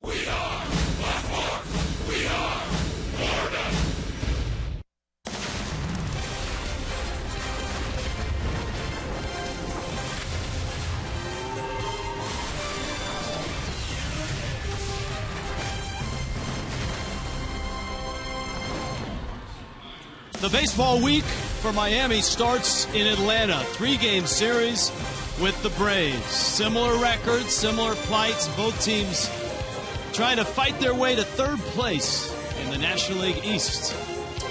We are Black We are Florida. The baseball week for Miami starts in Atlanta. 3-game series with the Braves. Similar records, similar plights. Both teams trying to fight their way to third place in the National League East.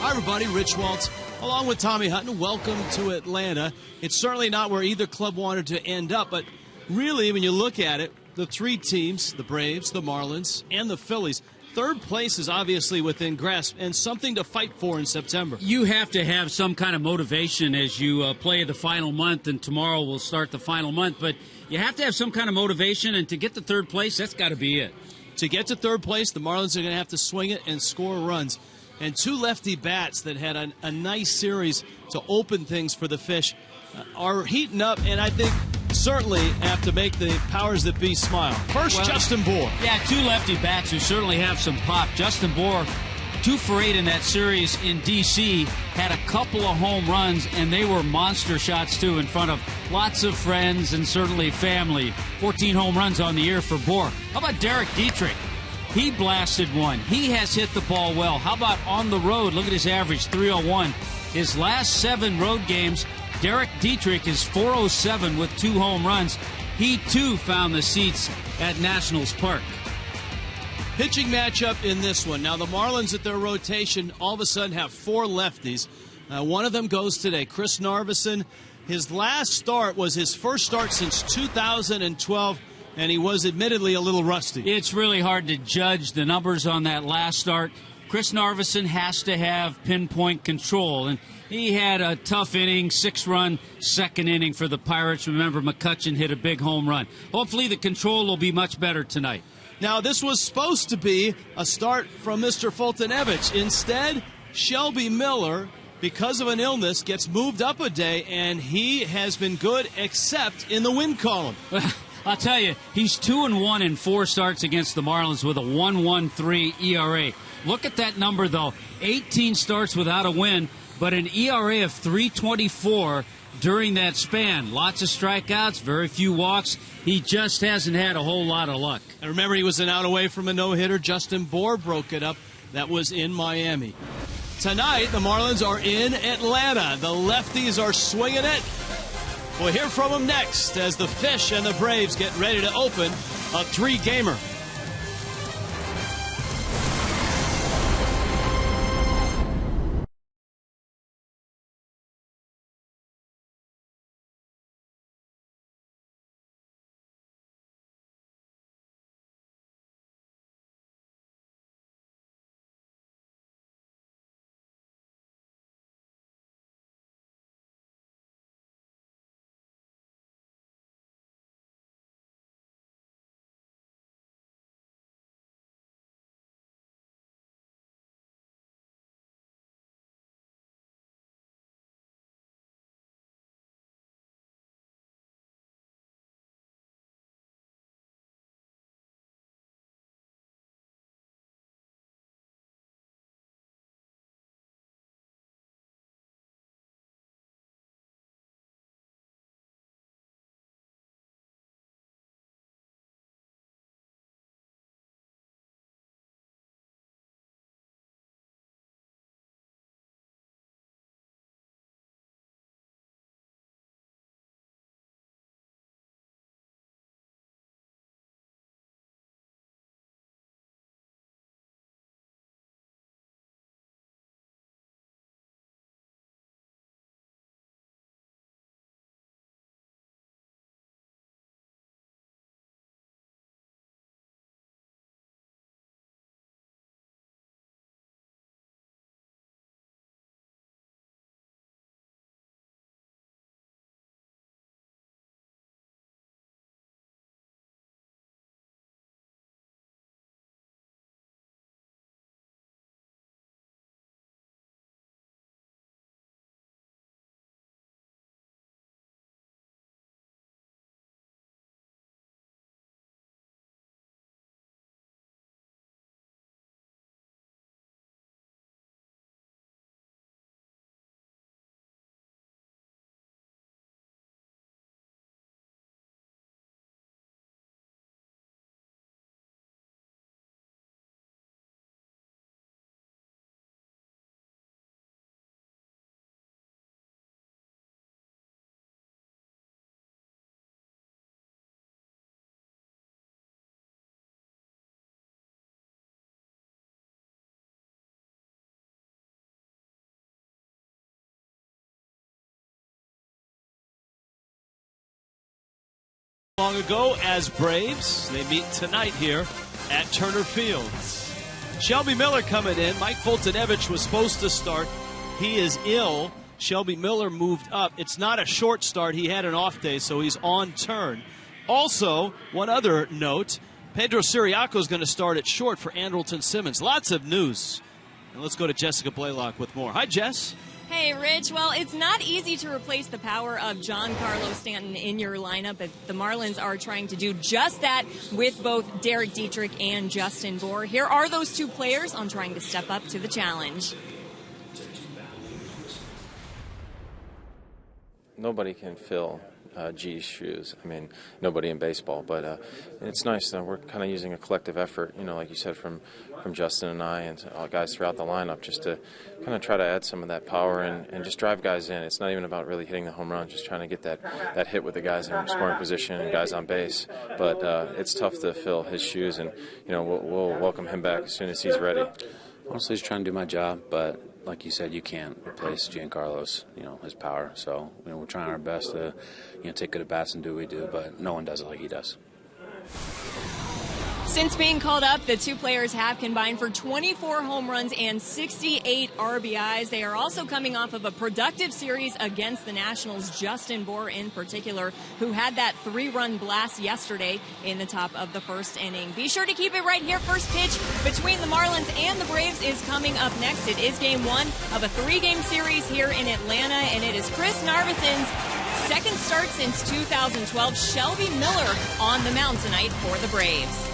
Hi, everybody. Rich Waltz, along with Tommy Hutton. Welcome to Atlanta. It's certainly not where either club wanted to end up, but really, when you look at it, the three teams, the Braves, the Marlins, and the Phillies, third place is obviously within grasp and something to fight for in September. You have to have some kind of motivation as you play the final month, and tomorrow will start the final month. But you have to have some kind of motivation, and to get to third place, that's got to be it. To get to third place, the Marlins are going to have to swing it and score runs. And two lefty bats that had a nice series to open things for the Fish are heating up, and I think certainly have to make the powers that be smile. First, Justin Bour. Yeah, two lefty bats who certainly have some pop. Justin Bour, 2 for 8 in that series in D.C., had a couple of home runs, and they were monster shots, too, in front of lots of friends and certainly family. 14 home runs on the year for Bour. How about Derek Dietrich? He blasted one. He has hit the ball well. How about on the road? Look at his average, 301. His last 7 road games, Derek Dietrich is 407 with 2 home runs. He, too, found the seats at Nationals Park. Pitching matchup in this one. Now, the Marlins at their rotation all of a sudden have 4 lefties. One of them goes today. Chris Narveson, his last start was his first start since 2012, and he was admittedly a little rusty. It's really hard to judge the numbers on that last start. Chris Narveson has to have pinpoint control, and he had a tough inning, 6-run second inning for the Pirates. Remember, McCutchen hit a big home run. Hopefully the control will be much better tonight. Now, this was supposed to be a start from Mr. Fultonevich. Instead, Shelby Miller, because of an illness, gets moved up a day, and he has been good except in the win column. I'll tell you, he's 2-1 in 4 starts against the Marlins with a 1.13 ERA. Look at that number, though. 18 starts without a win, but an ERA of 3.24 during that span. Lots of strikeouts, very few walks. He just hasn't had a whole lot of luck. And remember, he was an out away from a no-hitter. Justin Bour broke it up. That was in Miami. Tonight, the Marlins are in Atlanta. The lefties are swinging it. We'll hear from them next as the Fish and the Braves get ready to open a 3-gamer. Long ago as Braves. They meet tonight here at Turner Field. Shelby Miller coming in. Mike Fultonevich was supposed to start. He is ill. Shelby Miller moved up. It's not a short start. He had an off day, so he's on turn. Also, one other note, Pedro Ciriaco is going to start at short for Andrelton Simmons. Lots of news. And let's go to Jessica Blaylock with more. Hi, Jess. Hey, Rich. Well, it's not easy to replace the power of Giancarlo Stanton in your lineup, but the Marlins are trying to do just that with both Derek Dietrich and Justin Bour. Here are those two players on trying to step up to the challenge. Nobody can fill G's shoes. I mean, nobody in baseball, but it's nice that we're kind of using a collective effort, you know, like you said, from Justin and I and all guys throughout the lineup, just to kind of try to add some of that power and just drive guys in. It's not even about really hitting the home run, just trying to get that hit with the guys in scoring position and guys on base. But it's tough to fill his shoes, and you know, we'll welcome him back as soon as he's ready. Honestly, he's trying to do my job, but like you said, you can't replace Giancarlo's, you know, his power. So, you know, we're trying our best to, you know, take good at bats and do what we do, but no one does it like he does. Since being called up, the two players have combined for 24 home runs and 68 RBIs. They are also coming off of a productive series against the Nationals, Justin Bour in particular, who had that 3-run blast yesterday in the top of the first inning. Be sure to keep it right here. First pitch between the Marlins and the Braves is coming up next. It is game one of a 3-game series here in Atlanta, and it is Chris Narvesen's second start since 2012. Shelby Miller on the mound tonight for the Braves.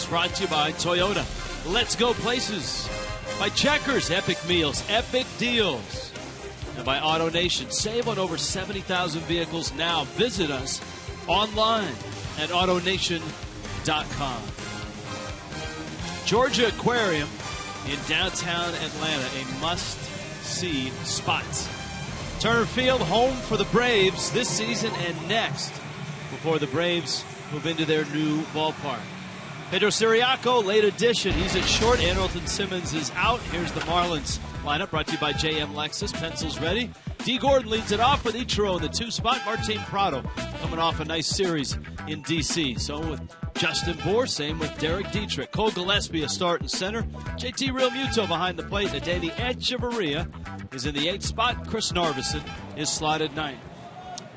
Brought to you by Toyota. Let's go places. By Checkers, epic meals, epic deals. And by AutoNation, save on over 70,000 vehicles now. Visit us online at AutoNation.com. Georgia Aquarium in downtown Atlanta, a must-see spot. Turner Field, home for the Braves this season and next before the Braves move into their new ballpark. Pedro Ciriaco, late addition. He's at short. Andrelton Simmons is out. Here's the Marlins lineup brought to you by JM Lexus. Pencils ready. D. Gordon leads it off with Ichiro in the 2 spot. Martin Prado coming off a nice series in D.C. So with Justin Bour, same with Derek Dietrich. Cole Gillespie a start in center. JT Realmuto behind the plate. Adeiny Echeverria is in the 8th spot. Chris Narveson is slotted 9th.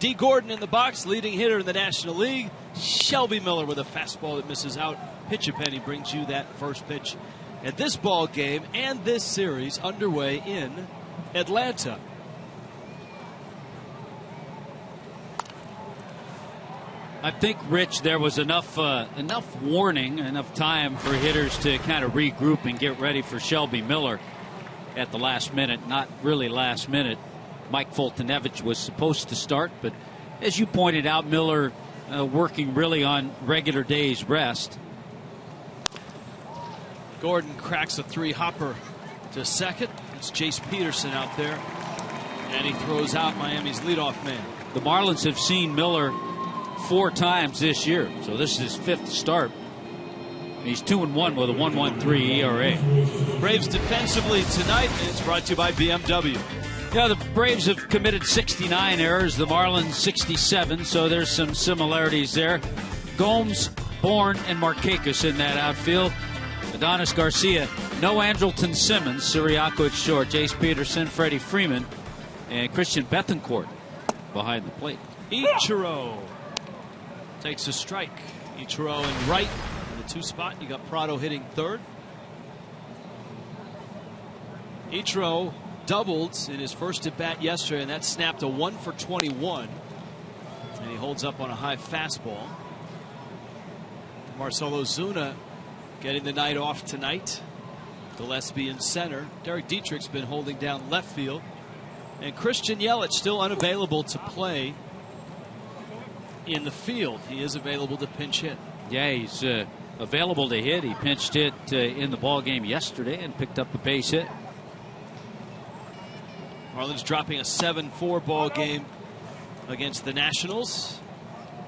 D. Gordon in the box, leading hitter in the National League. Shelby Miller with a fastball that misses out. Pitch a Penny brings you that first pitch. And this ball game and this series underway in Atlanta. I think, Rich, there was enough warning, enough time for hitters to kind of regroup and get ready for Shelby Miller at the last minute. Not really last minute. Mike Foltynewicz was supposed to start, but as you pointed out, Miller working really on regular days rest. Gordon cracks a 3-hopper to second. It's Jace Peterson out there, and he throws out Miami's leadoff man. The Marlins have seen Miller 4 times this year, so this is his 5th start. He's 2-1 with a 1.13 ERA. Braves defensively tonight, and it's brought to you by BMW. Yeah, the Braves have committed 69 errors, the Marlins 67, so there's some similarities there. Gomes, Bourne, and Markakis in that outfield. Adonis Garcia, no Andrelton Simmons, Siriaco at short, Jace Peterson, Freddie Freeman, and Christian Bethancourt behind the plate. Ichiro takes a strike. Ichiro in right in the 2 spot. You got Prado hitting third. Ichiro doubled in his first at bat yesterday, and that snapped a 1 for 21. And he holds up on a high fastball. Marcelo Zuna getting the night off tonight. Gillespie in center. Derek Dietrich's been holding down left field. And Christian Yelich still unavailable to play in the field. He is available to pinch hit. Yeah, he's available to hit. He pinched hit in the ball game yesterday and picked up a base hit. Marlins dropping a 7-4 ball game against the Nationals.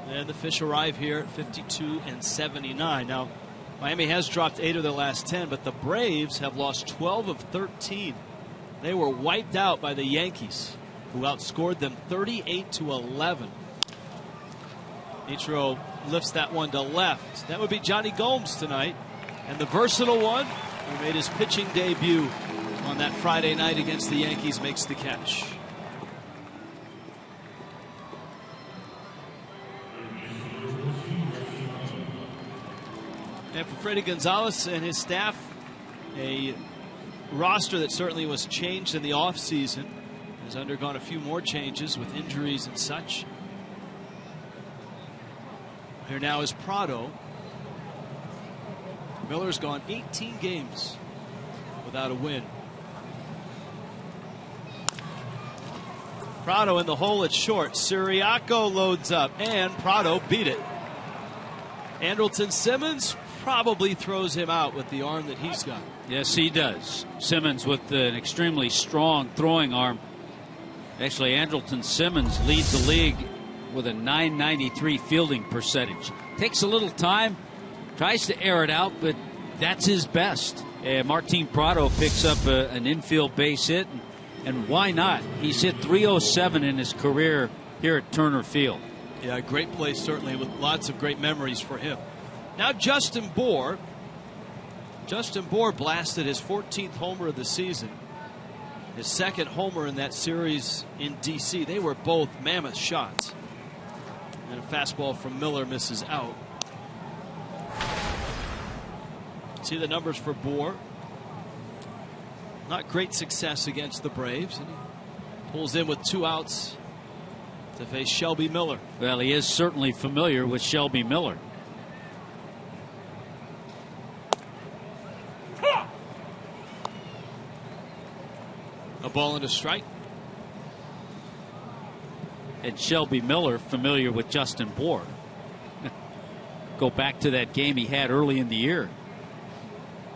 And the Fish arrive here at 52-79. Now, Miami has dropped 8 of their last 10, but the Braves have lost 12 of 13. They were wiped out by the Yankees, who outscored them 38-11. Ichiro lifts that one to left. That would be Johnny Gomes tonight. And the versatile one, who made his pitching debut on that Friday night against the Yankees, makes the catch. And for Freddie Gonzalez and his staff, a roster that certainly was changed in the offseason, has undergone a few more changes with injuries and such. Here now is Prado. Miller's gone 18 games without a win. Prado in the hole at short. Siriaco loads up, and Prado beat it. Andrelton Simmons probably throws him out with the arm that he's got. Yes, he does. Simmons with an extremely strong throwing arm. Actually, Andrelton Simmons leads the league with a .993 fielding percentage. Takes a little time, tries to air it out, but that's his best. Martin Prado picks up an infield base hit, and why not? He's hit .307 in his career here at Turner Field. Yeah, great play, certainly, with lots of great memories for him. Now Justin Bour. Justin Bour blasted his 14th homer of the season. His second homer in that series in D.C. They were both mammoth shots. And a fastball from Miller misses out. See the numbers for Bour. Not great success against the Braves. And he pulls in with 2 outs to face Shelby Miller. Well, he is certainly familiar with Shelby Miller. A ball and a strike. And Shelby Miller familiar with Justin Bour. Go back to that game he had early in the year.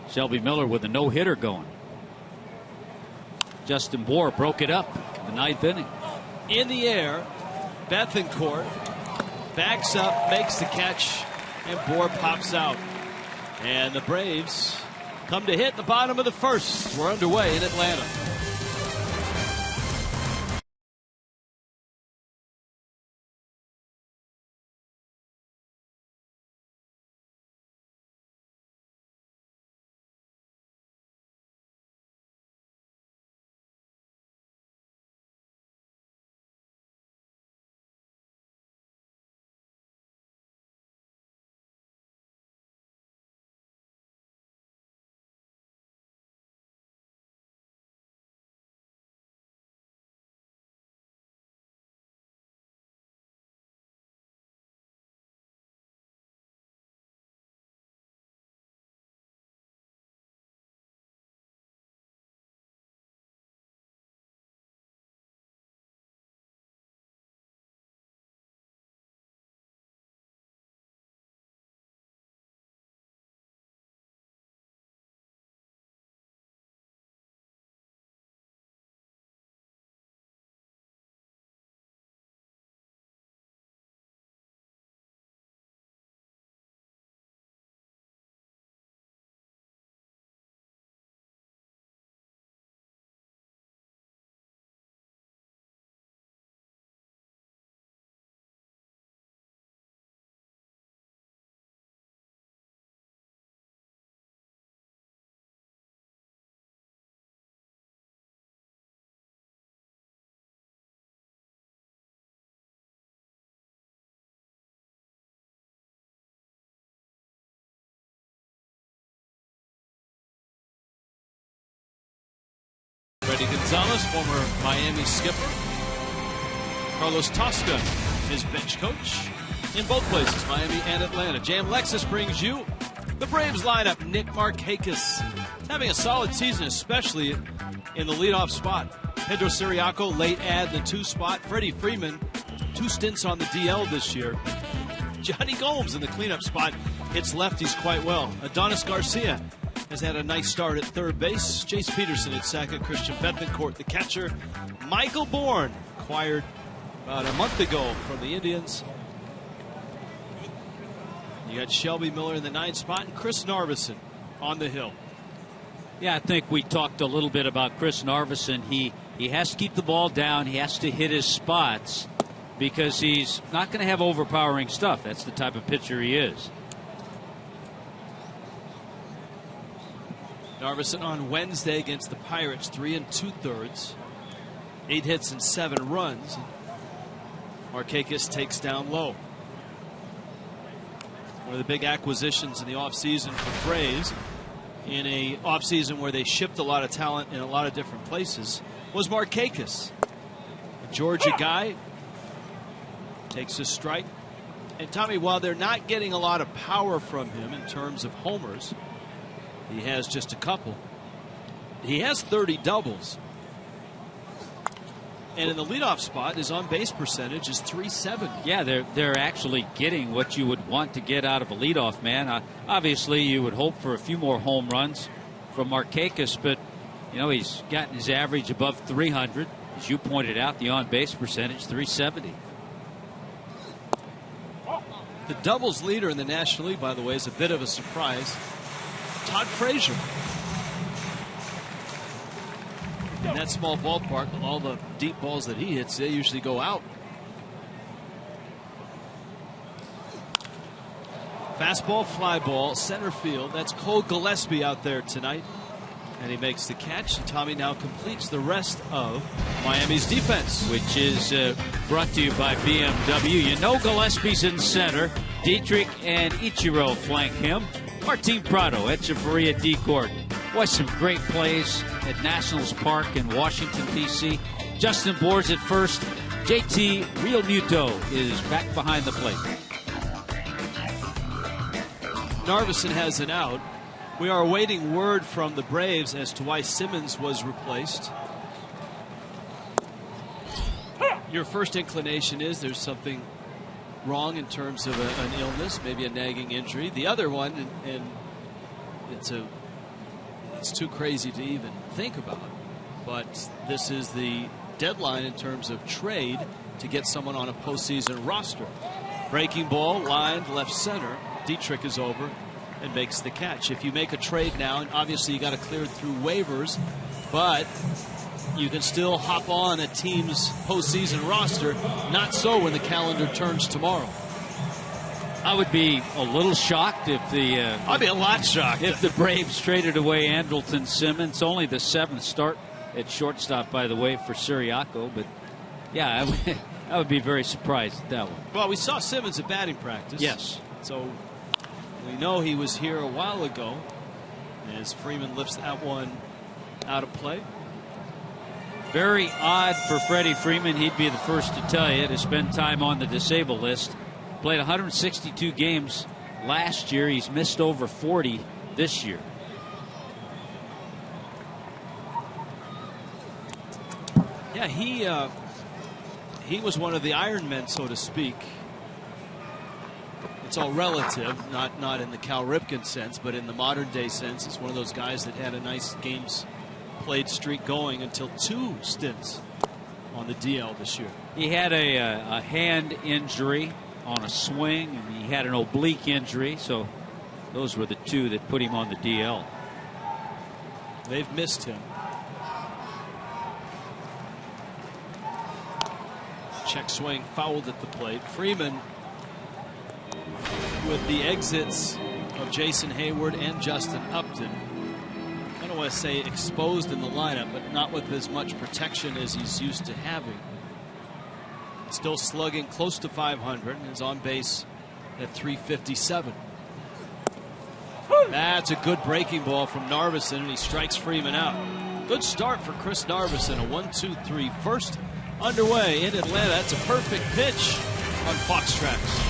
Shelby Miller with a no-hitter going. Justin Bour broke it up in the 9th inning. In the air, Bethancourt backs up, makes the catch, and Bour pops out. And the Braves come to hit the bottom of the first. We're underway in Atlanta. Eddie Gonzalez, former Miami skipper. Carlos Tosca, his bench coach in both places, Miami and Atlanta. Jam Lexus brings you the Braves lineup. Nick Markakis having a solid season, especially in the leadoff spot. Pedro Siriaco, late add the 2 spot. Freddie Freeman, 2 stints on the DL this year. Johnny Gomes in the cleanup spot hits lefties quite well. Adonis Garcia has had a nice start at third base. Jace Peterson at second. Christian Bethencourt, the catcher. Michael Bourne, acquired about a month ago from the Indians. You got Shelby Miller in the 9th spot and Chris Narveson on the hill. Yeah, I think we talked a little bit about Chris Narveson. He has to keep the ball down. He has to hit his spots because he's not going to have overpowering stuff. That's the type of pitcher he is. Narveson on Wednesday against the Pirates, 3 2/3, 8 hits and 7 runs. Markakis takes down low. One of the big acquisitions in the offseason for Braves, in a offseason where they shipped a lot of talent in a lot of different places, was Markakis. A Georgia guy, takes his strike. And Tommy, while they're not getting a lot of power from him in terms of homers, he has just a couple. He has 30 doubles. And in the leadoff spot, his on-base percentage is .370. Yeah, they're actually getting what you would want to get out of a leadoff man. Obviously, you would hope for a few more home runs from Markakis, but you know he's gotten his average above 300. As you pointed out, the on-base percentage .370. The doubles leader in the National League, by the way, is a bit of a surprise. Todd Frazier. In that small ballpark, all the deep balls that he hits, they usually go out. Fastball, fly ball, center field. That's Cole Gillespie out there tonight. And he makes the catch. And Tommy now completes the rest of Miami's defense. Which is brought to you by BMW. You know Gillespie's in center. Dietrich and Ichiro flank him. Martin Prado, Echeverria, D. Gordon. Boy, some great plays at Nationals Park in Washington, D.C. Justin Bour's at first. JT Realmuto is back behind the plate. Narveson has an out. We are awaiting word from the Braves as to why Simmons was replaced. Your first inclination is there's something wrong in terms of an illness, maybe a nagging injury. The other one, and it's too crazy to even think about, but this is the deadline in terms of trade to get someone on a postseason roster. Breaking ball, lined left center. Dietrich is over and makes the catch. If you make a trade now, and obviously you got to clear it through waivers, but you can still hop on a team's postseason roster. Not so when the calendar turns tomorrow. I would be a little shocked if the I'd be a lot shocked if the Braves traded away Andrelton Simmons. Only the 7th start at shortstop, by the way, for Siriaco. But yeah, I would be very surprised at that one. Well, we saw Simmons at batting practice. Yes. So we know he was here a while ago. As Freeman lifts that one out of play. Very odd for Freddie Freeman. He'd be the first to tell you, to spend time on the disabled list. Played 162 games last year. He's missed over 40 this year. Yeah, he was one of the Iron Men, so to speak. It's all relative, not in the Cal Ripken sense, but in the modern day sense. It's one of those guys that had a nice games played streak going until 2 stints on the DL this year. He had a hand injury on a swing, and he had an oblique injury, so those were the 2 that put him on the DL. They've missed him. Check swing fouled at the plate. Freeman, with the exits of Jason Hayward and Justin Upton, I don't want to say exposed in the lineup, but not with as much protection as he's used to having. Still slugging close to 500 and is on base at 357. That's a good breaking ball from Narveson, and he strikes Freeman out. Good start for Chris Narveson. A 1-2-3 first underway in Atlanta. That's a perfect pitch on Fox Tracks.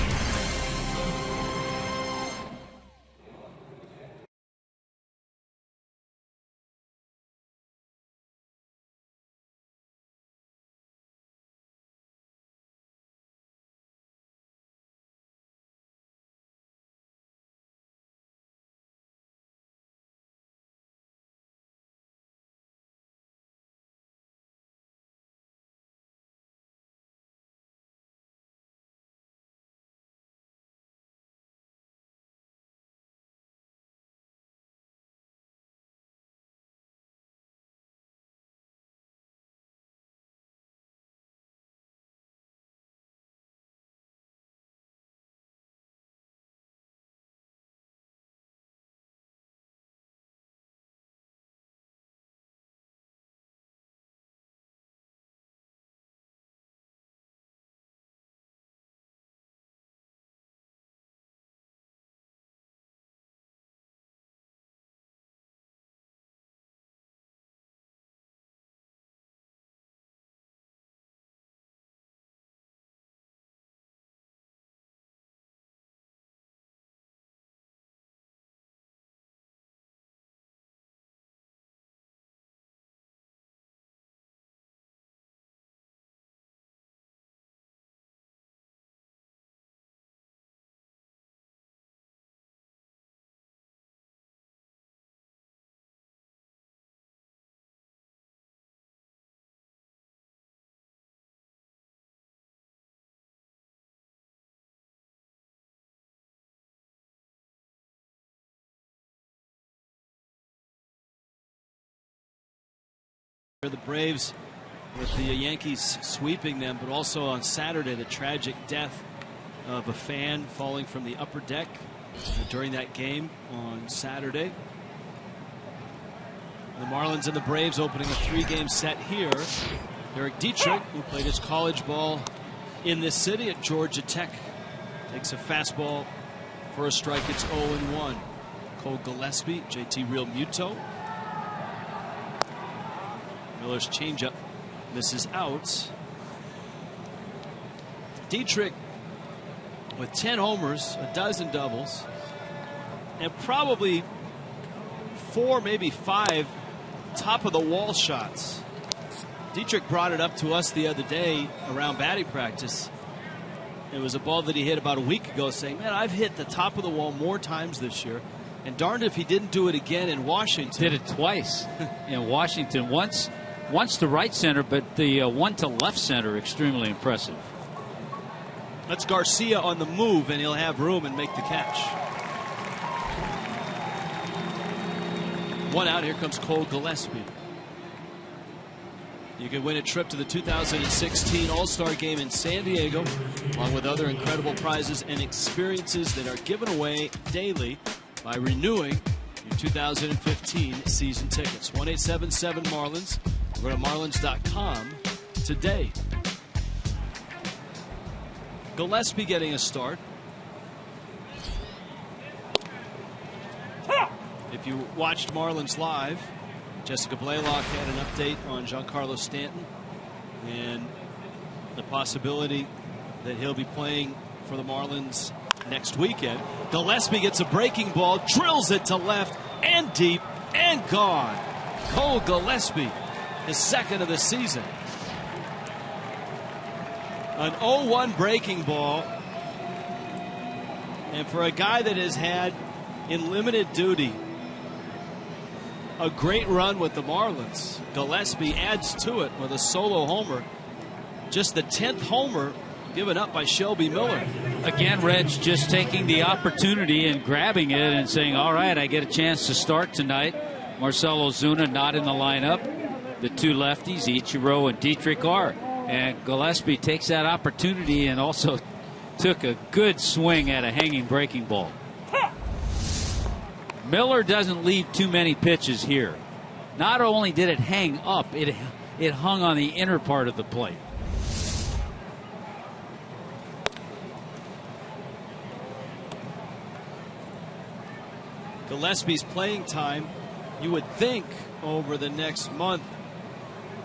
The Braves with the Yankees sweeping them, but also on Saturday the tragic death of a fan falling from the upper deck during that game on Saturday. The Marlins and the Braves opening a 3-game set here. Eric Dietrich, who played his college ball in this city at Georgia Tech, takes a fastball for a strike. It's 0-1. Cole Gillespie, JT Real Muto. Miller's changeup misses out. Dietrich with 10 homers, a dozen doubles, and probably 4, maybe 5 top of the wall shots. Dietrich brought it up to us the other day around batting practice. It was a ball that he hit about a week ago, saying, man, I've hit the top of the wall more times this year. And darned if he didn't do it again in Washington. Did it twice in Washington. Once to right center, but the one to left center, extremely impressive. That's Garcia on the move, and he'll have room and make the catch. 1 out. Here comes Cole Gillespie. You can win a trip to the 2016 All-Star Game in San Diego, along with other incredible prizes and experiences that are given away daily by renewing your 2015 season tickets. 1-877 Marlins. Go to Marlins.com today. Gillespie getting a start. If you watched Marlins live, Jessica Blaylock had an update on Giancarlo Stanton and the possibility that he'll be playing for the Marlins next weekend. Gillespie gets a breaking ball, drills it to left and deep and gone. Cole Gillespie, his second of the season. An 0-1 breaking ball. And for a guy that has had in limited duty a great run with the Marlins, Gillespie adds to it with a solo homer. Just the 10th homer given up by Shelby Miller. Again, Reg just taking the opportunity and grabbing it and saying, all right, I get a chance to start tonight. Marcell Ozuna not in the lineup. The 2 lefties, Ichiro and Dietrich are. And Gillespie takes that opportunity and also took a good swing at a hanging breaking ball. Miller doesn't leave too many pitches here. Not only did it hang up, it hung on the inner part of the plate. Gillespie's playing time you would think over the next month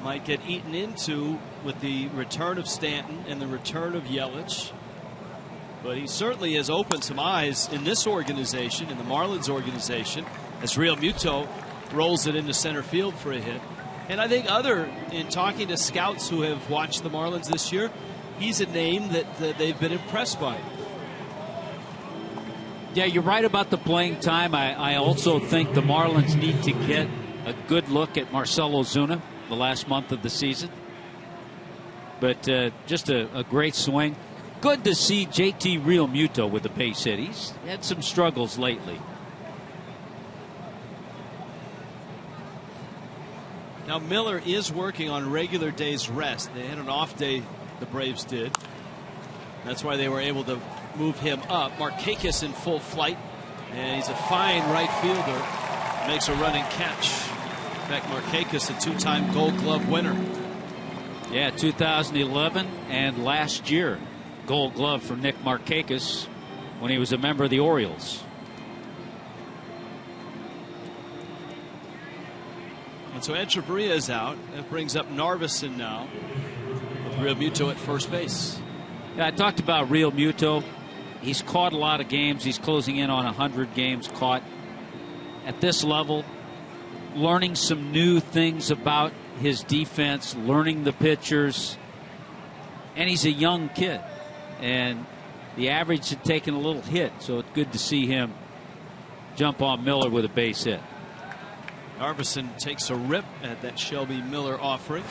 might get eaten into with the return of Stanton and the return of Yelich. But he certainly has opened some eyes in this organization, in the Marlins organization, as Real Muto rolls it into center field for a hit. And I think in talking to scouts who have watched the Marlins this year, he's a name that they've been impressed by. Yeah, you're right about the playing time. I also think the Marlins need to get a good look at Marcell Ozuna the last month of the season. But just a great swing. Good to see JT Real Muto with a base hit. He's had some struggles lately. Now Miller is working on regular days rest. They had an off day, the Braves did. That's why they were able to move him up. Markakis in full flight, and he's a fine right fielder. Makes a running catch. In fact, Markakis, a two-time Gold Glove winner. Yeah, 2011 and last year, Gold Glove for Nick Markakis when he was a member of the Orioles. And so Echeverria is out. That brings up Narveson now, with Real Muto at first base. Yeah, I talked about Real Muto. He's caught a lot of games. He's closing in on 100 games caught. At this level, learning some new things about his defense, learning the pitchers. And he's a young kid. And the average had taken a little hit, so it's good to see him jump on Miller with a base hit. Narveson takes a rip at that Shelby Miller offering.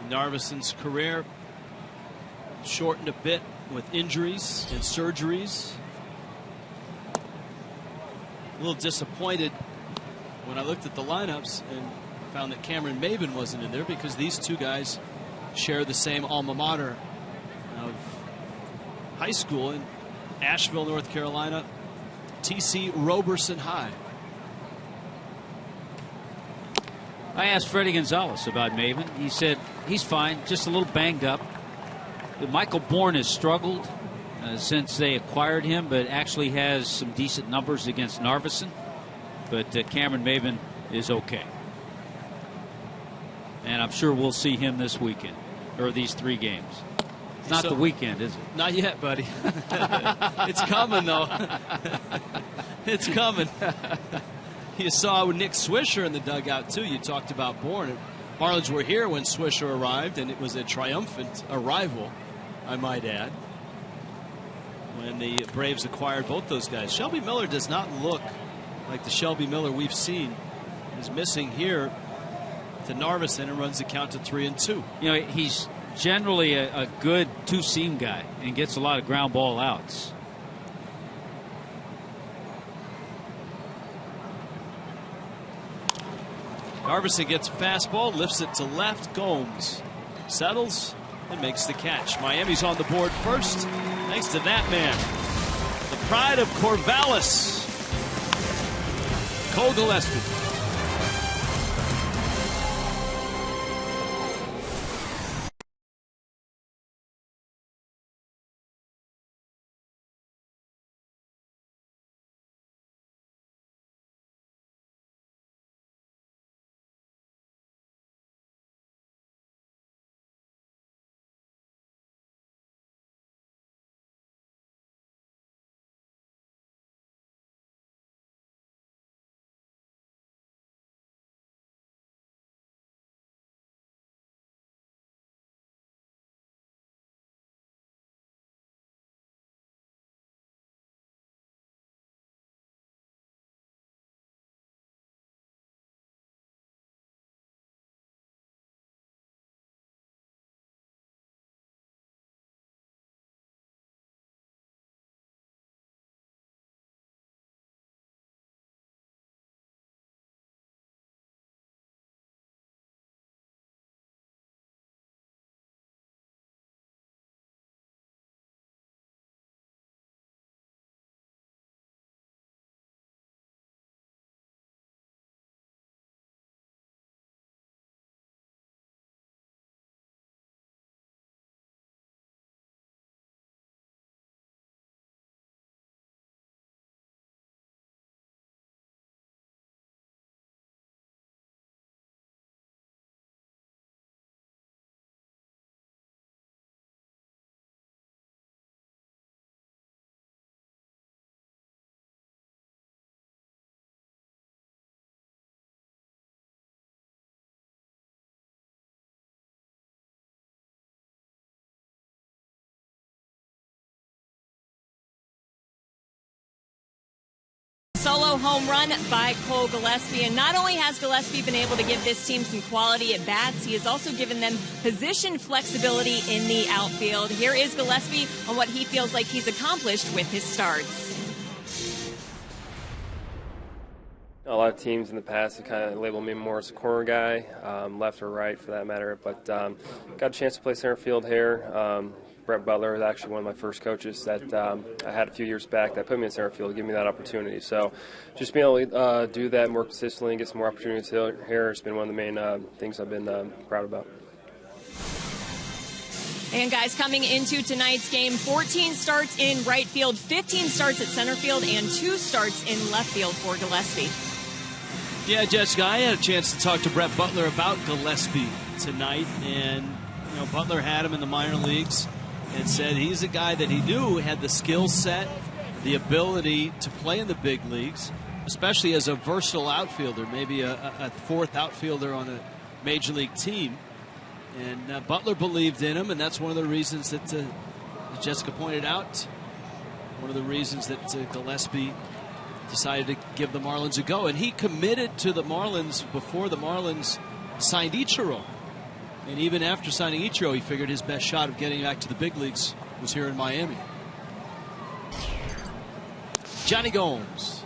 Narveson's career shortened a bit with injuries and surgeries. A little disappointed when I looked at the lineups and found that Cameron Maybin wasn't in there, because these two guys share the same alma mater of high school in Asheville, North Carolina, T.C. Roberson High. I asked Freddie Gonzalez about Maybin. He said he's fine, just a little banged up. Michael Bourne has struggled since they acquired him, but actually has some decent numbers against Narveson. But Cameron Maybin is okay. And I'm sure we'll see him this weekend, or these 3 games. It's not the weekend, is it? Not yet, buddy. It's coming, though. It's coming. You saw Nick Swisher in the dugout, too. You talked about Bourne. Marlins were here when Swisher arrived, and it was a triumphant arrival, I might add, when the Braves acquired both those guys. Shelby Miller does not look like the Shelby Miller we've seen. He's missing here to Narveson and runs the count to 3-2. You know, he's generally a good two-seam guy and gets a lot of ground ball outs. Narveson gets a fastball, lifts it to left. Gomes settles and makes the catch. Miami's on the board first, thanks to that man, the pride of Corvallis, Cole Gillespie. solo home run by Cole Gillespie. And not only has Gillespie been able to give this team some quality at bats, he has also given them position flexibility in the outfield. Here is Gillespie on what he feels like he's accomplished with his starts. A lot of teams in the past have kind of labeled me more as a corner guy, left or right for that matter, but got a chance to play center field here. Brett Butler was actually one of my first coaches that I had a few years back that put me in center field to give me that opportunity. So just being able to do that more consistently and get some more opportunities here has been one of the main things I've been proud about. And guys, coming into tonight's game, 14 starts in right field, 15 starts at center field, and 2 starts in left field for Gillespie. Yeah, Jessica, I had a chance to talk to Brett Butler about Gillespie tonight, and Butler had him in the minor leagues and said he's a guy that he knew had the skill set, the ability to play in the big leagues, especially as a versatile outfielder, maybe a fourth outfielder on a major league team. And Butler believed in him, and that's one of the reasons that, as Jessica pointed out, one of the reasons that Gillespie decided to give the Marlins a go. And he committed to the Marlins before the Marlins signed Ichiro. And even after signing Ichiro, he figured his best shot of getting back to the big leagues was here in Miami. Johnny Gomes.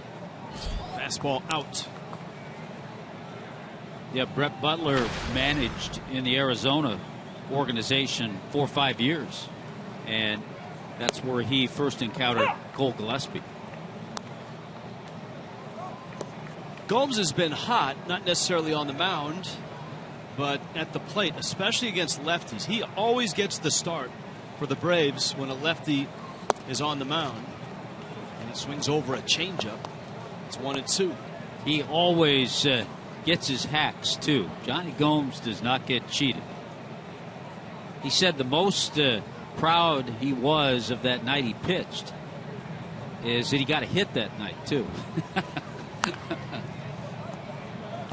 Fastball out. Yeah, Brett Butler managed in the Arizona organization 4 or 5 years. And that's where he first encountered Cole Gillespie. Gomes has been hot, not necessarily on the mound, but at the plate, especially against lefties. He always gets the start for the Braves when a lefty is on the mound. And he swings over a changeup. It's 1-2. He always gets his hacks, too. Johnny Gomes does not get cheated. He said the most proud he was of that night he pitched is that he got a hit that night, too.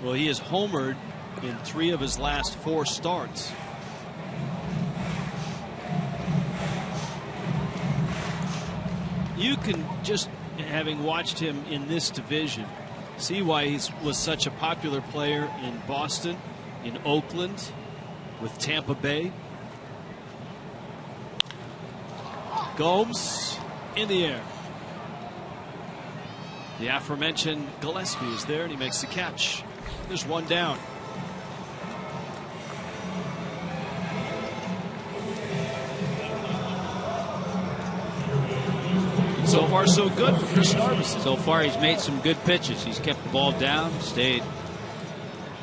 Well, he has homered in 3 of his last 4 starts. You can just, having watched him in this division, see why he was such a popular player in Boston, in Oakland, with Tampa Bay. Gomes in the air. The aforementioned Gillespie is there, and he makes the catch. There's 1 down. So far, so good for Chris Narveson. So far, he's made some good pitches. He's kept the ball down, stayed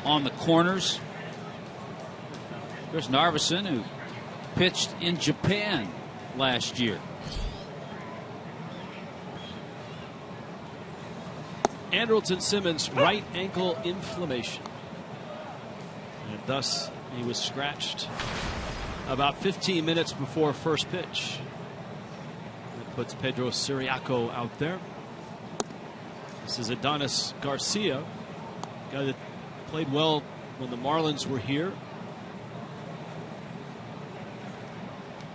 on the corners. Chris Narveson, who pitched in Japan last year. Andrelton Simmons, right ankle inflammation. And thus, he was scratched about 15 minutes before first pitch. That puts Pedro Siriaco out there. This is Adonis Garcia, guy that played well when the Marlins were here.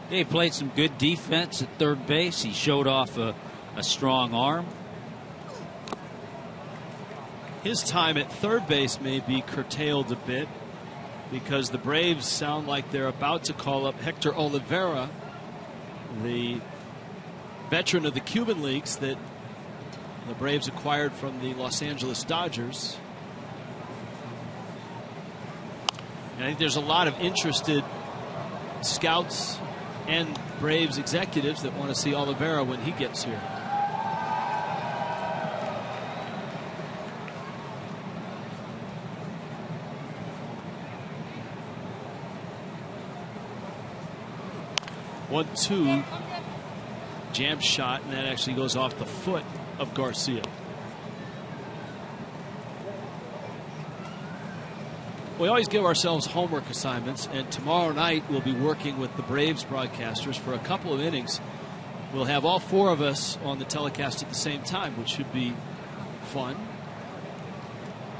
He played some good defense at third base. He showed off a strong arm. His time at third base may be curtailed a bit because the Braves sound like they're about to call up Hector Olivera, the veteran of the Cuban leagues that the Braves acquired from the Los Angeles Dodgers. And I think there's a lot of interested scouts and Braves executives that want to see Olivera when he gets here. One-two jam shot, and that actually goes off the foot of Garcia. We always give ourselves homework assignments, and tomorrow night we'll be working with the Braves broadcasters for a couple of innings. We'll have all 4 of us on the telecast at the same time, which should be fun.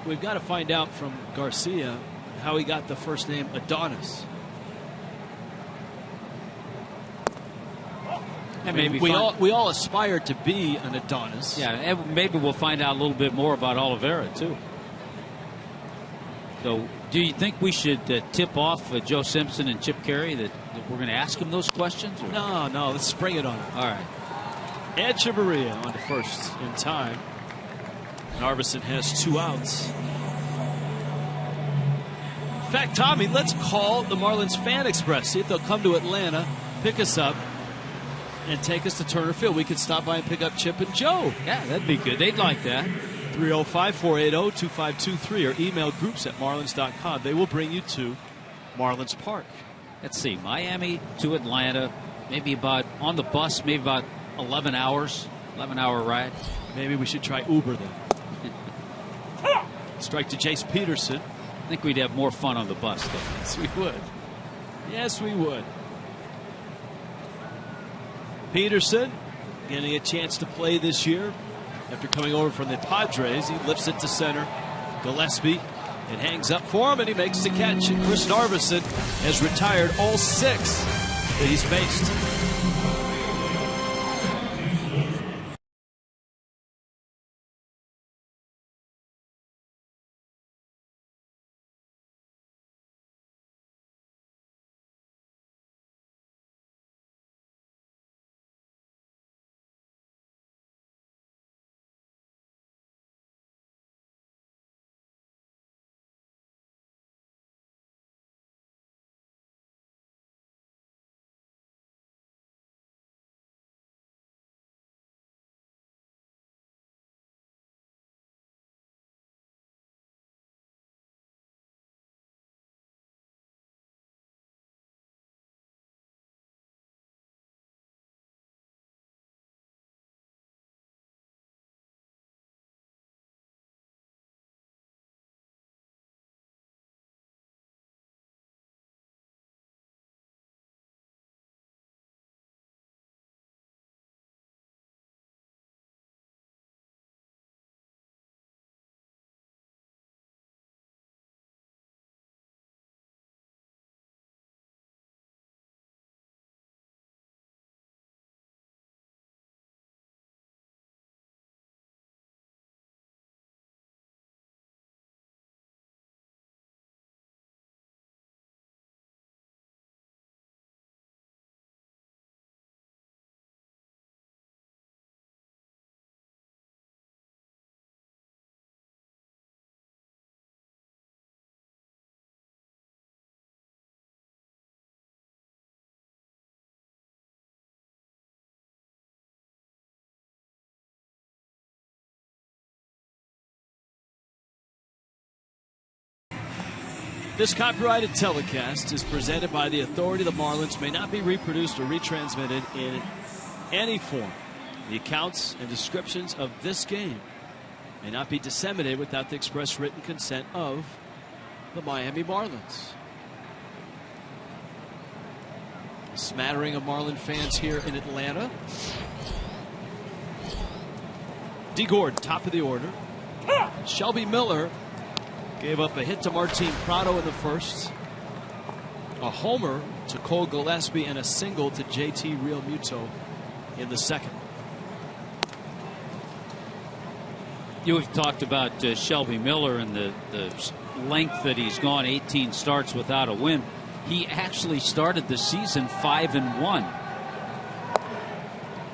We've got to find out from Garcia how he got the first name Adonis. And maybe we all aspire to be an Adonis. Yeah, and maybe we'll find out a little bit more about Oliveira too. So, do you think we should tip off Joe Simpson and Chip Carey that we're going to ask them those questions? Or? No, let's spring it on them. All right. Ed Chivarria on to first in time. Narveson has 2 outs. In fact, Tommy, let's call the Marlins Fan Express. See if they'll come to Atlanta, pick us up, and take us to Turner Field. We could stop by and pick up Chip and Joe. Yeah, that'd be good. They'd like that. 305-480-2523 or email groups@marlins.com. They will bring you to Marlins Park. Let's see, Miami to Atlanta, maybe about, on the bus, maybe about 11 hours, 11-hour ride. Maybe we should try Uber then. Strike to Jace Peterson. I think we'd have more fun on the bus, though. Yes, we would. Yes, we would. Peterson getting a chance to play this year. After coming over from the Padres, he lifts it to center. Gillespie, it hangs up for him, and he makes the catch. And Chris Narveson has retired all 6 that he's faced. This copyrighted telecast is presented by the authority of the Marlins, may not be reproduced or retransmitted in any form. The accounts and descriptions of this game may not be disseminated without the express written consent of the Miami Marlins. A smattering of Marlin fans here in Atlanta. D. Gordon, top of the order. Shelby Miller gave up a hit to Martin Prado in the first, a homer to Cole Gillespie, and a single to JT Realmuto in the second. You've talked about Shelby Miller and the length that he's gone, 18 starts without a win. He actually started the season 5-1.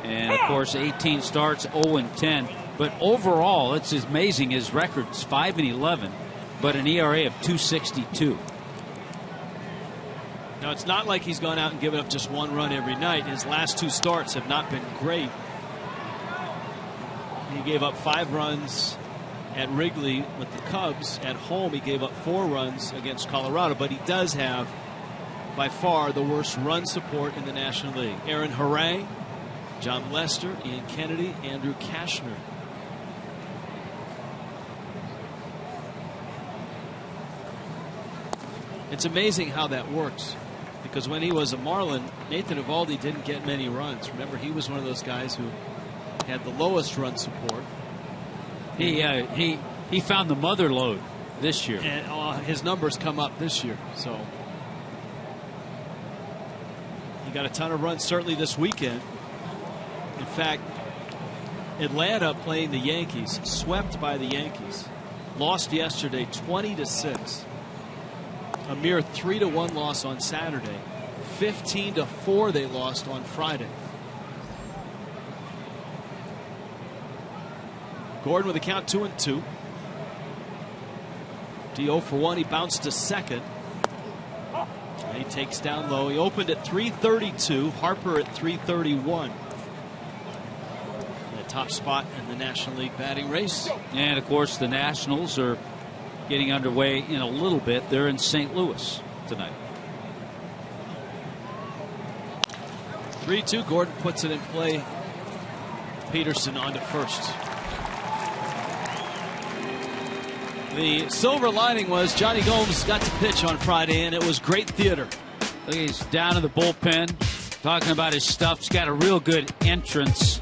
And, of course, 18 starts, 0-10. But overall, it's amazing. His record's 5-11. But an ERA of 2.62. Now, it's not like he's gone out and given up just 1 run every night. His last 2 starts have not been great. He gave up 5 runs at Wrigley with the Cubs. At home, he gave up 4 runs against Colorado. But he does have, by far, the worst run support in the National League. Aaron Harang, John Lester, Ian Kennedy, Andrew Kashner. It's amazing how that works, because when he was a Marlin, Nathan Eovaldi didn't get many runs. Remember, he was one of those guys who had the lowest run support. He found the mother lode this year, and his numbers come up this year. So he got a ton of runs certainly this weekend. fact, Atlanta playing the Yankees, swept by the Yankees, lost yesterday 20-6. A mere 3-1 loss on Saturday. 15-4 they lost on Friday. Gordon with a count 2-2. D0 for 1. He bounced to second. And he takes down low. He opened at 332. Harper at 331. The top spot in the National League batting race. And of course, the Nationals are getting underway in a little bit. They're in St. Louis tonight. 3-2. Gordon puts it in play. Peterson on to first. The silver lining was Johnny Gomes got to pitch on Friday, and it was great theater. Look, he's down in the bullpen talking about his stuff. He's got a real good entrance.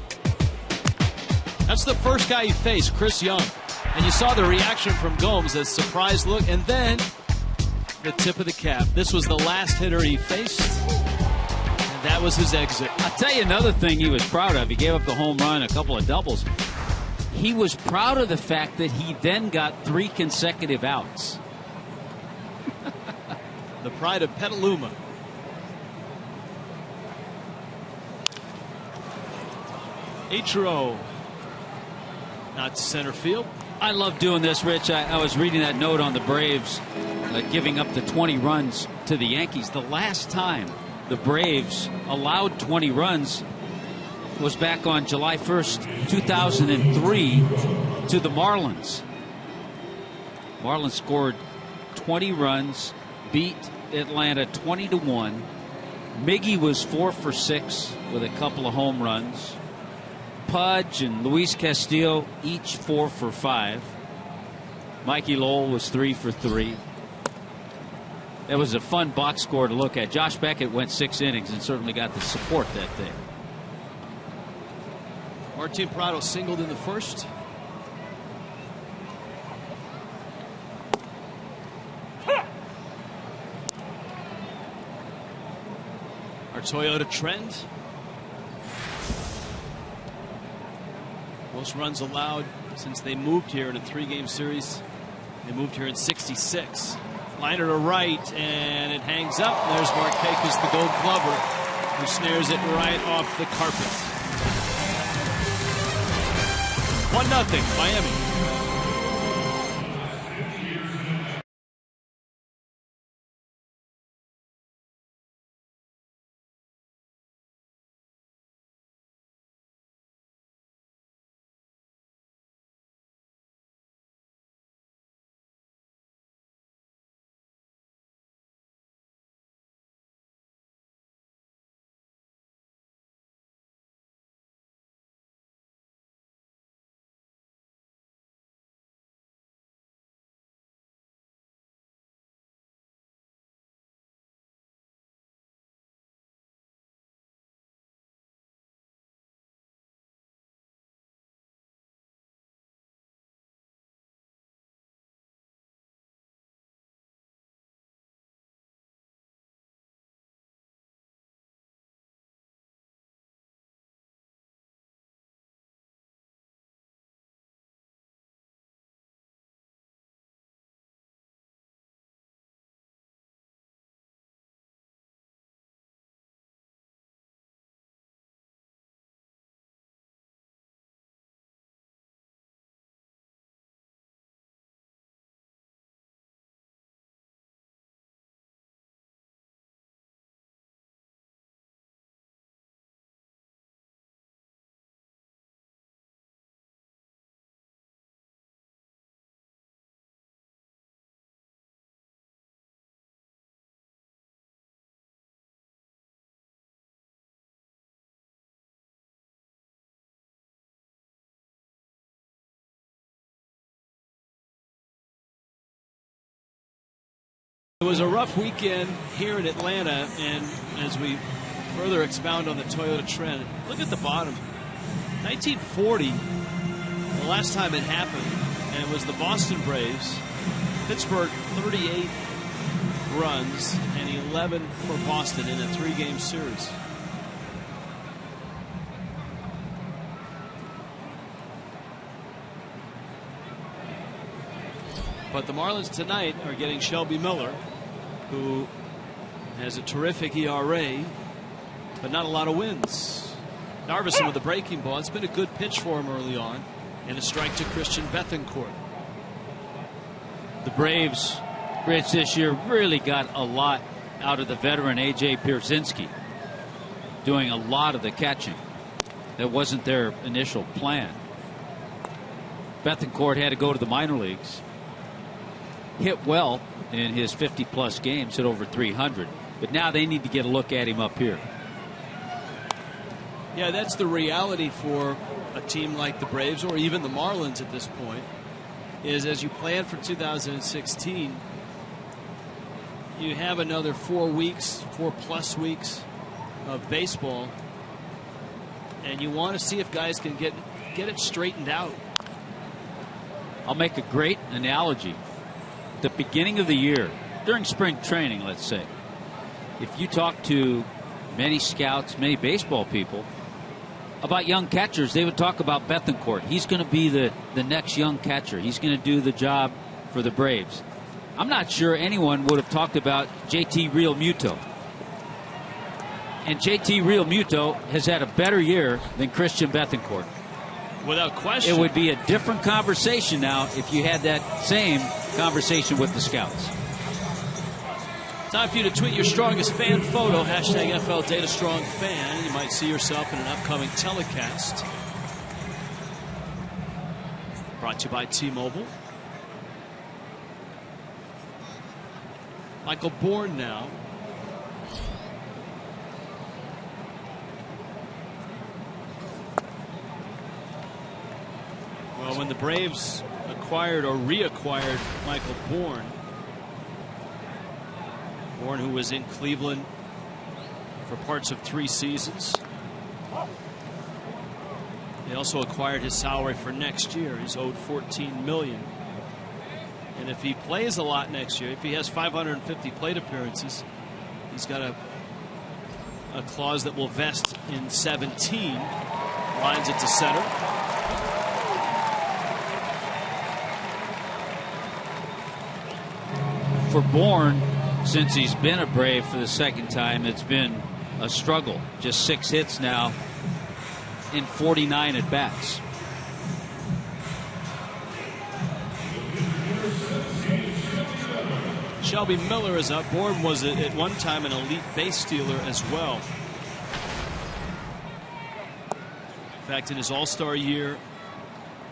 That's the first guy he faced, Chris Young. And you saw the reaction from Gomes, a surprised look, and then the tip of the cap. This was the last hitter he faced, and that was his exit. I'll tell you another thing he was proud of. He gave up the home run, a couple of doubles. He was proud of the fact that he then got 3 consecutive outs. The pride of Petaluma. Ichiro not to center field. I love doing this, Rich. I was reading that note on the Braves giving up the 20 runs to the Yankees. The last time the Braves allowed 20 runs was back on July 1st, 2003 to the Marlins. Marlins scored 20 runs, beat Atlanta 20-1. Miggy was 4 for 6 with a couple of home runs. Pudge and Luis Castillo each 4 for 5. Mikey Lowell was 3 for 3. That was a fun box score to look at. Josh Beckett went 6 innings and certainly got the support that day. Martin Prado singled in the first. Our Toyota trend. Most runs allowed since they moved here in a 3-game series. They moved here in '66. Liner to right, and it hangs up. There's Markakis, the Gold Glover, who snares it right off the carpet. 1-0 Miami. It was a rough weekend here in Atlanta, and as we further expound on the Toyota trend, look at the bottom. 1940, the last time it happened, and it was the Boston Braves. Pittsburgh 38 runs and 11 for Boston in a 3-game series. But the Marlins tonight are getting Shelby Miller, who has a terrific ERA, but not a lot of wins. Narveson with the breaking ball. It's been a good pitch for him early on, and a strike to Christian Bethancourt. The Braves, Rich, this year really got a lot out of the veteran A.J. Pierzynski, doing a lot of the catching. That wasn't their initial plan. Bethancourt had to go to the minor leagues. Hit well in his 50-plus games, hit over 300. But now they need to get a look at him up here. Yeah, that's the reality for a team like the Braves or even the Marlins at this point, is as you plan for 2016, you have another 4 weeks, 4+ weeks of baseball, and you want to see if guys can get it straightened out. I'll make a great analogy. The beginning of the year, during spring training, let's say, if you talk to many scouts, many baseball people about young catchers, they would talk about Bethancourt. He's going to be the next young catcher. He's going to do the job for the Braves. I'm not sure anyone would have talked about JT Realmuto. And JT Realmuto has had a better year than Christian Bethancourt. Without question. It would be a different conversation now if you had that same conversation with the scouts. Time for you to tweet your strongest fan photo, hashtag FL Data Strong Fan. You might see yourself in an upcoming telecast. Brought to you by T-Mobile. Michael Bourne now. Well, when the Braves acquired or reacquired Michael Bourne, who was in Cleveland for parts of 3 seasons, they also acquired his salary for next year. He's owed $14 million. And if he plays a lot next year, if he has 550 plate appearances, he's got a clause that will vest in 17. Lines it to center. For Bourne, since he's been a Brave for the second time, it's been a struggle. Just 6 hits now in 49 at bats. Shelby Miller is up. Bourne was at one time an elite base stealer as well. In fact, in his All-Star year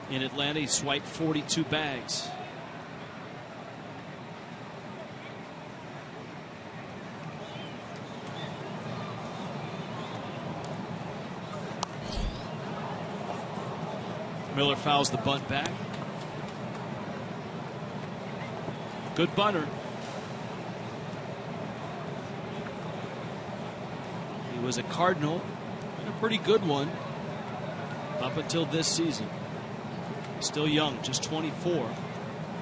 in Atlanta, he swiped 42 bags. Miller fouls the bunt back. Good bunter. He was a Cardinal and a pretty good one up until this season. Still young, just 24.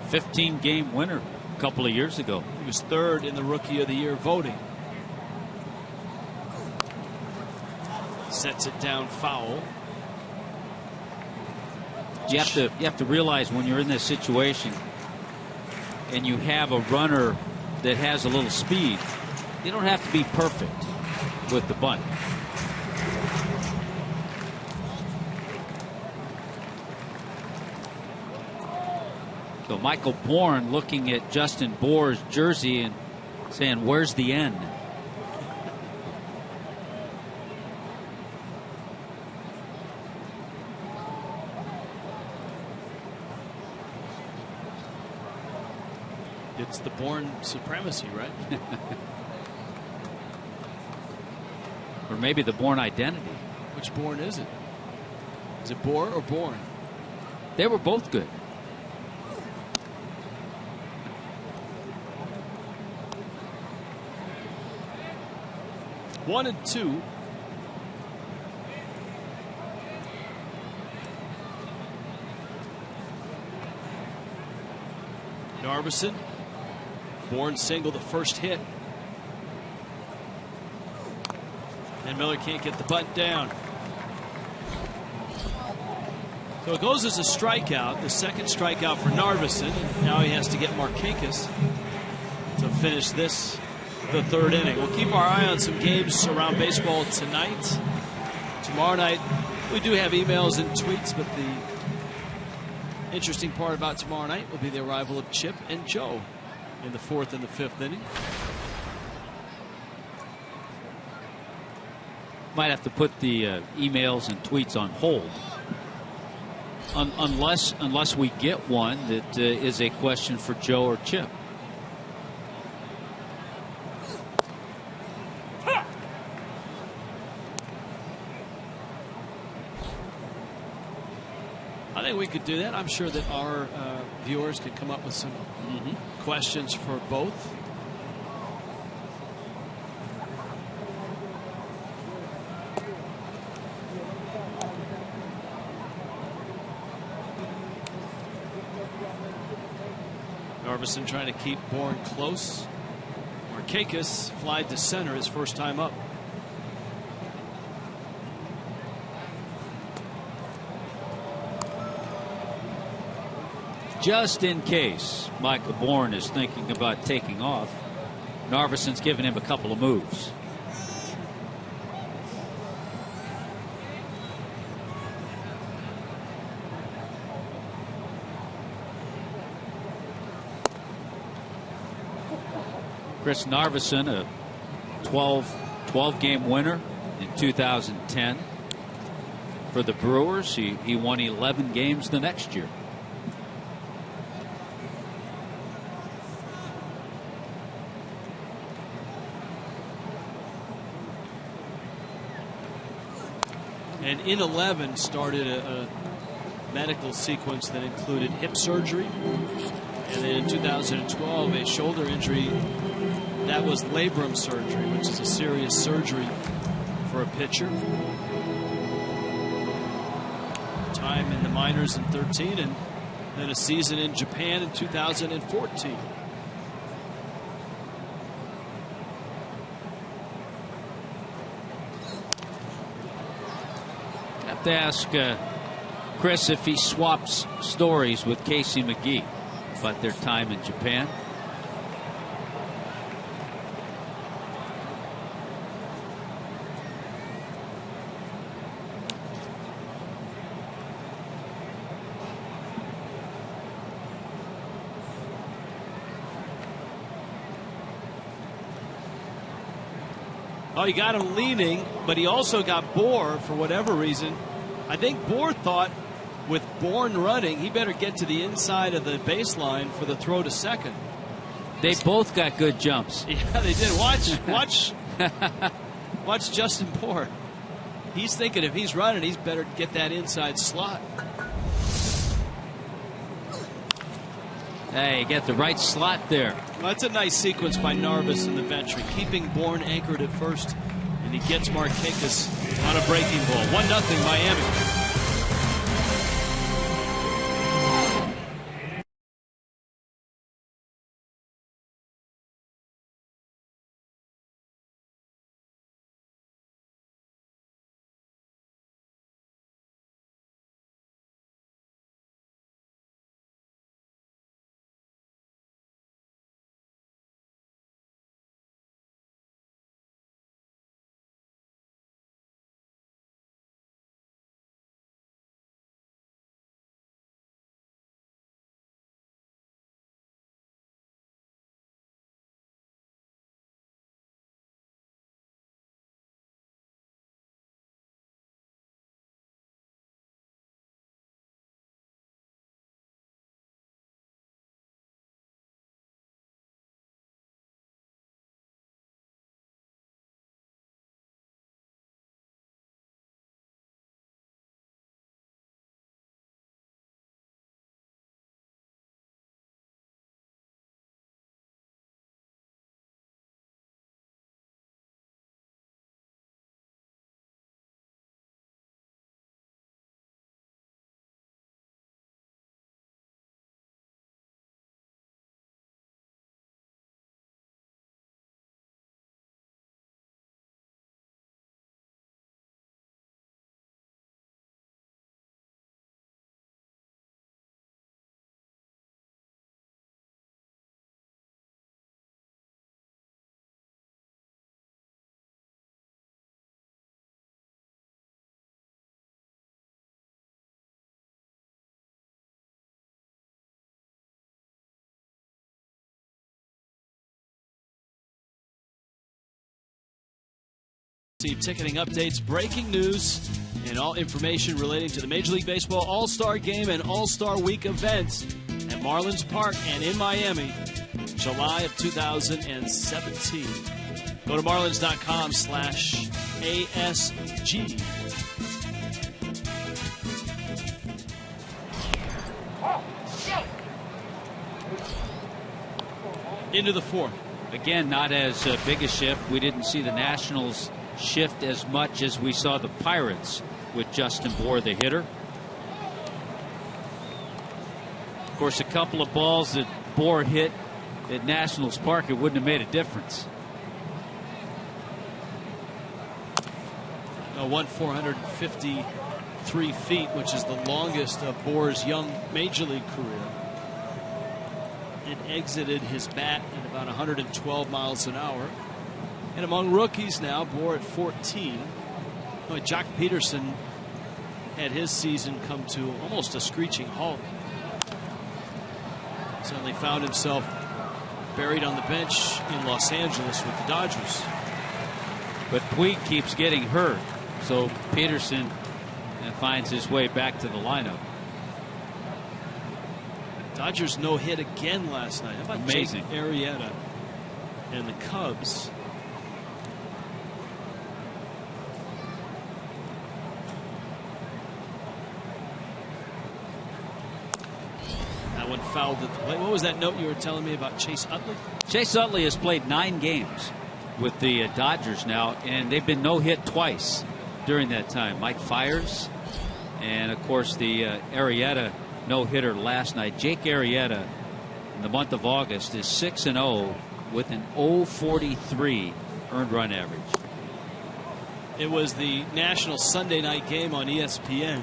15-game winner a couple of years ago. He was 3rd in the Rookie of the Year voting. Sets it down foul. You have to realize when you're in this situation and you have a runner that has a little speed, you don't have to be perfect with the bunt. So Michael Bourne looking at Justin Bour's jersey and saying, "Where's the end?" It's the Bourne supremacy, right? Or maybe the Bourne identity. Which Bourne is it? Is it Bour or Bourne? They were both good. One and two. Narveson. Bourne single the first hit. And Miller can't get the bunt down. So it goes as a strikeout, the second strikeout for Narveson. Now he has to get Markakis to finish this, the third inning. We'll keep our eye on some games around baseball tonight. Tomorrow night, we do have emails and tweets, but the interesting part about tomorrow night will be the arrival of Chip and Joe in the fourth and the fifth inning. Might have to put the emails and tweets on hold. Unless we get one that is a question for Joe or Chip. I think we could do that. I'm sure that our viewers could come up with some questions for both. Narveson trying to keep Bourne close. Markakis flied to center his first time up. Just in case Michael Bourne is thinking about taking off, Narveson's given him a couple of moves. Chris Narveson, a 12-game winner in 2010 for the Brewers. He won 11 games the next year. And in 11 started a medical sequence that included hip surgery. And then in 2012, a shoulder injury that was labrum surgery, which is a serious surgery for a pitcher. Time in the minors in 13, and then a season in Japan in 2014. I have to ask Chris if he swaps stories with Casey McGee about their time in Japan. Oh, he got him leaning, but he also got Bohr for whatever reason. I think Bohr thought with Bourne running, he better get to the inside of the baseline for the throw to second. They both got good jumps. Yeah, they did. Watch Justin Bohr. He's thinking if he's running, he's better get that inside slot. Hey, get the right slot there. Well, that's a nice sequence by Narvis and the veteran, keeping Bourne anchored at first, and he gets Markakis on a breaking ball. 1-0 Miami. Receive ticketing updates, breaking news, and all information relating to the Major League Baseball All-Star Game and All-Star Week events at Marlins Park and in Miami, July of 2017. Go to marlins.com/ASG. Into the fourth. Again, not as big a shift. We didn't see the Nationals shift as much as we saw the Pirates with Justin Bour, the hitter. Of course, a couple of balls that Bour hit at Nationals Park, it wouldn't have made a difference. 453 feet, which is the longest of Bour's young Major League career. It exited his bat at about 112 miles an hour. And among rookies now, Bour at 14. Jock Peterson had his season come to almost a screeching halt. Suddenly found himself buried on the bench in Los Angeles with the Dodgers. But Puig keeps getting hurt, so Peterson finds his way back to the lineup. Dodgers no hit again last night. How about amazing Jake Arrieta and the Cubs? That one fouled at the plate. What was that note you were telling me about Chase Utley? Chase Utley has played 9 games with the Dodgers now, and they've been no hit twice during that time. Mike Fiers, and of course the Arrieta no-hitter last night. Jake Arrieta in the month of August is 6-0 with an 0.43 earned run average. It was the national Sunday night game on ESPN,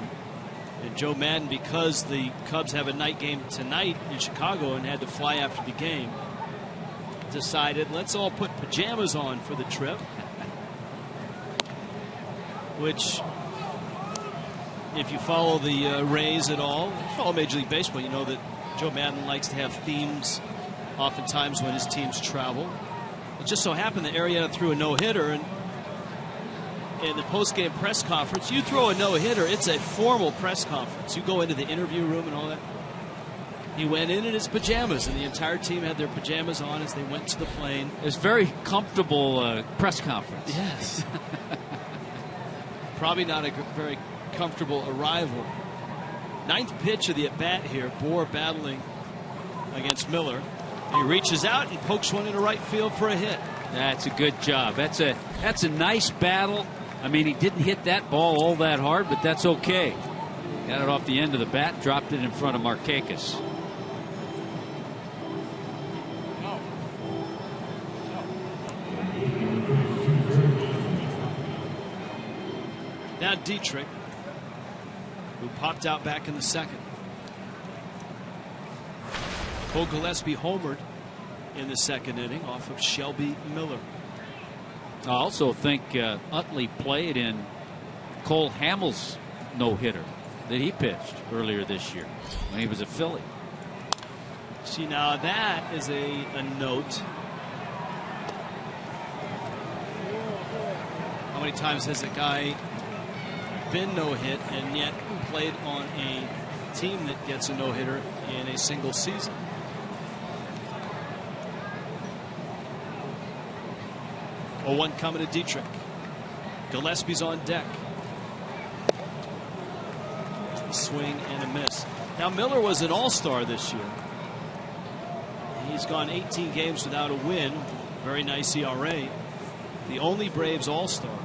and Joe Madden, because the Cubs have a night game tonight in Chicago and had to fly after the game, decided let's all put pajamas on for the trip, which, if you follow the Rays at all, follow Major League Baseball, you know that Joe Madden likes to have themes oftentimes when his teams travel. It just so happened that Arrieta threw a no-hitter, and in the post-game press conference, you throw a no-hitter, it's a formal press conference. You go into the interview room and all that. He went in his pajamas, and the entire team had their pajamas on as they went to the plane. It was a very comfortable press conference. Yes. Probably not a very comfortable arrival. 9th pitch of the at-bat here. Bour battling against Miller. He reaches out and pokes one into right field for a hit. That's a good job. That's a nice battle. I mean, he didn't hit that ball all that hard, but that's okay. Got it off the end of the bat, dropped it in front of Markakis. Now Dietrich, who popped out back in the second. Cole Gillespie homered in the second inning off of Shelby Miller. I also think Utley played in Cole Hamels' no-hitter that he pitched earlier this year when he was a Philly. See, now that is a note. How many times has a guy been no-hit and yet played on a team that gets a no-hitter in a single season? Oh, 1 coming to Dietrich. Gillespie's on deck. Swing and a miss. Now Miller was an all-star this year. He's gone 18 games without a win. Very nice ERA. The only Braves all-star.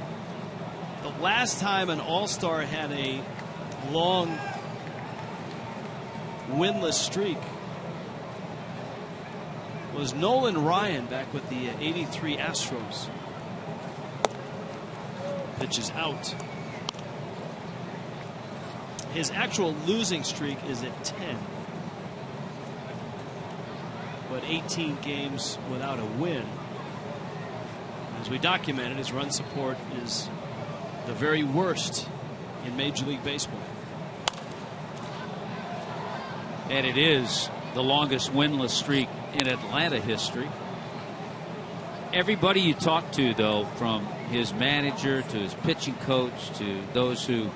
The last time an all-star had a long winless streak was Nolan Ryan back with the '83 Astros. Pitch is out. His actual losing streak is at 10. But 18 games without a win. As we documented, his run support is the very worst in Major League Baseball. And it is the longest winless streak in Atlanta history. Everybody you talk to, though, from his manager, to his pitching coach, to those who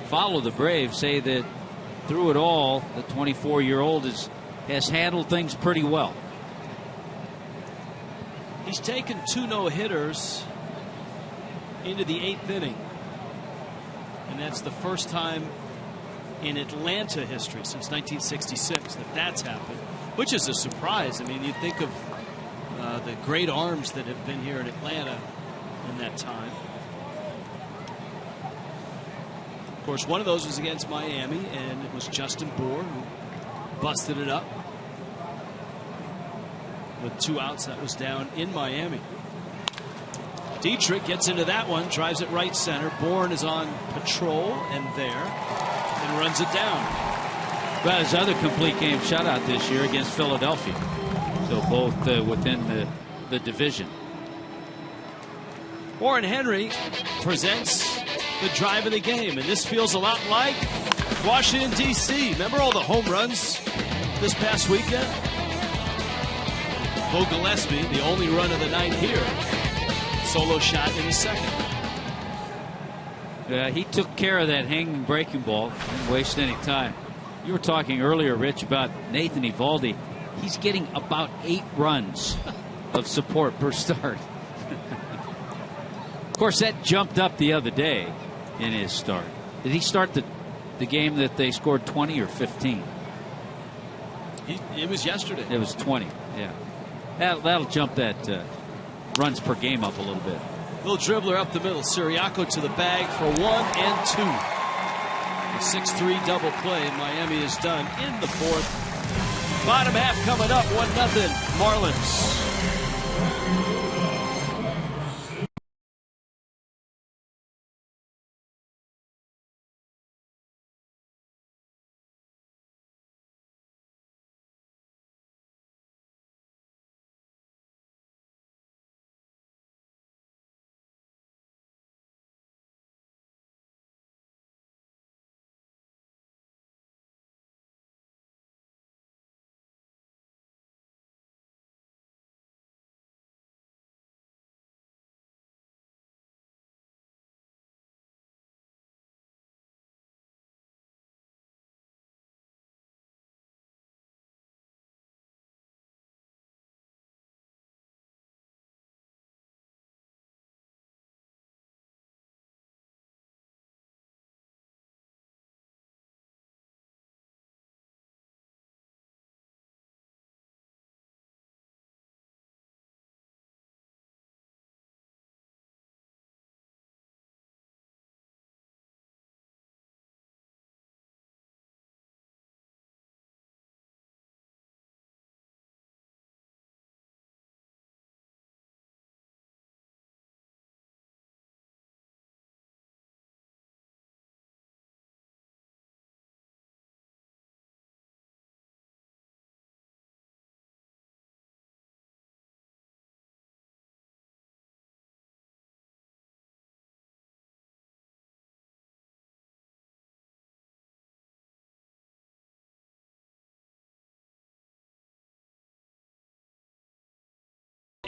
follow the Braves, say that through it all, the 24-year-old has handled things pretty well. He's taken 2 no-hitters into the 8th inning. And that's the first time in Atlanta history since 1966 that that's happened, which is a surprise. I mean, you think of the great arms that have been here in Atlanta in that time. Of course, one of those was against Miami, and it was Justin Bour who busted it up with 2 outs. That was down in Miami. Dietrich gets into that one, drives it right center. Bourne is on patrol and runs it down. Well, his other complete game shutout this year against Philadelphia. So both within the division. Warren Henry presents the drive of the game, and this feels a lot like Washington, D.C. Remember all the home runs this past weekend? Bo Gillespie, the only run of the night here. Solo shot in the second. He took care of that hanging breaking ball. Didn't waste any time. You were talking earlier, Rich, about Nathan Eovaldi. He's getting about 8 runs of support per start. Of course, that jumped up the other day in his start. Did he start the game that they scored 20 or 15? It was yesterday. It was 20, yeah. That'll jump that runs per game up a little bit. Little dribbler up the middle. Siriaco to the bag for 1 and 2. A 6-3 double play. Miami is done in the 4th. Bottom half coming up. 1-0 Marlins.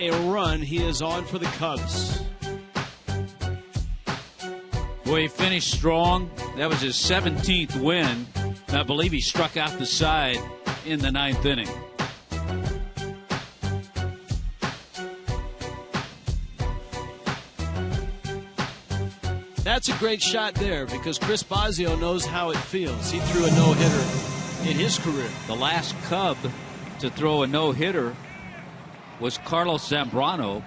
A run. He is on for the Cubs. Boy, he finished strong. That was his 17th win. And I believe he struck out the side in the 9th inning. That's a great shot there because Chris Bosio knows how it feels. He threw a no-hitter in his career. The last Cub to throw a no-hitter was Carlos Zambrano.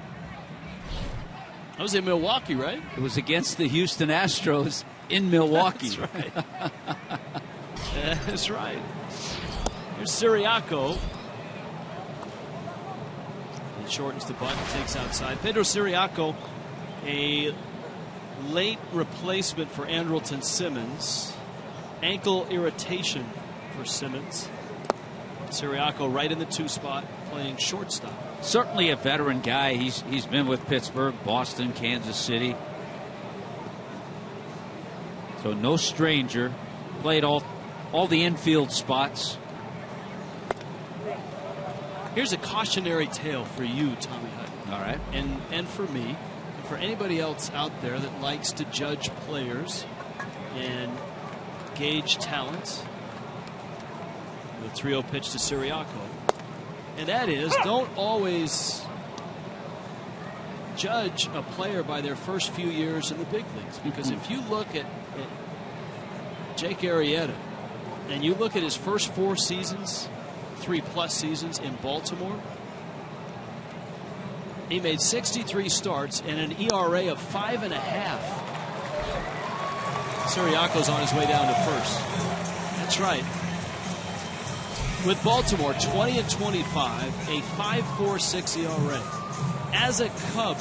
That was in Milwaukee, right? It was against the Houston Astros in Milwaukee. That's right. That's right. Here's Siriaco. He shortens the bunt and takes outside. Pedro Siriaco, a late replacement for Andrelton Simmons. Ankle irritation for Simmons. Siriaco right in the 2 spot, playing shortstop. Certainly a veteran guy. He's been with Pittsburgh, Boston, Kansas City. So no stranger. Played all the infield spots. Here's a cautionary tale for you, Tommy Hutton. All right. And for me, and for anybody else out there that likes to judge players and gauge talent, the 3-0 pitch to Siriaco. And that is, don't always judge a player by their first few years in the big leagues. Because if you look at Jake Arrieta and you look at his first 4 seasons, 3+ seasons in Baltimore, he made 63 starts and an ERA of 5.5. Siriaco's on his way down to first. That's right. With Baltimore, 20-25, a 5.46 ERA. As a Cub,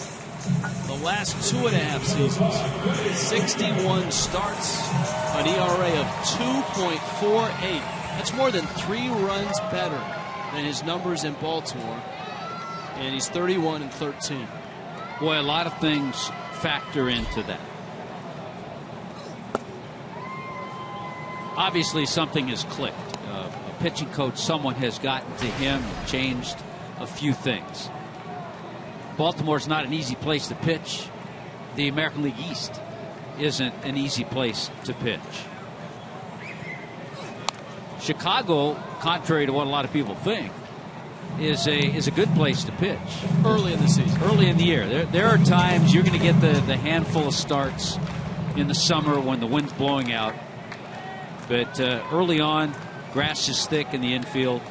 the last 2.5 seasons, 61 starts, an ERA of 2.48. That's more than 3 runs better than his numbers in Baltimore. And he's 31-13. Boy, a lot of things factor into that. Obviously, something has clicked. A pitching coach, someone has gotten to him and changed a few things. Baltimore's not an easy place to pitch. The American League East isn't an easy place to pitch. Chicago, contrary to what a lot of people think, is a good place to pitch. Early in the season. Early in the year. There are times you're going to get the handful of starts in the summer when the wind's blowing out. But early on, grass is thick in the infield.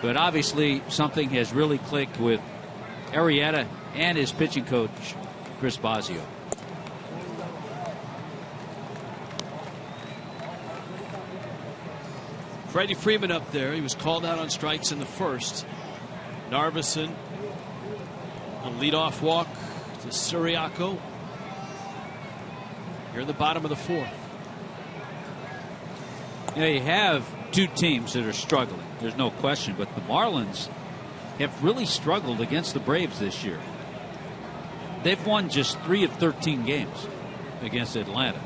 But obviously, something has really clicked with Arrieta and his pitching coach, Chris Bosio. Freddie Freeman up there. He was called out on strikes in the first. Narveson, a leadoff walk to Siriaco. Here in the bottom of the 4th. You have 2 teams that are struggling. There's no question. But the Marlins have really struggled against the Braves this year. They've won just 3 of 13 games against Atlanta.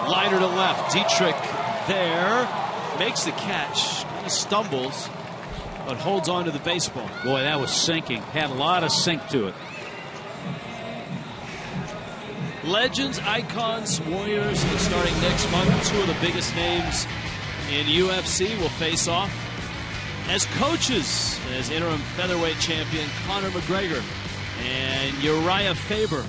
Liner to left. Dietrich there. Makes the catch. Kind of stumbles, but holds on to the baseball. Boy, that was sinking. Had a lot of sink to it. Legends, icons, warriors starting next month. 2 of the biggest names in UFC will face off as coaches, as interim featherweight champion Conor McGregor and Uriah Faber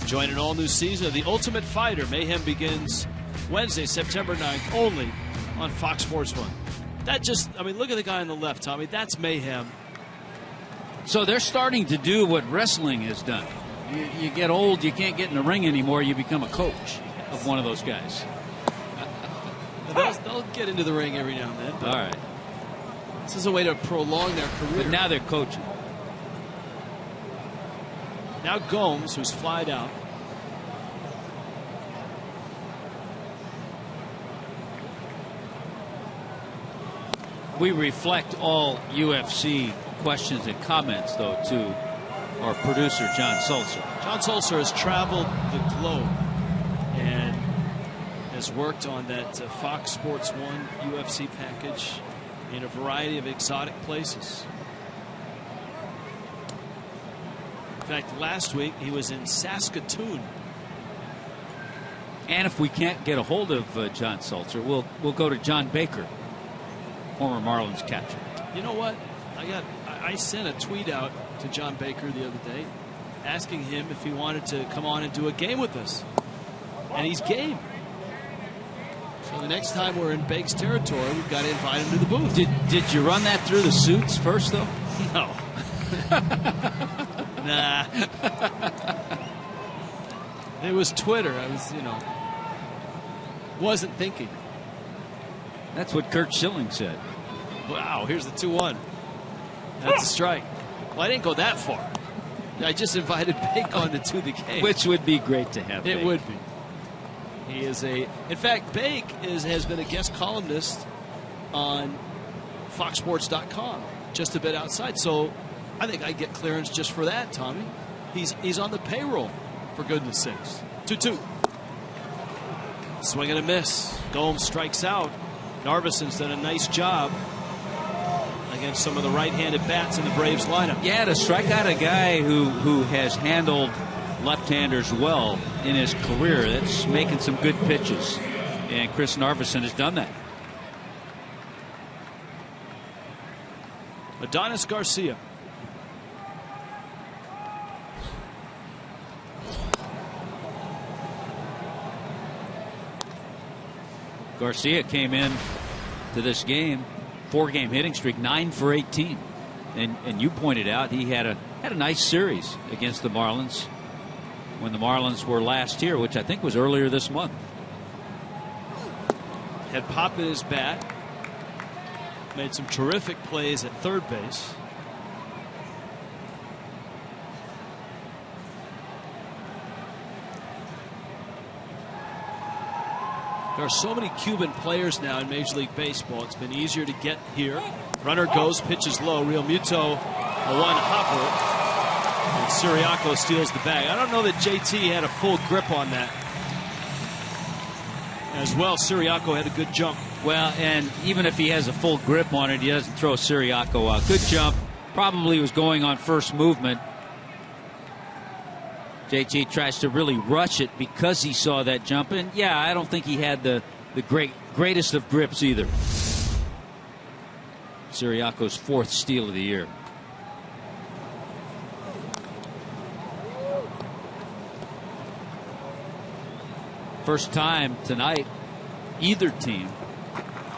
join an all-new season of The Ultimate Fighter. Mayhem begins Wednesday, September 9th, only on Fox Sports 1. That just, I mean, look at the guy on the left, Tommy. That's mayhem. So they're starting to do what wrestling has done. You get old, you can't get in the ring anymore, you become a coach of one of those guys. They'll get into the ring every now and then. All right. This is a way to prolong their career. But now they're coaching. Now Gomes, who's flied out. We reflect all UFC questions and comments, though, to our producer, John Sulzer. John Sulzer has traveled the globe and has worked on that Fox Sports 1 UFC package in a variety of exotic places. In fact, last week he was in Saskatoon. And if we can't get a hold of John Sulzer, we'll go to John Baker, former Marlins catcher. You know what? I sent a tweet out to John Baker the other day asking him if he wanted to come on and do a game with us. And he's game. So the next time we're in Bake's territory, we've got to invite him to the booth. Did you run that through the suits first, though? No. Nah. It was Twitter. I was, wasn't thinking. That's what Kurt Schilling said. Wow, here's the 2-1. That's a strike. Well, I didn't go that far. I just invited Bake on to do the game. Which would be great to have. It Bake. would be. He is in fact, Bake has been a guest columnist on FoxSports.com, just a bit outside. So I think I get clearance just for that, Tommy. He's on the payroll, for goodness sakes. 2-2. Swing and a miss. Gomes strikes out. Narveson's done a nice job against some of the right-handed bats in the Braves lineup. Yeah, to strike out a guy who has handled left-handers well in his career, that's making some good pitches. And Chris Narveson has done that. Adonis Garcia. Garcia came in to this game, 4-game hitting streak, 9 for 18, and you pointed out he had a nice series against the Marlins when the Marlins were last here, which I think was earlier this month. Had pop in his bat, made some terrific plays at third base. There are so many Cuban players now in Major League Baseball. It's been easier to get here. Runner goes, pitches low. Real Muto, a one hopper. And Siriaco steals the bag. I don't know that JT had a full grip on that. As well, Siriaco had a good jump. Well, and even if he has a full grip on it, he doesn't throw Siriaco out. Good jump. Probably was going on first movement. JT tries to really rush it because he saw that jump. And, yeah, I don't think he had the greatest of grips either. Siriaco's 4th steal of the year. First time tonight either team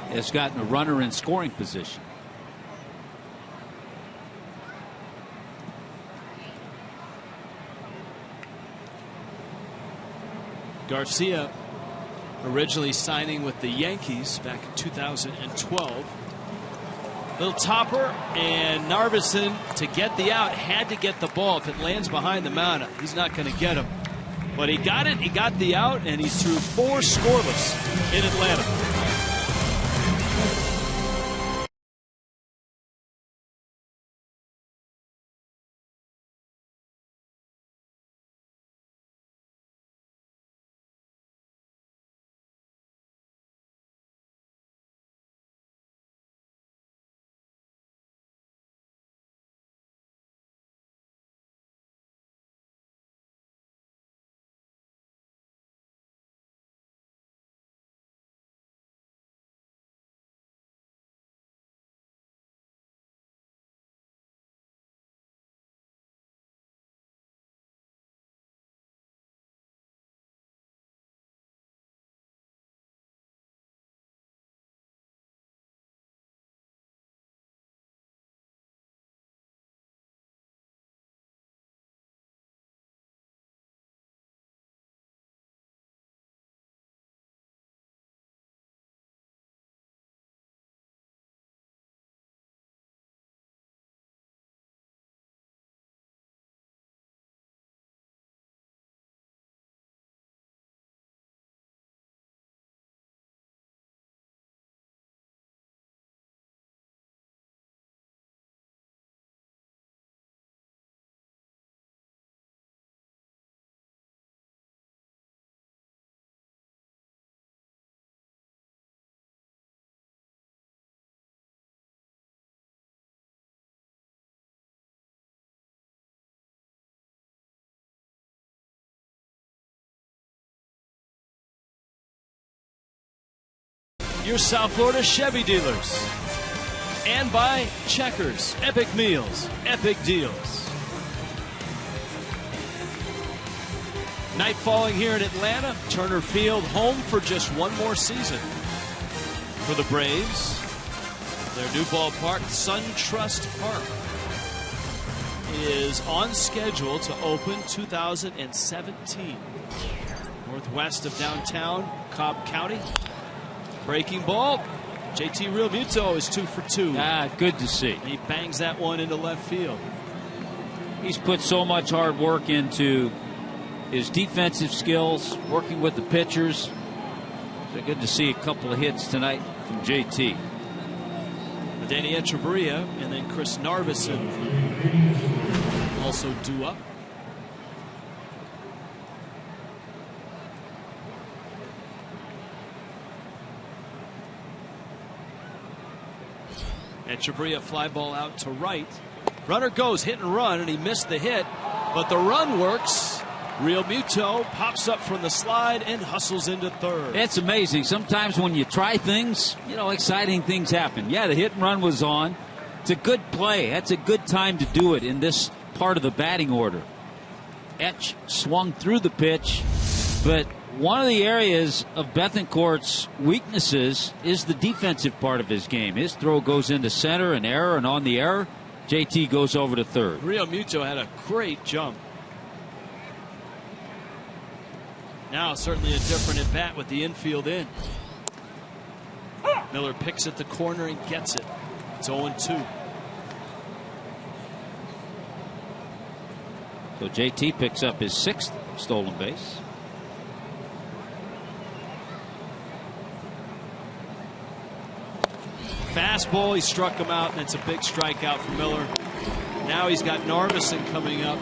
has gotten a runner in scoring position. Garcia originally signing with the Yankees back in 2012. Little topper, and Narveson, to get the out, had to get the ball. If it lands behind the mound, he's not going to get him. But he got it, he got the out, and he's through 4 scoreless in Atlanta. Your South Florida Chevy dealers. And by Checkers, Epic Meals, Epic Deals. Night falling here in Atlanta. Turner Field home for just one more season for the Braves. Their new ballpark, SunTrust Park, is on schedule to open 2017. Northwest of downtown Cobb County. Breaking ball. JT Realmuto is 2 for 2. Good to see. He bangs that one into left field. He's put so much hard work into his defensive skills, working with the pitchers. So good to see a couple of hits tonight from JT. Danny Echeverria and then Chris Narveson also due up. Echeverria fly ball out to right. Runner goes, hit and run, and he missed the hit, but the run works. Real Muto pops up from the slide and hustles into third. It's amazing. Sometimes when you try things, exciting things happen. Yeah, the hit and run was on. It's a good play. That's a good time to do it in this part of the batting order. Etch swung through the pitch, but one of the areas of Bethancourt's weaknesses is the defensive part of his game. His throw goes into center, an error, and on the error, JT goes over to third. Real Muto had a great jump. Now certainly a different at bat with the infield in. Miller picks at the corner and gets it. It's 0-2. So JT picks up his 6th stolen base. Fastball, he struck him out, and it's a big strikeout for Miller. Now he's got Narveson coming up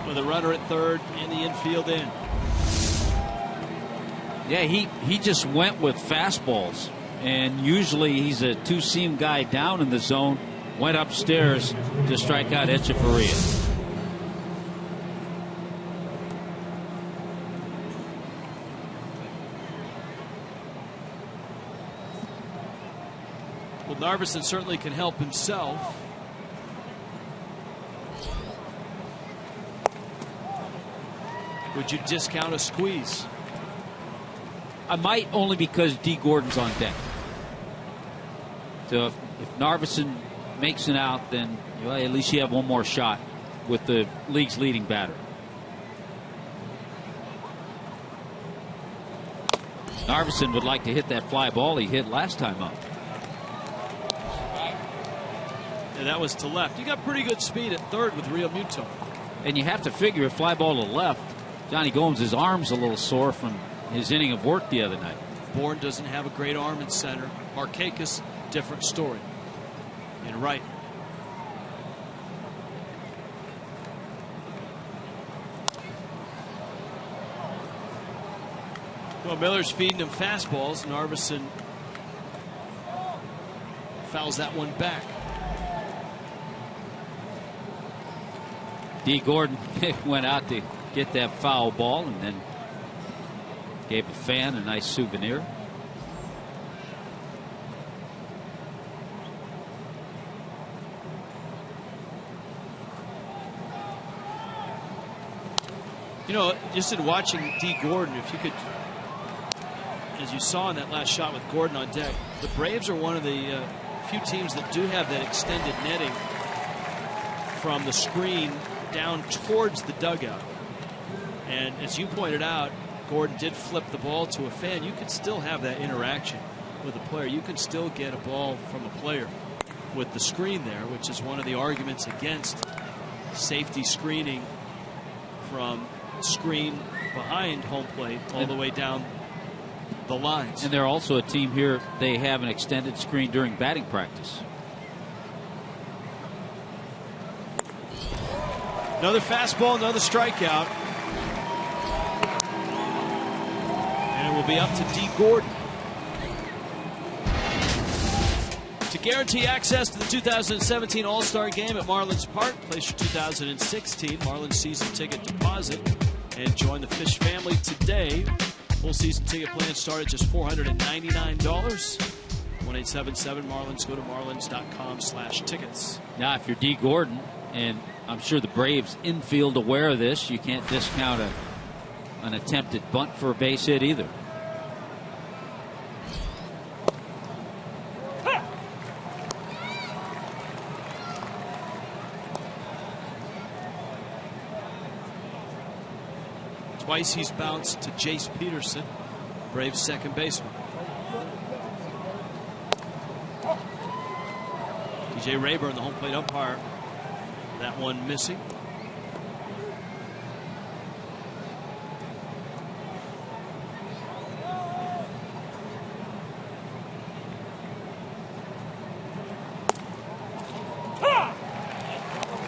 with a runner at third and the infield in. Yeah, he just went with fastballs, and usually he's a two-seam guy down in the zone. Went upstairs to strike out Echeverria. Well, Narveson certainly can help himself. Would you discount a squeeze? I might, only because D. Gordon's on deck. So if Narveson makes it out, then at least you have one more shot with the league's leading batter. Narveson would like to hit that fly ball he hit last time up. And that was to left. You got pretty good speed at third with Real Muto. And you have to figure a fly ball to left. Johnny Gomes' arm's a little sore from his inning of work the other night. Bourne doesn't have a great arm in center. Markakis, different story. In right. Well, Miller's feeding him fastballs. Narveson fouls that one back. D. Gordon went out to get that foul ball and then gave a fan a nice souvenir. Just in watching D. Gordon, if you could, as you saw in that last shot with Gordon on deck, the Braves are one of the few teams that do have that extended netting from the screen down towards the dugout. And as you pointed out, Gordon did flip the ball to a fan. You can still have that interaction with a player. You can still get a ball from a player with the screen there, which is one of the arguments against safety screening from screen behind home plate all the way down the lines. And they're also a team here, they have an extended screen during batting practice. Another fastball, another strikeout. And it will be up to D. Gordon. To guarantee access to the 2017 All-Star Game at Marlins Park, place your 2016 Marlins season ticket deposit and join the Fish family today. Full season ticket plans start at just $499. 1-877-MARLINS. Go to marlins.com/tickets. Now, if you're D. Gordon, and I'm sure the Braves infield aware of this, you can't discount an attempted bunt for a base hit either. Twice he's bounced to Jace Peterson, Braves second baseman. DJ Rayburn, the home plate umpire. That one missing.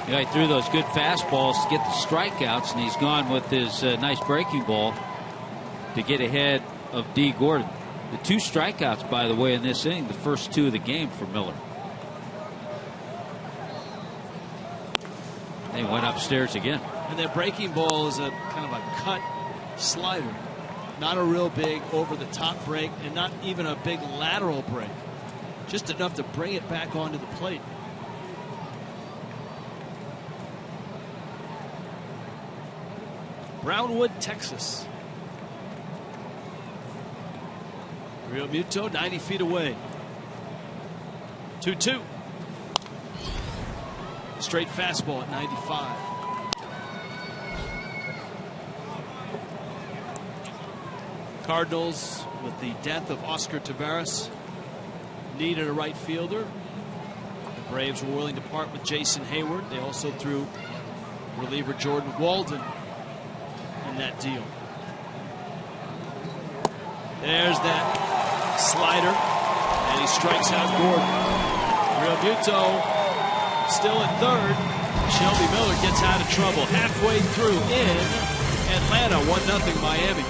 Yeah, he threw those good fastballs to get the strikeouts, and he's gone with his nice breaking ball to get ahead of D. Gordon. The 2 strikeouts, by the way, in this inning, the first 2 of the game for Miller. They went upstairs again. And their breaking ball is a kind of a cut slider. Not a real big over-the-top break, and not even a big lateral break. Just enough to bring it back onto the plate. Brownwood, Texas. Real Muto, 90 feet away. 2-2. Straight fastball at 95. Cardinals, with the death of Oscar Taveras, needed a right fielder. The Braves were willing to part with Jason Hayward. They also threw reliever Jordan Walden in that deal. There's that slider, and he strikes out Gordon. Real Muto still at third. Shelby Miller gets out of trouble halfway through in Atlanta. 1-0 Miami.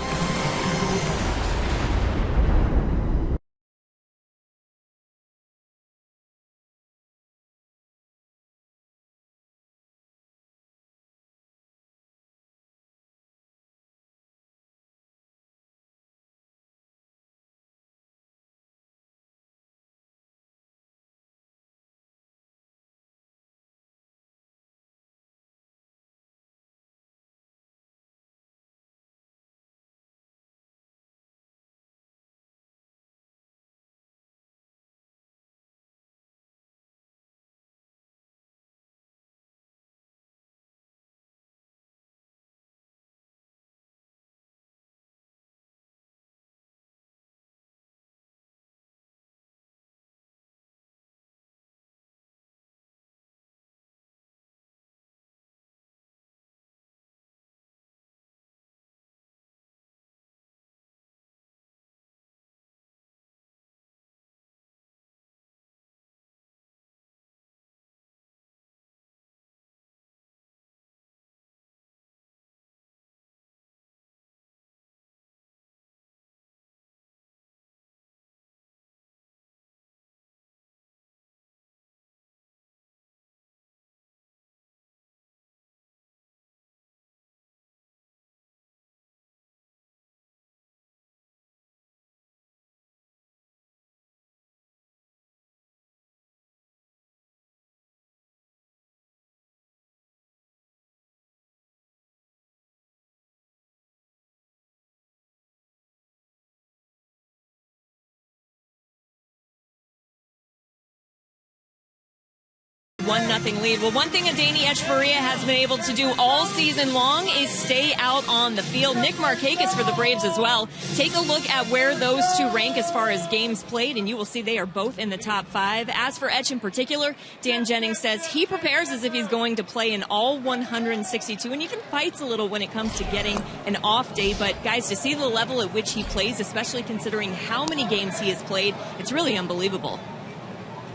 One-0 lead. Well, one thing Adeiny Echeverria has been able to do all season long is stay out on the field. Nick Markakis for the Braves as well. Take a look at where those two rank as far as games played, and you will see they are both in the top 5. As for Etch in particular, Dan Jennings says he prepares as if he's going to play in all 162 and even fights a little when it comes to getting an off day. But, guys, to see the level at which he plays, especially considering how many games he has played, it's really unbelievable.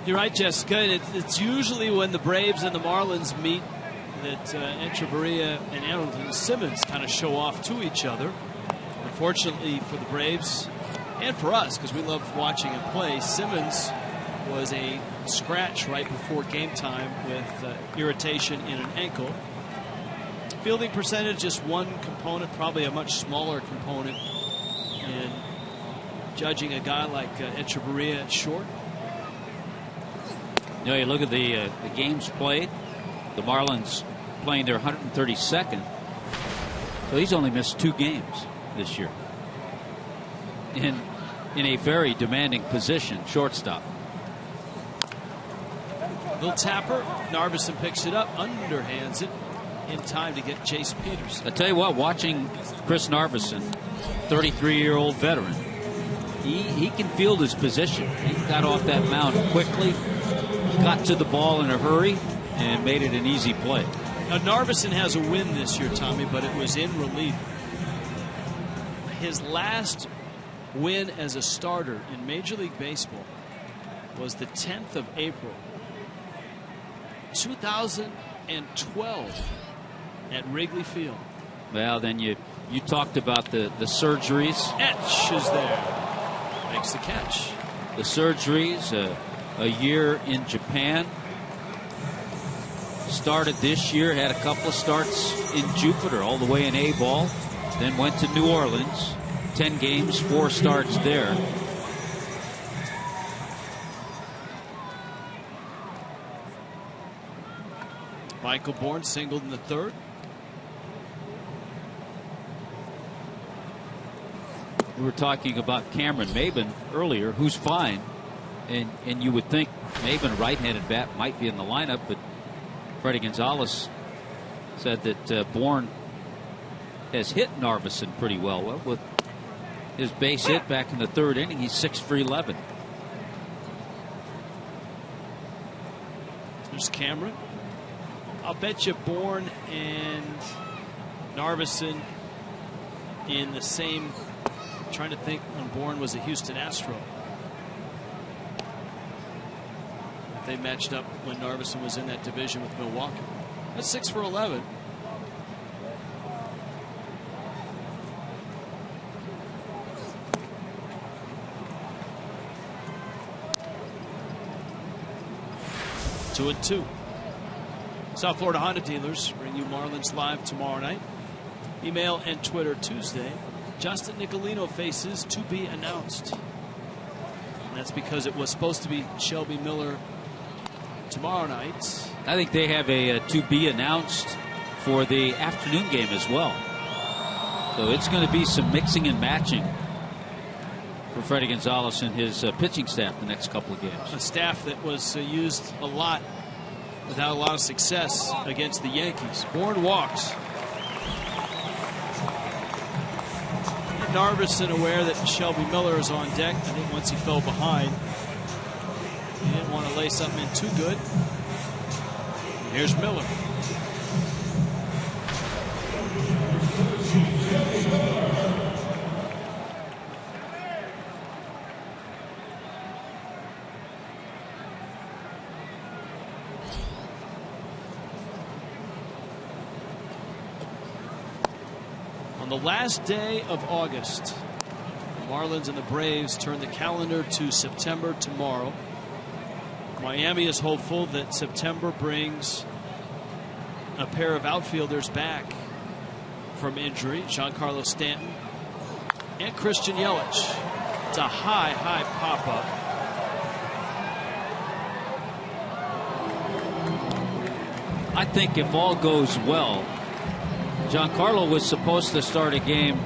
You're right, Jessica. It's usually when the Braves and the Marlins meet that Echeverria and Andrelton Simmons kind of show off to each other. Unfortunately for the Braves and for us, because we love watching him play, Simmons was a scratch right before game time with irritation in an ankle. Fielding percentage, just one component, probably a much smaller component in judging a guy like Echeverria at short. You know, you look at the games played. The Marlins playing their 132nd. So he's only missed 2 games this year. In a very demanding position, shortstop. Little tapper. Narveson picks it up, underhands it in time to get Jace Peters. I tell you what, watching Chris Narveson, 33-year-old veteran, he can field his position. He got off that mound quickly, got to the ball in a hurry, and made it an easy play. Now, Narveson has a win this year, Tommy, but it was in relief. His last win as a starter in Major League Baseball was the 10th of April, 2012 at Wrigley Field. Well, then you talked about the surgeries. Etch is there. Makes the catch. The surgeries, a year in Japan. Started this year, had a couple of starts in Jupiter, all the way in A-ball. Then went to New Orleans. 10 games, 4 starts there. Michael Bourne singled in the 3rd. We were talking about Cameron Maybin earlier, who's fine. And you would think Maybin, right-handed bat, might be in the lineup, but Freddie Gonzalez said that Bourne has hit Narveson pretty well. Well, with his base hit back in the 3rd inning, he's 6 for 11. There's Cameron. I'll bet you Bourne and Narveson in the same. I'm trying to think when Bourne was a Houston Astro. They matched up when Narveson was in that division with Milwaukee. That's 6 for 11. Two and 2. South Florida Honda dealers bring you Marlins live tomorrow night. Email and Twitter Tuesday. Justin Nicolino faces to be announced. And that's because it was supposed to be Shelby Miller tomorrow night. I think they have a to be announced for the afternoon game as well. So it's going to be some mixing and matching for Freddie Gonzalez and his pitching staff the next couple of games. A staff that was used a lot without a lot of success against the Yankees. Bourne walks. Narveson aware that Shelby Miller is on deck. I think once he fell behind, he didn't want to lay something in too good. Here's Miller. On the last day of August, the Marlins and the Braves turn the calendar to September tomorrow. Miami is hopeful that September brings a pair of outfielders back from injury, Giancarlo Stanton and Christian Yelich. It's a high pop-up. I think if all goes well, Giancarlo was supposed to start a game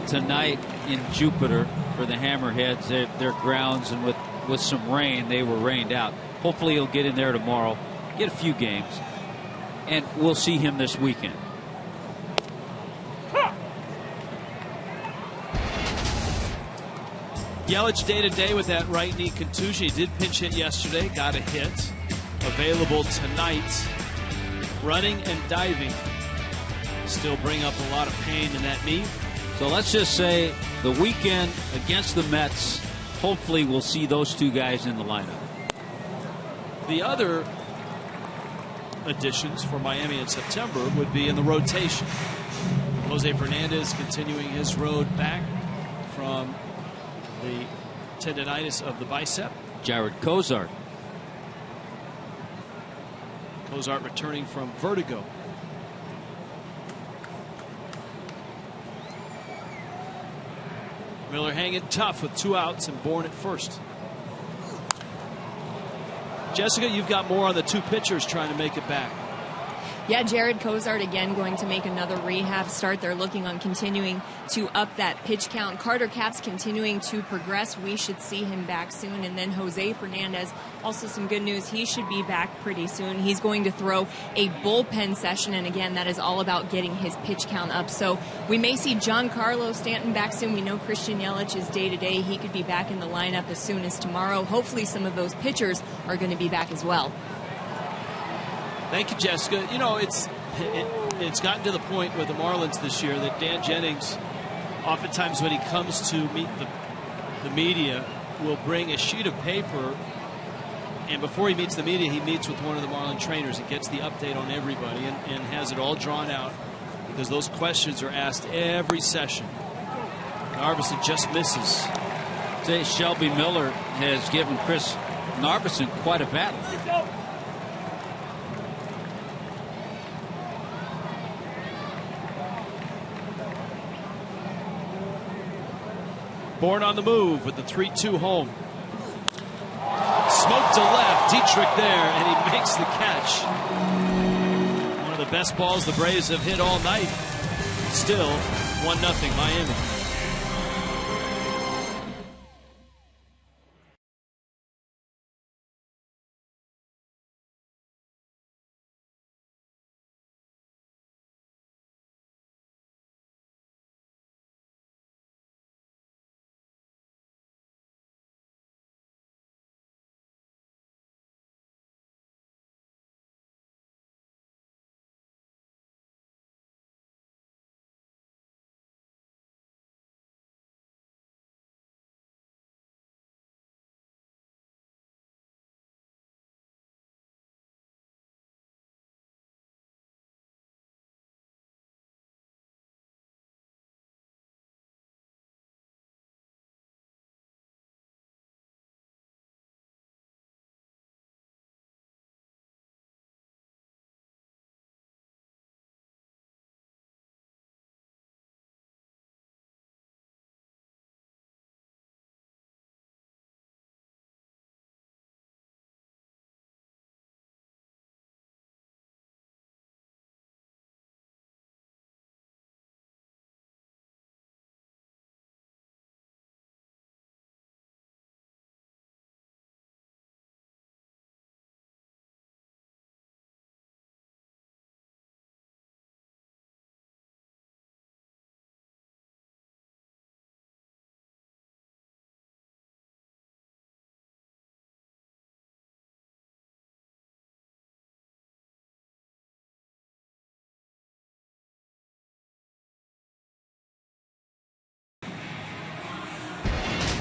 tonight in Jupiter for the Hammerheads. Their grounds, and with some rain, they were rained out. Hopefully he'll get in there tomorrow, get a few games, and we'll see him this weekend. Yelich day-to-day with that right knee contusion. He did pinch hit yesterday, got a hit. Available tonight. Running and diving still bring up a lot of pain in that knee. So let's just say the weekend against the Mets, hopefully we'll see those two guys in the lineup. The other additions for Miami in September would be in the rotation. Jose Fernandez continuing his road back from the tendonitis of the bicep. Jared Cozart. Cozart returning from vertigo. Miller hanging tough with 2 outs and Bourne at first. Jessica, you've got more on the 2 pitchers trying to make it back. Yeah, Jared Cozart again going to make another rehab start. They're looking on continuing to up that pitch count. Carter Capps continuing to progress. We should see him back soon. And then Jose Fernandez, also some good news. He should be back pretty soon. He's going to throw a bullpen session. And again, that is all about getting his pitch count up. So we may see Giancarlo Stanton back soon. We know Christian Yelich is day-to-day. He could be back in the lineup as soon as tomorrow. Hopefully some of those pitchers are going to be back as well. Thank you, Jessica. You know, it's gotten to the point with the Marlins this year that Dan Jennings, oftentimes when he comes to meet the media, will bring a sheet of paper, and before he meets the media, he meets with one of the Marlin trainers and gets the update on everybody and has it all drawn out, because those questions are asked every session. Narveson just misses say Shelby Miller has given Chris Narveson quite a battle. Bourne on the move with the 3-2 home. Smoke to left. Dietrich there, and he makes the catch. One of the best balls the Braves have hit all night. Still 1-0 Miami.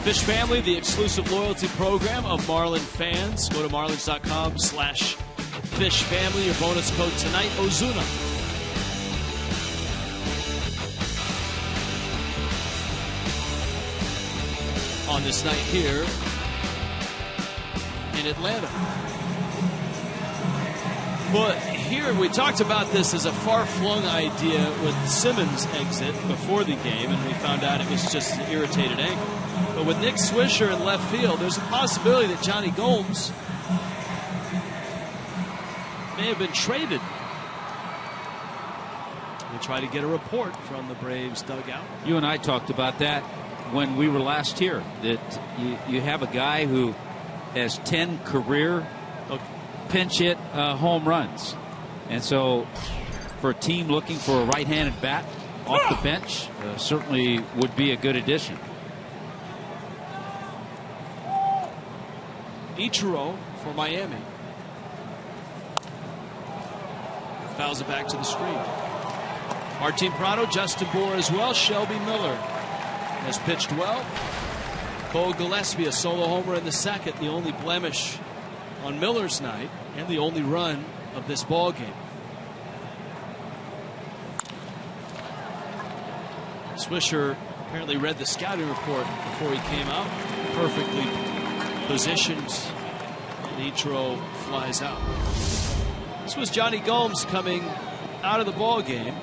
Fish Family, the exclusive loyalty program of Marlin fans. Go to marlins.com/Fish Family. Your bonus code tonight, Ozuna. On this night here in Atlanta. Well, here we talked about this as a far-flung idea with Simmons' exit before the game, and we found out it was just an irritated ankle. But with Nick Swisher in left field, there's a possibility that Johnny Gomes may have been traded. We'll try to get a report from the Braves dugout. You and I talked about that when we were last here, that you have a guy who has 10 career pinch hit home runs. And so for a team looking for a right-handed bat off the bench, certainly would be a good addition. Ichiro for Miami. Fouls it back to the screen. Martin Prado, Justin Bour as well. Shelby Miller has pitched well. Cole Gillespie, a solo homer in the second, the only blemish on Miller's night and the only run of this ball game. Swisher apparently read the scouting report before he came out. Perfectly positioned. Nitro flies out. This was Johnny Gomes coming out of the ball game.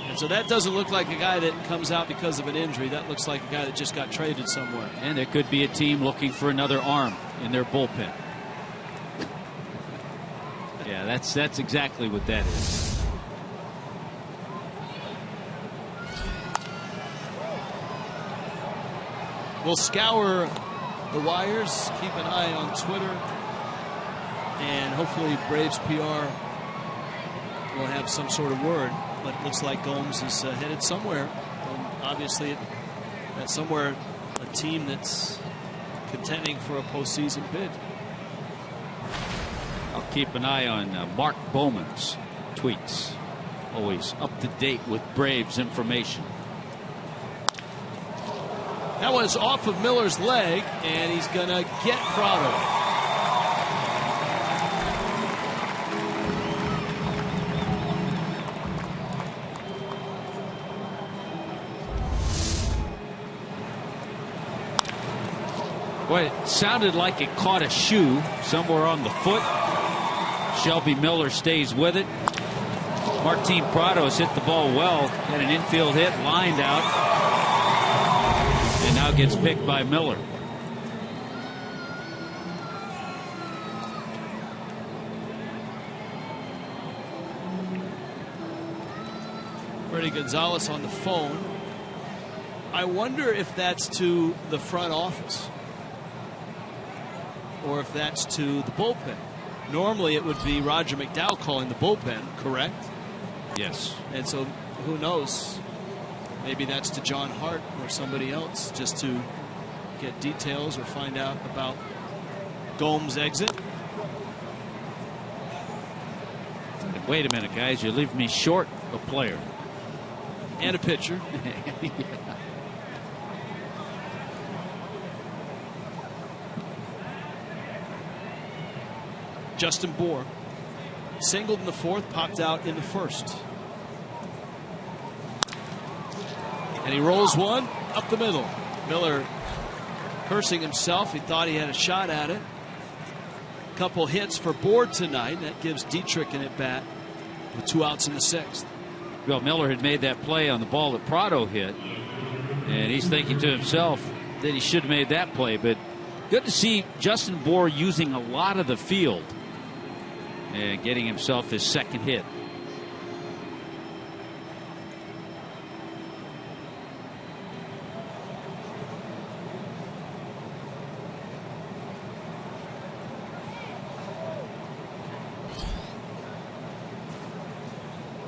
And so that doesn't look like a guy that comes out because of an injury. That looks like a guy that just got traded somewhere. And it could be a team looking for another arm in their bullpen. Yeah, that's exactly what that is. We'll scour the wires, keep an eye on Twitter, and hopefully Braves PR will have some sort of word. But it looks like Gomes is headed somewhere. And obviously, that's somewhere a team that's contending for a postseason bid. I'll keep an eye on Mark Bowman's tweets. Always up to date with Braves information. That was off of Miller's leg, and he's going to get Prado. Boy, it sounded like it caught a shoe somewhere on the foot. Shelby Miller stays with it. Martin Prado's hit the ball well. Had an infield hit, lined out. And now gets picked by Miller. Freddie Gonzalez on the phone. I wonder if that's to the front office or if that's to the bullpen. Normally it would be Roger McDowell calling the bullpen, correct? Yes. And so who knows? Maybe that's to John Hart or somebody else just to get details or find out about Gomes' exit. Wait a minute, guys. You're leaving me short a player. And a pitcher. Yeah. Justin Bour singled in the fourth, popped out in the first. And he rolls one up the middle. Miller cursing himself. He thought he had a shot at it. A couple hits for Bour tonight. That gives Dietrich an at-bat with 2 outs in the 6th. Well, Miller had made that play on the ball that Prado hit. And he's thinking to himself that he should have made that play. But good to see Justin Bour using a lot of the field and getting himself his second hit.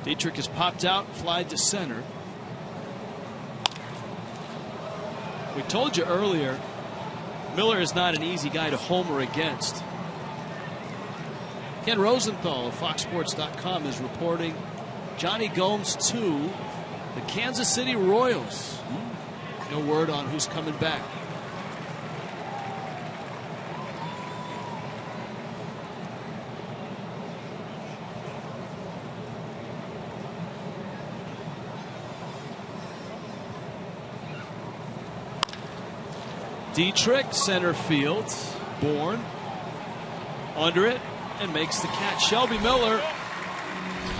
Dietrich has popped out, flied to center. We told you earlier, Miller is not an easy guy to homer against. Ken Rosenthal of FoxSports.com is reporting Johnny Gomes to the Kansas City Royals. No word on who's coming back. Dietrich, center field. Bourne under it and makes the catch. Shelby Miller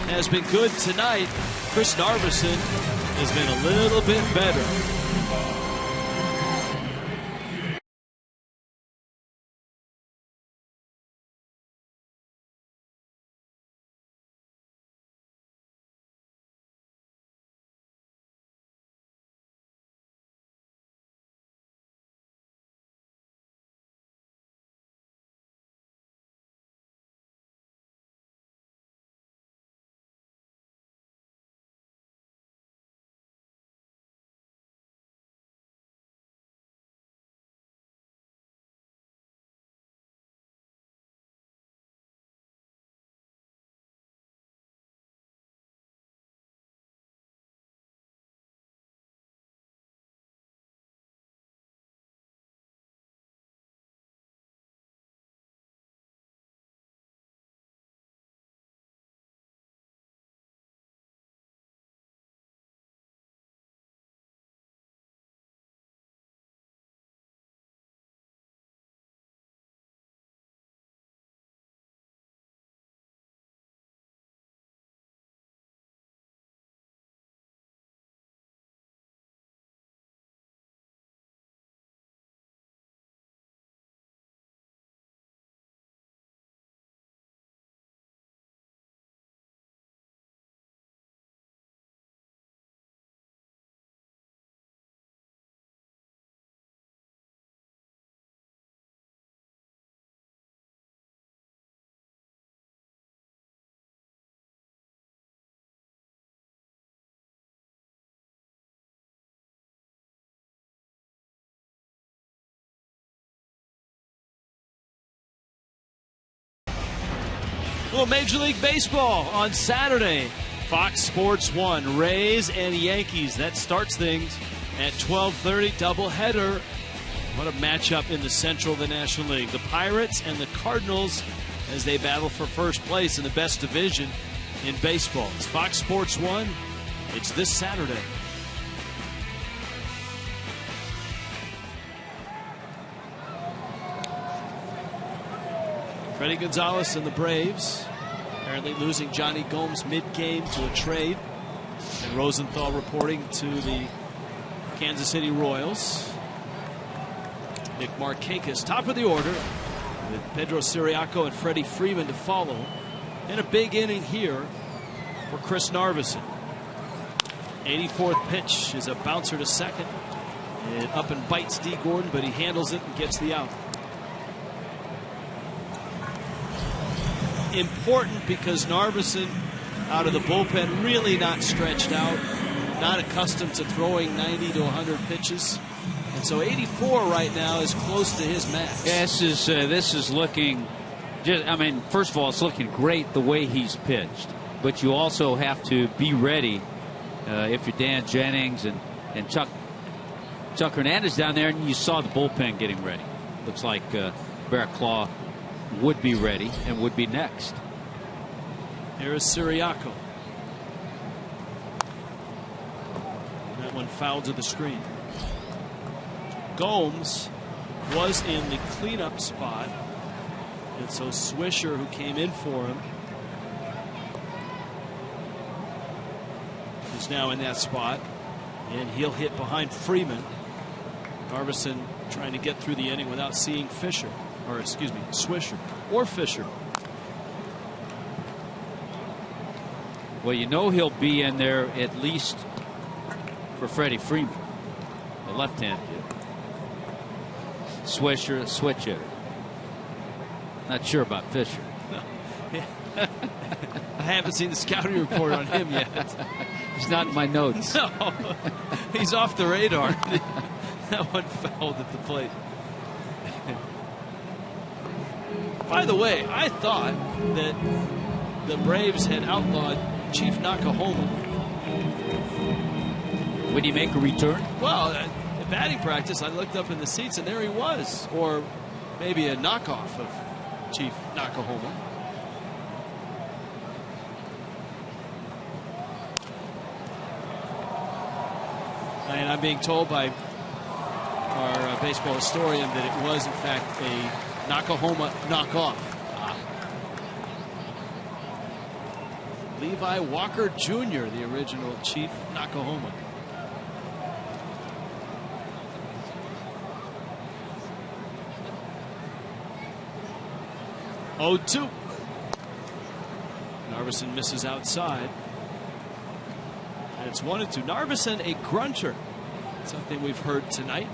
has been good tonight. Chris Narveson has been a little bit better. Well, Major League Baseball on Saturday. Fox Sports 1, Rays and Yankees. That starts things at 12:30, doubleheader. What a matchup in the Central of the National League. The Pirates and the Cardinals as they battle for first place in the best division in baseball. It's Fox Sports 1. It's this Saturday. Freddie Gonzalez and the Braves apparently losing Johnny Gomes mid-game to a trade. And Rosenthal reporting to the Kansas City Royals. Nick Markakis, top of the order, with Pedro Ciriaco and Freddie Freeman to follow. And a big inning here for Chris Narveson. 84th pitch is a bouncer to second. It up and bites D. Gordon, but he handles it and gets the out. Important because Narveson out of the bullpen, really not stretched out, not accustomed to throwing 90 to 100 pitches. And so 84 right now is close to his max. Yeah, this is looking, I mean, first of all, it's looking great the way he's pitched. But you also have to be ready if you're Dan Jennings and Chuck Hernandez down there, and you saw the bullpen getting ready. Looks like Barrett Claw would be ready and would be next. Here is Ciriaco. That one fouled to the screen. Gomes was in the cleanup spot, and so Swisher, who came in for him, is now in that spot, and he'll hit behind Freeman. Narveson trying to get through the inning without seeing Fisher, or excuse me, Swisher or Fisher. Well, you know he'll be in there at least for Freddie Freeman, the left-hand hitter. Swisher, a switch hitter. Not sure about Fisher. I haven't seen the scouting report on him yet. He's not in my notes. No, he's off the radar. That one fouled at the plate. By the way, I thought that the Braves had outlawed Chief Nakahoma. Would he make a return? Well, in batting practice, I looked up in the seats, and there he was. Or maybe a knockoff of Chief Nakahoma. And I'm being told by our baseball historian that it was, in fact, a Nakahoma knockoff. Levi Walker Jr., the original Chief Nakahoma. Oh, 2. Narveson misses outside. And it's 1-2. Narveson, a grunter. Something we've heard tonight.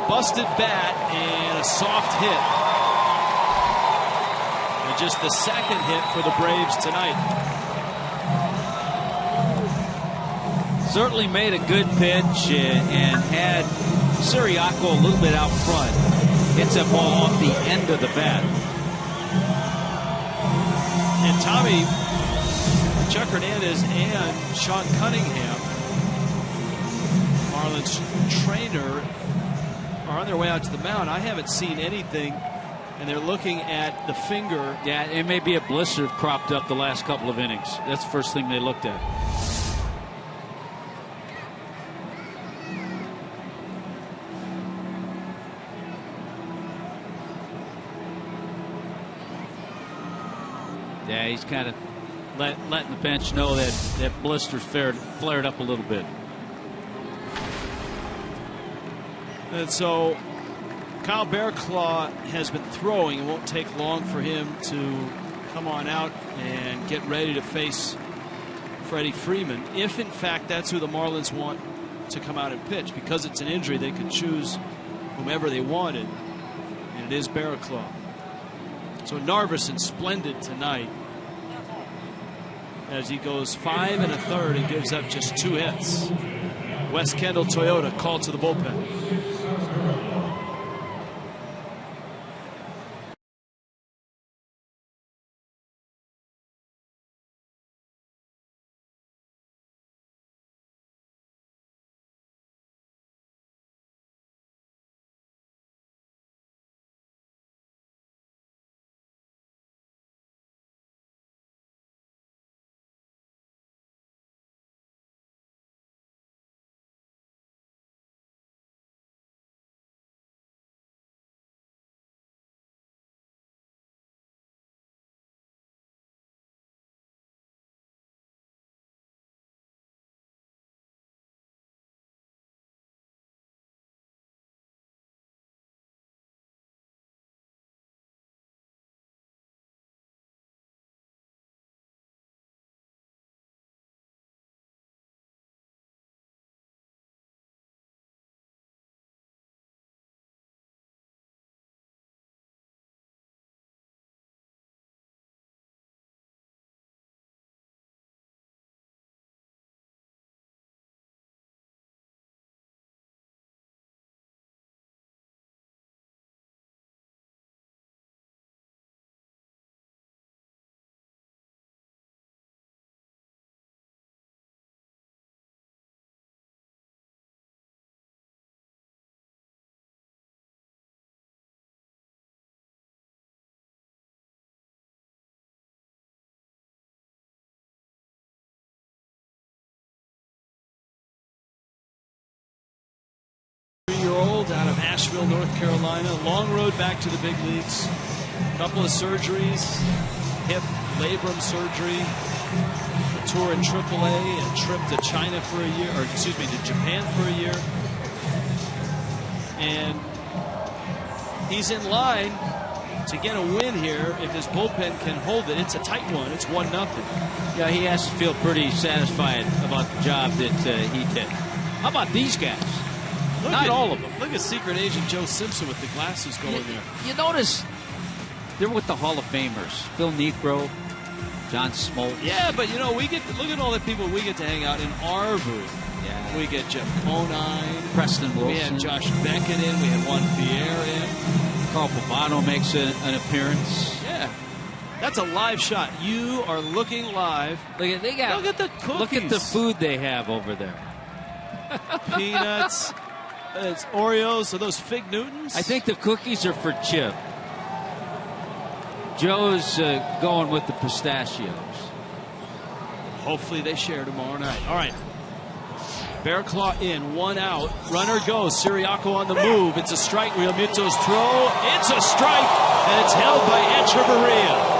Busted bat and a soft hit. And just the second hit for the Braves tonight. Certainly made a good pitch and had Ciriaco a little bit out front. Hits that ball off the end of the bat. And Tommy, Chuck Hernandez and Sean Cunningham, Marlins trainer, are on their way out to the mound. I haven't seen anything, and they're looking at the finger. Yeah, it may be a blister cropped up the last couple of innings. That's the first thing they looked at. Yeah, he's kind of letting the bench know that that blister's flared up a little bit. And so Kyle Bearclaw has been throwing. It won't take long for him to come on out and get ready to face Freddie Freeman, if in fact that's who the Marlins want to come out and pitch. Because it's an injury, they could choose whomever they wanted, and it is Bearclaw. So Narveson splendid tonight as he goes 5 1/3 and gives up just 2 hits. Wes Kendall Toyota called to the bullpen. Asheville, North Carolina. Long road back to the big leagues. A couple of surgeries, hip labrum surgery, a tour in AAA, a trip to China for a year, or excuse me, to Japan for a year. And he's in line to get a win here if his bullpen can hold it. It's a tight one. It's 1-0. Yeah, he has to feel pretty satisfied about the job that he did. How about these guys? Not all of them. Look at secret agent Joe Simpson with the glasses going there. You notice they're with the Hall of Famers. Phil Niekro, John Smoltz. Yeah, but you know, we get to look at all the people we get to hang out in our booth. Yeah. We get Jeff Conine, Preston Wilson. We had Josh Beckett in. We had Juan Pierre in. Carl Pavano makes an appearance. Yeah. That's a live shot. You are looking live. Look at the cookies. Look at the food they have over there. Peanuts. It's Oreos. So those Fig Newtons? I think the cookies are for Chip. Joe's going with the pistachios. Hopefully they share tomorrow night. All right. Bear Claw in, 1 out. Runner goes. Siriaco on the move. It's a strike. Real Muto's throw. It's a strike, and it's held by Echeverria.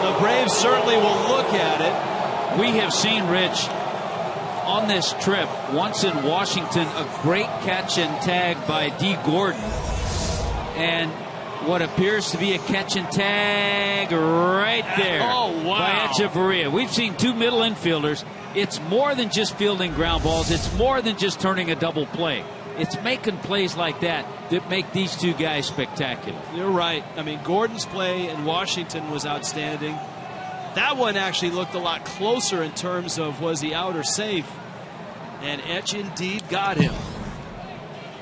The Braves certainly will look at it. We have seen, Rich, on this trip, once in Washington, a great catch and tag by D. Gordon. And what appears to be a catch and tag right there by Echeverria. We've seen two middle infielders. It's more than just fielding ground balls. It's more than just turning a double play. It's making plays like that make these two guys spectacular. You're right. I mean, Gordon's play in Washington was outstanding. That one actually looked a lot closer in terms of was he out or safe. And Etch indeed got him.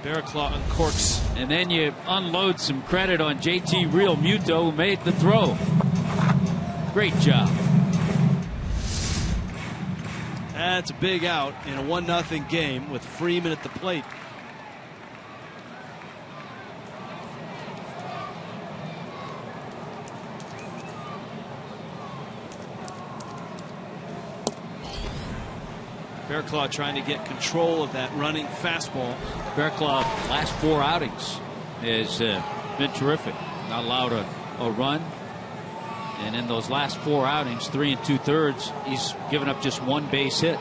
Bearclaw uncorks. And then you unload some credit on JT Real Muto, who made the throw. Great job. That's a big out in a 1-0 game with Freeman at the plate. Bearclaw trying to get control of that running fastball. Bearclaw, last 4 outings, has been terrific. Not allowed a run. And in those last 4 outings, 3 2/3, he's given up just 1 base hit.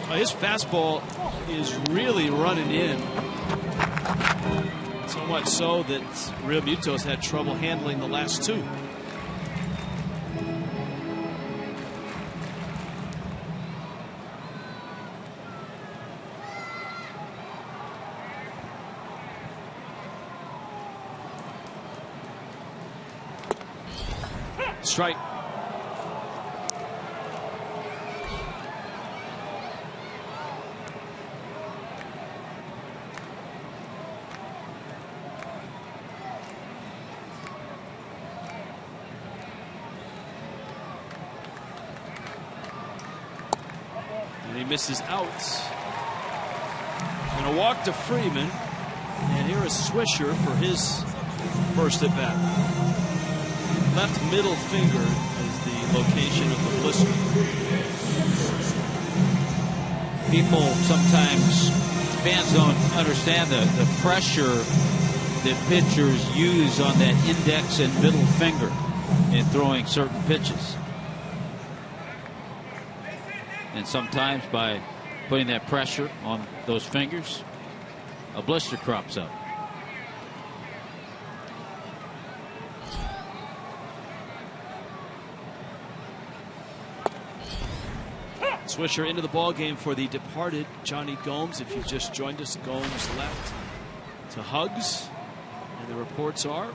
His fastball is really running in. So much so that Real Muto's had trouble handling the last 2. Strike. And he misses outs. And a walk to Freeman. And here is Swisher for his first at bat. Left middle finger is the location of the blister. People sometimes, fans don't understand the pressure that pitchers use on that index and middle finger in throwing certain pitches. And sometimes by putting that pressure on those fingers, a blister crops up. Swisher into the ball game for the departed Johnny Gomes. If you just joined us, Gomes left to Hugs, and the reports are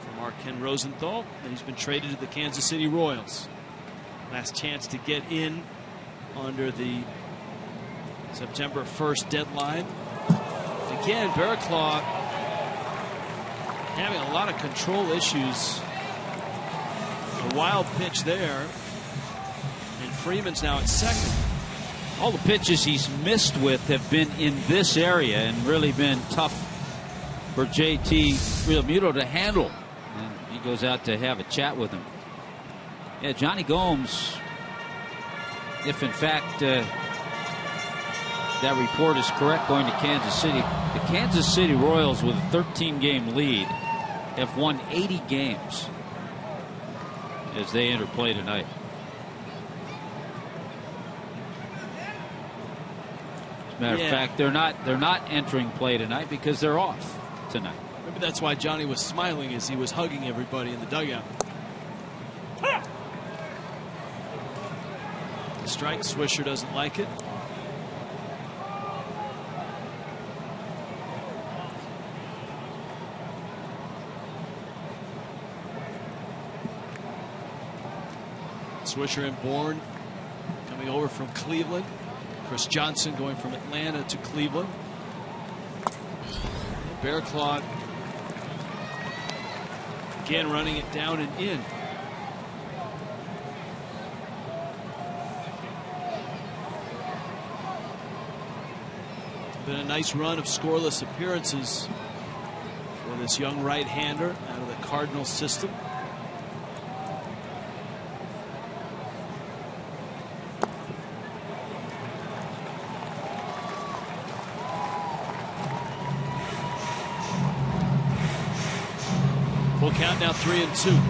from our Ken Rosenthal that he's been traded to the Kansas City Royals. Last chance to get in under the September 1st deadline. Again, Bearclaw having a lot of control issues. A wild pitch there. Freeman's now at second. All the pitches he's missed with have been in this area and really been tough for JT Real Muto to handle. And he goes out to have a chat with him. Yeah, Johnny Gomes, if in fact that report is correct, going to Kansas City. The Kansas City Royals, with a 13-game lead, have won 80 games as they enter play tonight. As a matter of fact, they're not entering play tonight because they're off tonight. Maybe that's why Johnny was smiling as he was hugging everybody in the dugout. The strike, Swisher doesn't like it. Swisher and Bourne coming over from Cleveland. Chris Johnson going from Atlanta to Cleveland. Bearclaw again running it down and in. Been a nice run of scoreless appearances for this young right-hander out of the Cardinals system. Full count now, 3-2.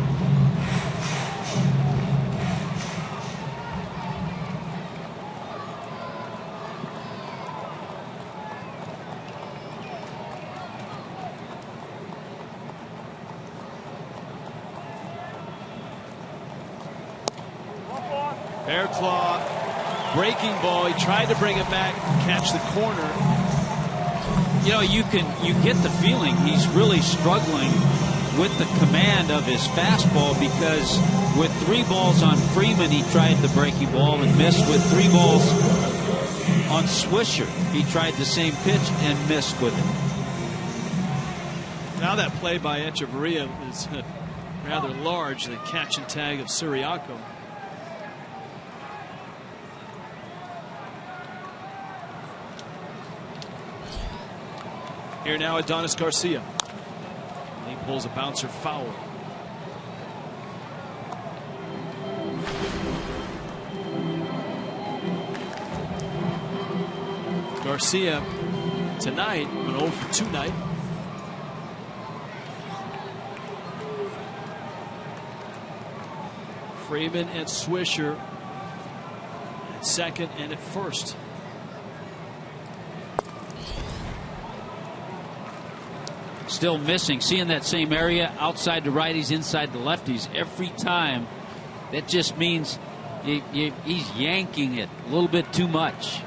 Bearclaw, breaking ball. He tried to bring it back, catch the corner. You know, you get the feeling he's really struggling with the command of his fastball, because with 3 balls on Freeman, he tried the breaking ball and missed. With 3 balls on Swisher, he tried the same pitch and missed with it. Now that play by Echeverria is rather large, the catch and tag of Siriaco. Here now, Adonis Garcia. He pulls a bouncer foul. Garcia tonight went 0 for 2 night. Freeman and Swisher at second and at first. Still missing, seeing that same area, outside the righties, inside the lefties every time. That just means he's yanking it a little bit too much.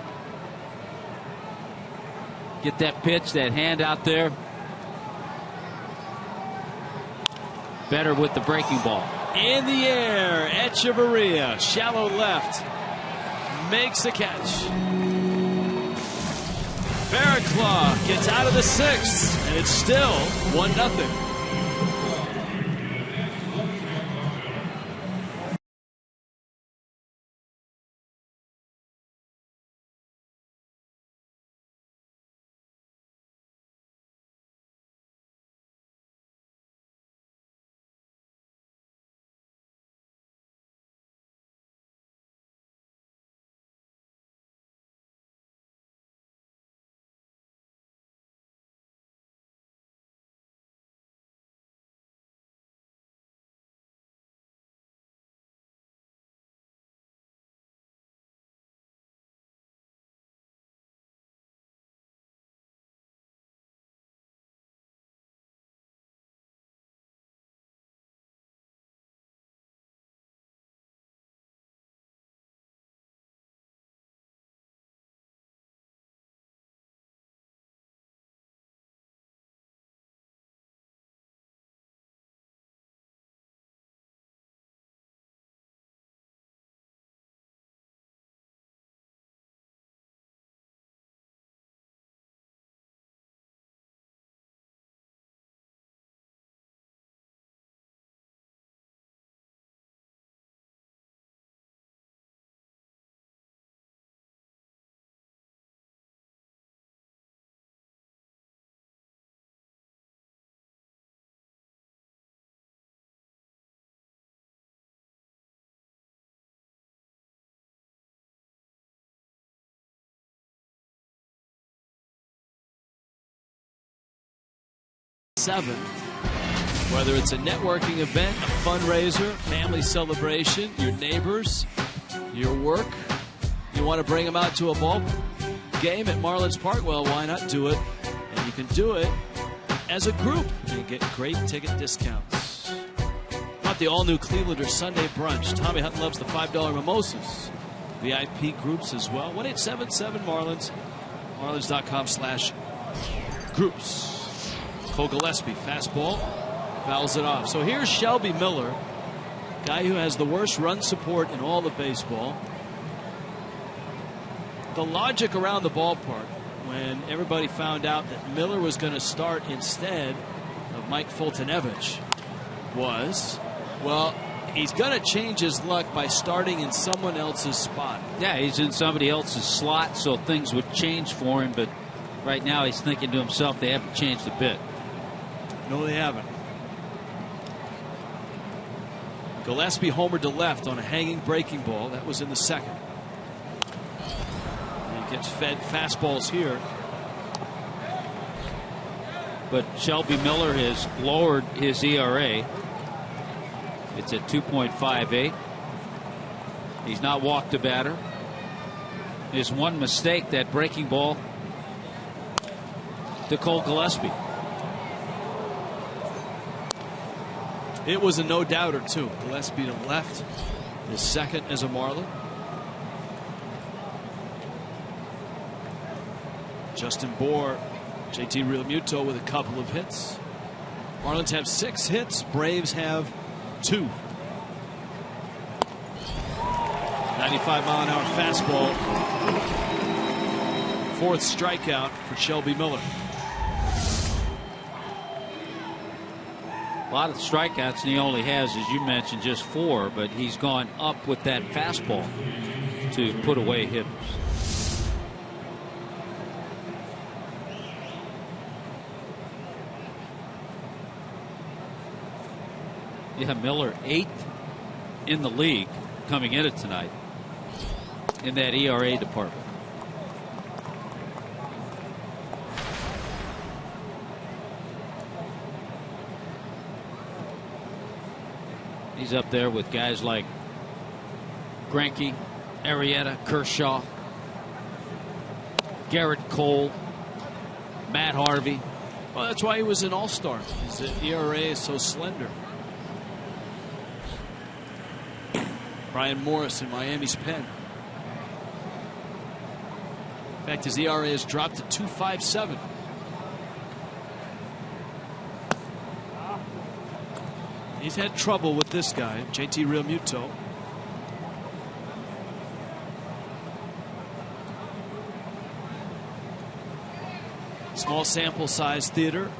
Get that pitch, that hand out there. Better with the breaking ball. In the air, Echeverria, shallow left, makes the catch. Bearclaw gets out of the 6th, and it's still 1-0. 7. Whether it's a networking event, a fundraiser, family celebration, your neighbors, your work, you want to bring them out to a ball game at Marlins Park, well, why not do it? And you can do it as a group and get great ticket discounts. Not the all-new Clevelander Sunday brunch. Tommy Hutton loves the $5 mimosas. VIP groups as well. 1-877-MARLINS. Marlins.com/groups. Cole Gillespie, fastball, fouls it off. So here's Shelby Miller, guy who has the worst run support in all of baseball. The logic around the ballpark when everybody found out that Miller was going to start instead of Mike Fultonevich was, well, he's going to change his luck by starting in someone else's spot. Yeah, he's in somebody else's slot, so things would change for him, but right now he's thinking to himself they haven't changed a bit. No, they haven't. Gillespie homered to left on a hanging breaking ball. That was in the second. He gets fed fastballs here. But Shelby Miller has lowered his ERA. It's at 2.58. He's not walked a batter. His one mistake, that breaking ball to Cole Gillespie. It was a no-doubter, too. Gillespie to left, his second as a Marlin. Justin Bour, JT Realmuto with a couple of hits. Marlins have 6 hits. Braves have 2. 95-mile-an-hour fastball. 4th strikeout for Shelby Miller. A lot of strikeouts, and he only has, as you mentioned, just 4, but he's gone up with that fastball to put away hitters. Yeah, Miller 8th in the league coming into tonight in that ERA department. He's up there with guys like Greinke, Arrieta, Kershaw, Garrett Cole, Matt Harvey. Well, that's why he was an all-star. His ERA is so slender. Brian Morris in Miami's pen. In fact, his ERA has dropped to 2.57. He's had trouble with this guy, JT Realmuto. Small sample size theater.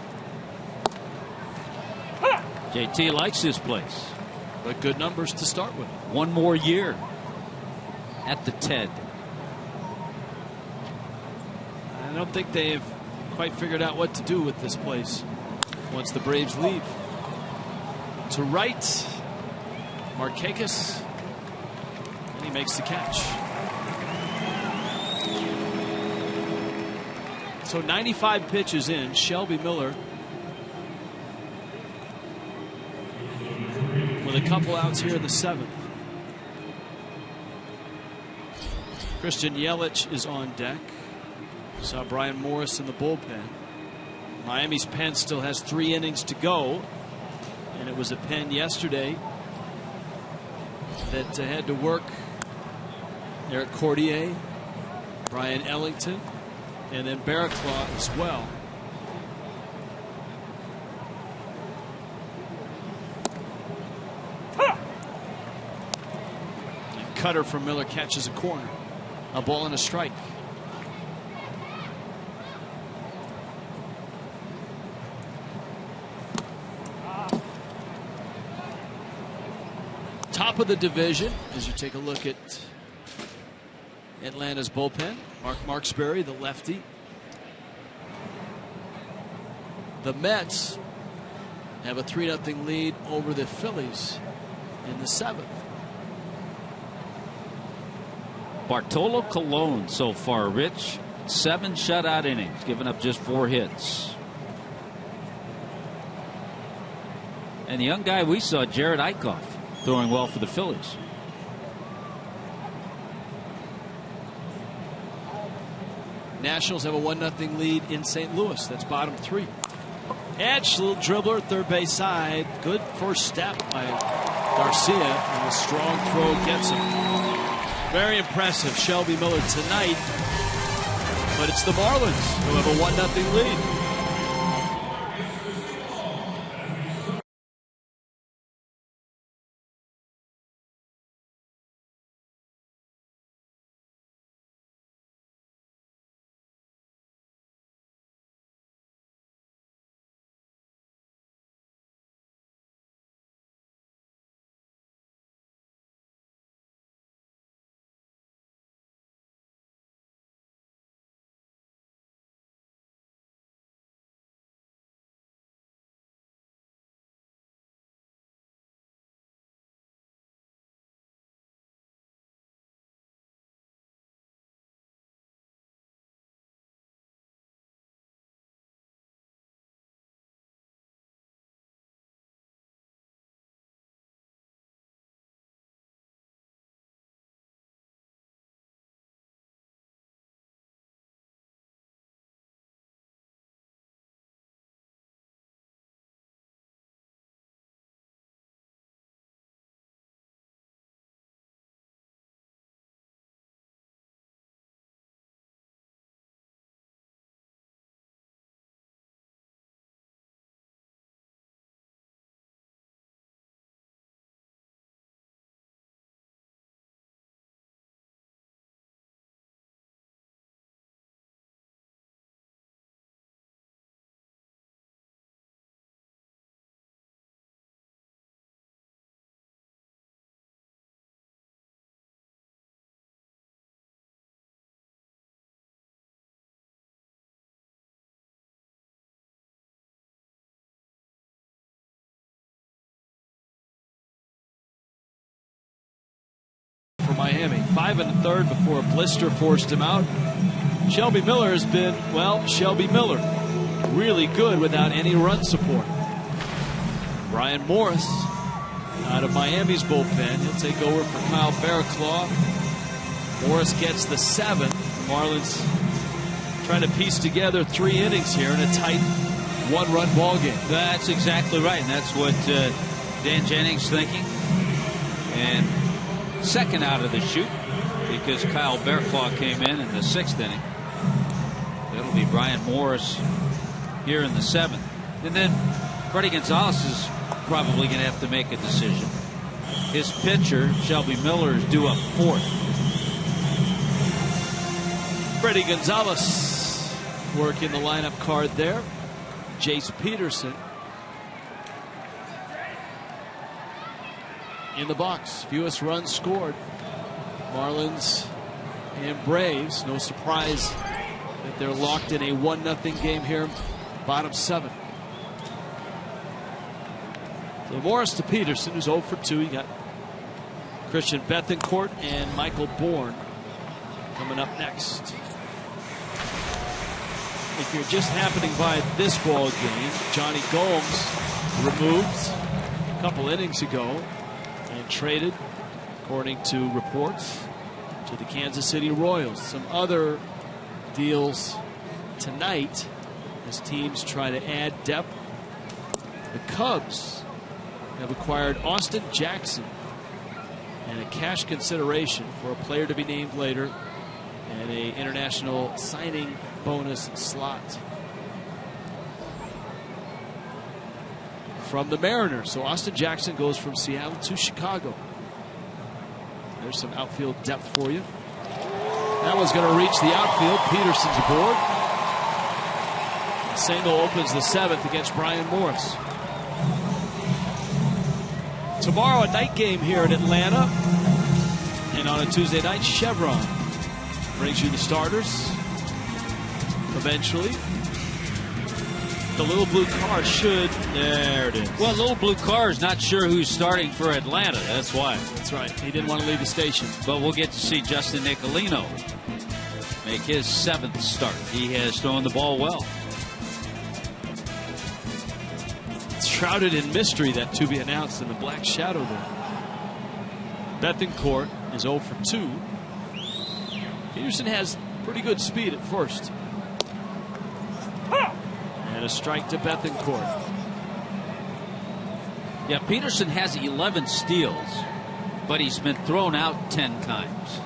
JT likes this place. But good numbers to start with. One more year at the TED. I don't think they've quite figured out what to do with this place once the Braves leave. To right, Markakis, and he makes the catch. So 95 pitches in. Shelby Miller with a couple outs here in the 7th. Christian Yelich is on deck. Saw Brian Morris in the bullpen. Miami's pen still has 3 innings to go. And it was a pen yesterday that had to work Eric Cordier, Brian Ellington, and then Barraclough as well. And cutter from Miller catches a corner. A ball and a strike. Top of the division as you take a look at Atlanta's bullpen. Mark Marksberry, the lefty. The Mets have a 3-0 lead over the Phillies in the 7th. Bartolo Colon so far, Rich. 7 shutout innings, giving up just 4 hits. And the young guy we saw, Jared Eichhoff, throwing well for the Phillies. Nationals have a 1-0 lead in St. Louis. That's bottom 3. Edge, little dribbler, third base side. Good first step by Garcia, and a strong throw gets him. Very impressive, Shelby Miller tonight. But it's the Marlins who have a 1-0 lead. For Miami, 5 1/3 before a blister forced him out. Shelby Miller has been, well, Shelby Miller. Really good without any run support. Brian Morris out of Miami's bullpen. He'll take over for Kyle Barraclough. Morris gets the 7th. Marlins trying to piece together 3 innings here in a tight 1-run ball game. That's exactly right, and that's what Dan Jennings thinking. And second out of the chute, because Kyle Barraclough came in the 6th inning. That'll be Brian Morris here in the 7th. And then Freddie Gonzalez is probably going to have to make a decision. His pitcher, Shelby Miller, is due up 4th. Freddie Gonzalez working the lineup card there. Jace Peterson in the box. Fewest runs scored. Marlins and Braves. No surprise that they're locked in a 1-0 game here. Bottom 7. So Morris to Peterson, who's 0 for 2. You got Christian Bethancourt and Michael Bourne coming up next. If you're just happening by this ball game, Johnny Gomes removed a couple innings ago and traded, according to reports, to the Kansas City Royals. Some other deals tonight as teams try to add depth. The Cubs have acquired Austin Jackson and a cash consideration for a player to be named later and an international signing bonus slot from the Mariners. So Austin Jackson goes from Seattle to Chicago. There's some outfield depth for you. That one's going to reach the outfield. Peterson's aboard. Single opens the 7th against Brian Morris. Tomorrow, a night game here in Atlanta. And on a Tuesday night, Chevron brings you the starters. Eventually, the little blue car should. There it is. Well, little blue car is not sure who's starting for Atlanta. That's why. That's right. He didn't want to leave the station. But we'll get to see Justin Nicolino make his 7th start. He has thrown the ball well. shrouded in mystery, that to be announced in the black shadow there. Bethancourt is 0 for 2. Peterson has pretty good speed at first. And a strike to Bethancourt. Yeah, Peterson has 11 steals, but he's been thrown out 10 times.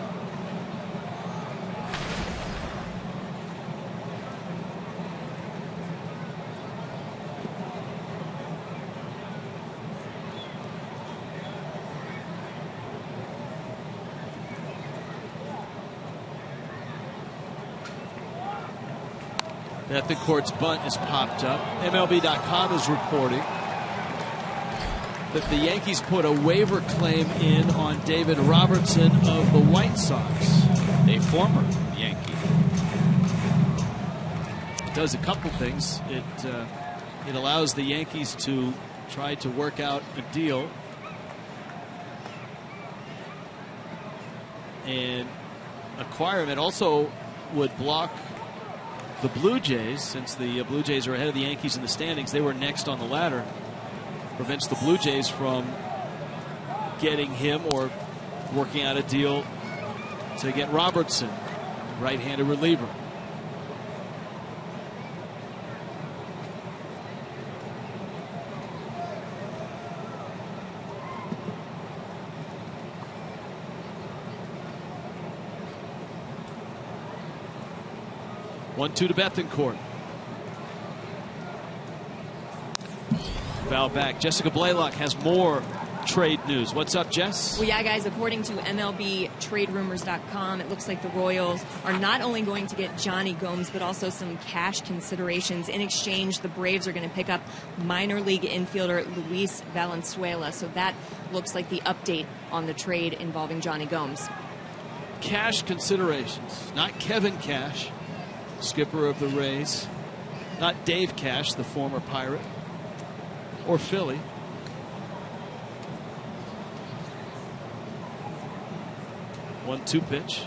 Bethancourt's bunt is popped up. MLB.com is reporting that the Yankees put a waiver claim in on David Robertson of the White Sox, a former Yankee. It does a couple things. It allows the Yankees to try to work out a deal and acquire him. It also would block the Blue Jays, since the Blue Jays are ahead of the Yankees in the standings. They were next on the ladder. Prevents the Blue Jays from getting him or working out a deal to get Robertson, right-handed reliever. One-two to Bethancourt. Foul back. Jessica Blaylock has more trade news. What's up, Jess? Well, yeah, guys, according to MLBTradeRumors.com, it looks like the Royals are not only going to get Johnny Gomes, but also some cash considerations. In exchange, the Braves are going to pick up minor league infielder Luis Valenzuela. So that looks like the update on the trade involving Johnny Gomes. Cash considerations. Not Kevin Cash, skipper of the Rays. Not Dave Cash, the former Pirate. Or Philly. One-two pitch.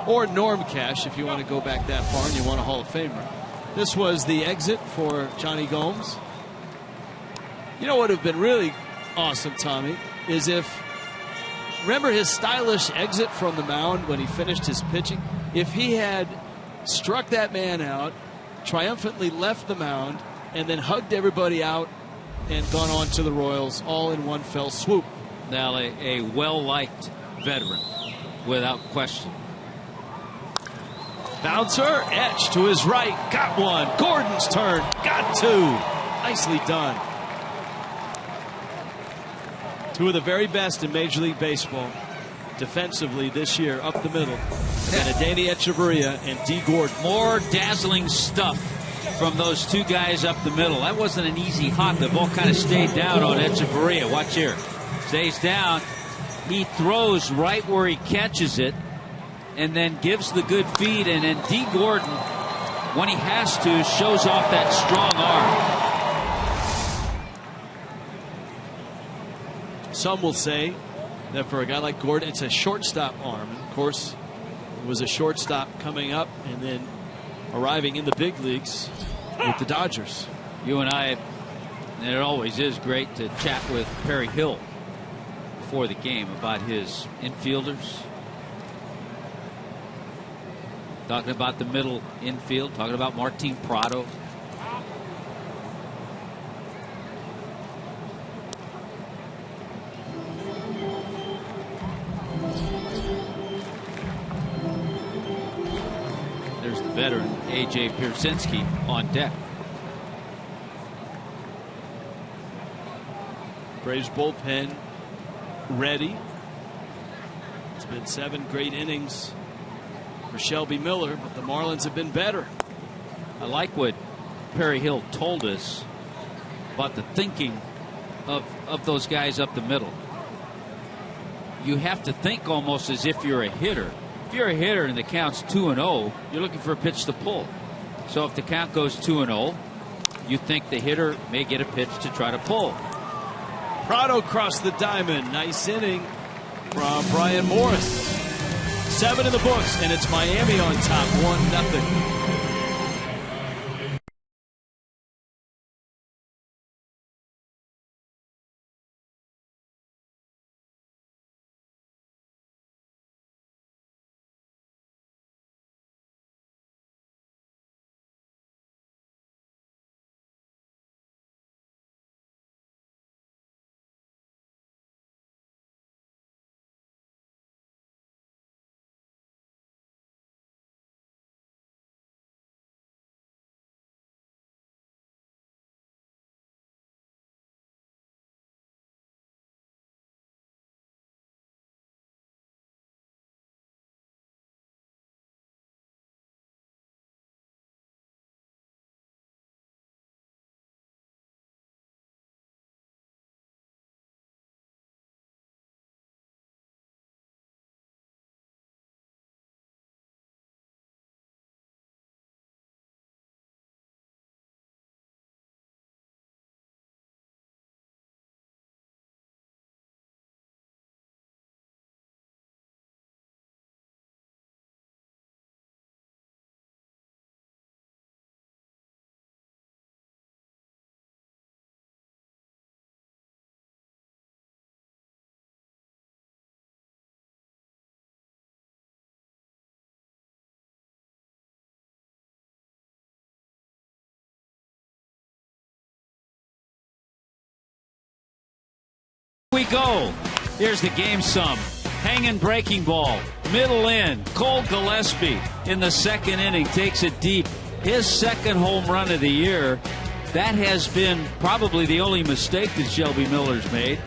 Or Norm Cash, if you want to go back that far and you want a Hall of Famer. This was the exit for Johnny Gomes. You know what would have been really awesome, Tommy, is if, remember his stylish exit from the mound when he finished his pitching? If he had struck that man out, triumphantly left the mound, and then hugged everybody out and gone on to the Royals all in one fell swoop. Now, a well-liked veteran, without question. Bouncer, edge to his right, got one. Gordon's turn, got two. Nicely done. Two of the very best in Major League Baseball defensively this year, up the middle. And Adeiny Echeverria and D. Gordon. More dazzling stuff from those two guys up the middle. That wasn't an easy hop. The ball kind of stayed down on Echeverria. Watch here. Stays down. He throws right where he catches it and then gives the good feed. And then D. Gordon, when he has to, shows off that strong arm. Some will say that for a guy like Gordon, it's a shortstop arm. And of course, it was a shortstop coming up and then arriving in the big leagues with the Dodgers. You and I, and it always is great to chat with Perry Hill before the game about his infielders. Talking about the middle infield, talking about Martin Prado. There's the veteran A.J. Pierzynski on deck. Braves bullpen ready. It's been 7 great innings for Shelby Miller, but the Marlins have been better. I like what Perry Hill told us about the thinking of those guys up the middle. You have to think almost as if you're a hitter. If you're a hitter and the count's 2-0, you're looking for a pitch to pull. So if the count goes 2-0, you think the hitter may get a pitch to try to pull. Prado crossed the diamond. Nice inning from Brian Morris. 7 in the books, and it's Miami on top, 1-0. We go. Here's the game sum. Hanging breaking ball. Middle in. Cole Gillespie in the second inning takes it deep. His second home run of the year. That has been probably the only mistake that Shelby Miller's made.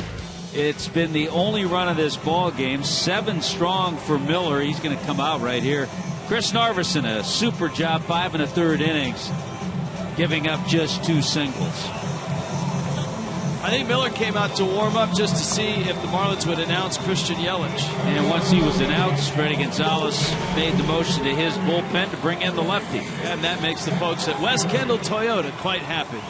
It's been the only run of this ball game. 7 strong for Miller. He's going to come out right here. Chris Narveson, a super job, 5 1/3 innings, giving up just 2 singles. I think Miller came out to warm up just to see if the Marlins would announce Christian Yelich. And once he was announced, Freddie Gonzalez made the motion to his bullpen to bring in the lefty. And that makes the folks at West Kendall Toyota quite happy.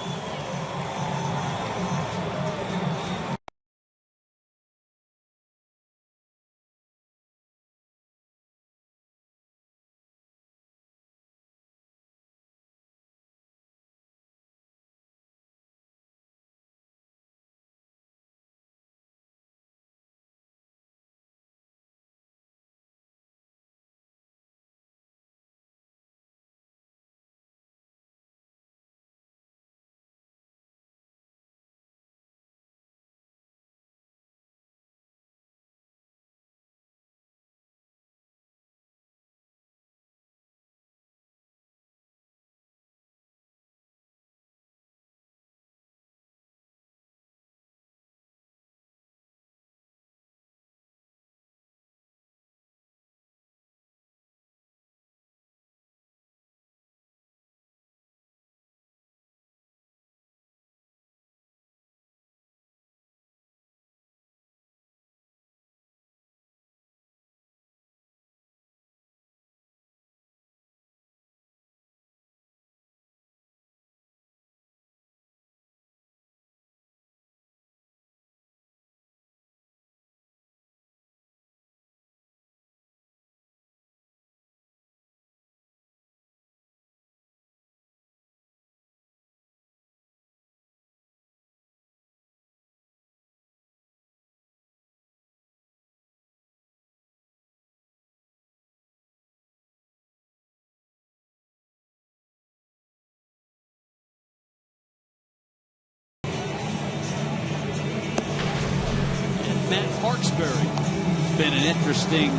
Matt Marksberry. It's been an interesting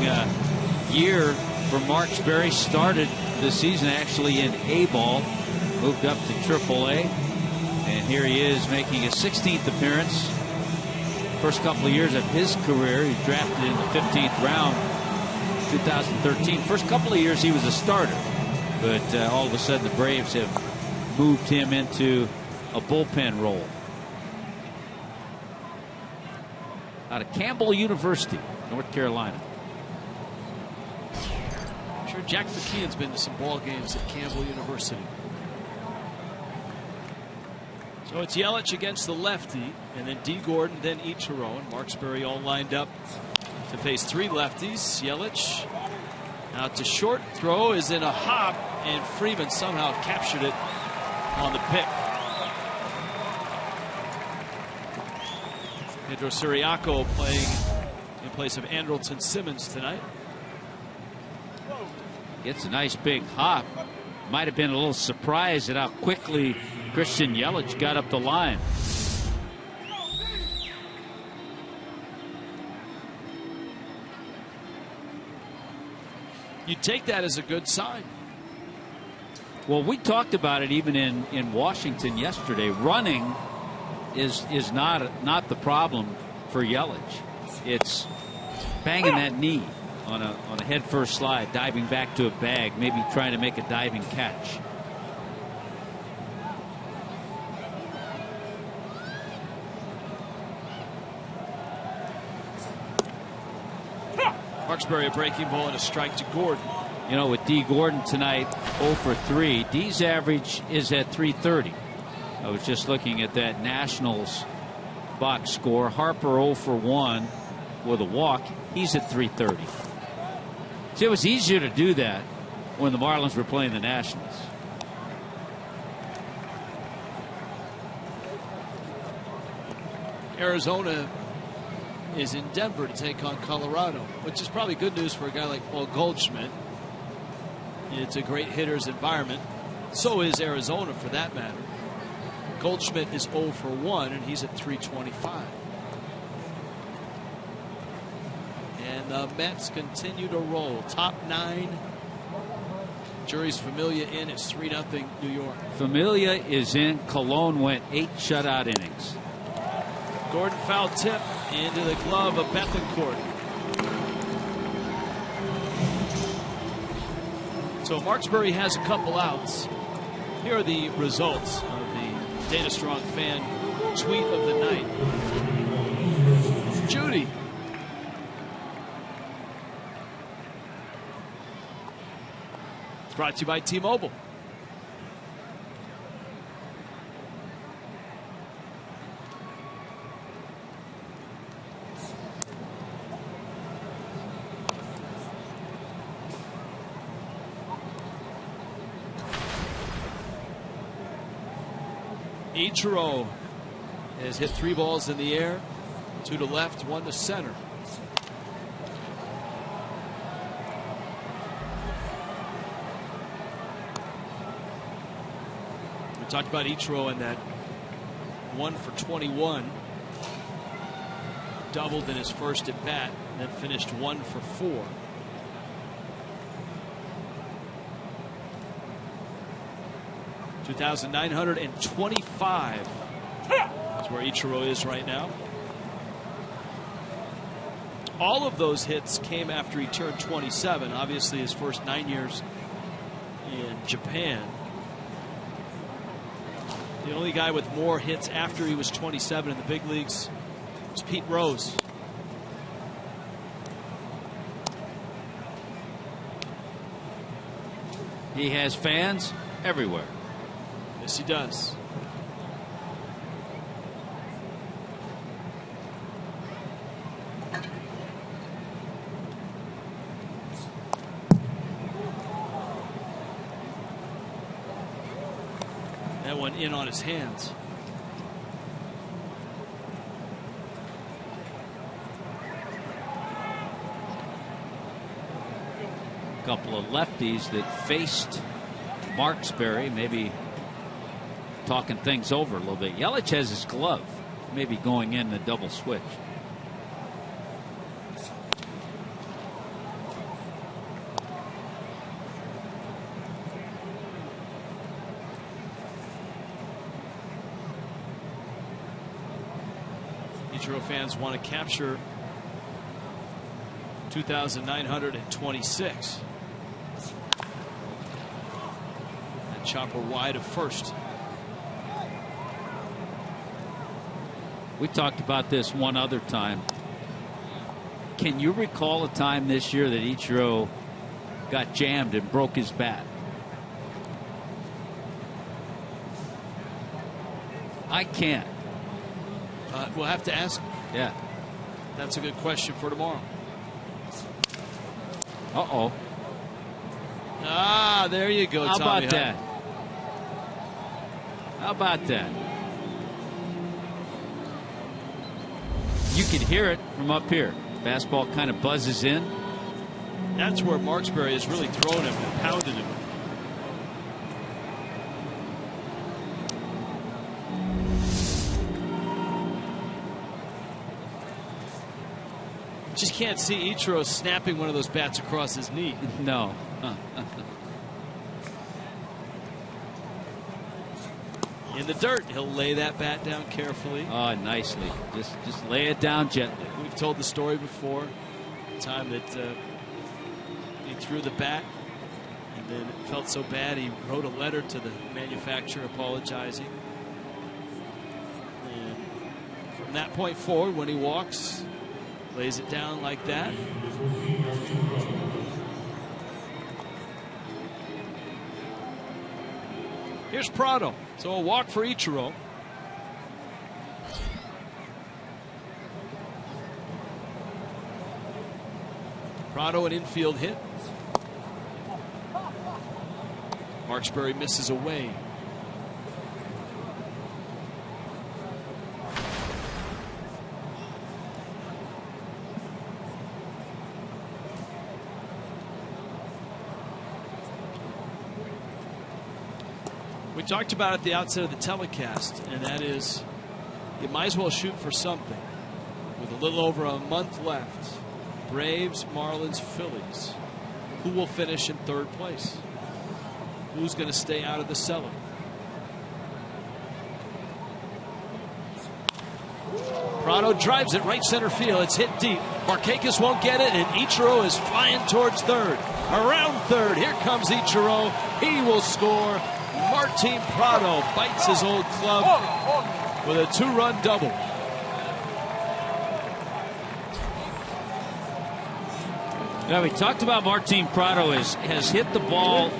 year for Marksberry. Started the season actually in A-ball, moved up to AAA, and here he is making his 16th appearance. First couple of years of his career, he drafted in the 15th round, 2013. First couple of years he was a starter, but all of a sudden the Braves have moved him into a bullpen role. Out of Campbell University, North Carolina. I'm sure Jack McKeon's been to some ball games at Campbell University. So it's Yelich against the lefty, and then D. Gordon, then Ichiro, and Marksberry all lined up to face 3 lefties. Yelich out to short. Throw is in a hop, and Freeman somehow captured it on the pick. Pedro Siriaco playing in place of Andrelton Simmons tonight. Gets a nice big hop. Might have been a little surprised at how quickly Christian Yelich got up the line. You take that as a good sign. Well, we talked about it even in Washington yesterday. Running is not the problem for Yelich. It's banging that knee on a head first slide, diving back to a bag, maybe trying to make a diving catch. Marksberry a breaking ball and a strike to Gordon. You know, with D. Gordon tonight, 0 for 3. D's average is at 330. I was just looking at that Nationals box score. Harper 0 for 1 with a walk. He's at 330. See, it was easier to do that when the Marlins were playing the Nationals. Arizona is in Denver to take on Colorado, which is probably good news for a guy like Paul Goldschmidt. It's a great hitter's environment. So is Arizona, for that matter. Goldschmidt is 0 for 1, and he's at 325. And the Mets continue to roll. Top 9. Jury's Familia in. It's 3-0 New York. Familia is in. Colon went 8 shutout innings. Gordon foul tip into the glove of Bethencourt. So Marksbury has a couple outs. Here are the results of the Data Strong fan tweet of the night. Judy. It's brought to you by T-Mobile. Ichiro has hit 3 balls in the air, 2 to left, 1 to center. We talked about Ichiro and that 1 for 21. Doubled in his first at bat, and then finished 1 for 4. $2,925 is where Ichiro is right now. All of those hits came after he turned 27. Obviously, his first 9 years in Japan. The only guy with more hits after he was 27 in the big leagues was Pete Rose. He has fans everywhere. Yes, he does. That one in on his hands. A couple of lefties that faced Marksbury, maybe talking things over a little bit. Yelich has his glove, maybe going in the double switch. Ichiro fans want to capture 2,926. And chopper wide of first. We talked about this one other time. Can you recall a time this year that Ichiro got jammed and broke his bat? I can't. We'll have to ask. Yeah. That's a good question for tomorrow. Uh-oh. Ah, there you go, How Tommy. about that? How about that? You could hear it from up here. Fastball kind of buzzes in. That's where Marksbury has really thrown him and pounded him. Just can't see Ichiro snapping one of those bats across his knee. No. In the dirt, he'll lay that bat down carefully. Oh, nicely. Just lay it down gently. We've told the story before. The time that he threw the bat, and then it felt so bad he wrote a letter to the manufacturer apologizing. And from that point forward, when he walks, lays it down like that. Here's Prado. So a walk for Ichiro. Prado an infield hit. Marksbury misses away. We talked about at the outset of the telecast, and that is you might as well shoot for something. With a little over a month left, Braves, Marlins, Phillies. Who will finish in third place? Who's going to stay out of the cellar? Prado drives it right center field. It's hit deep. Markakis won't get it, and Ichiro is flying towards third. Around third, here comes Ichiro. He will score. Martin Prado bites his old club with a 2-run double. Yeah, we talked about Martin Prado has hit the ball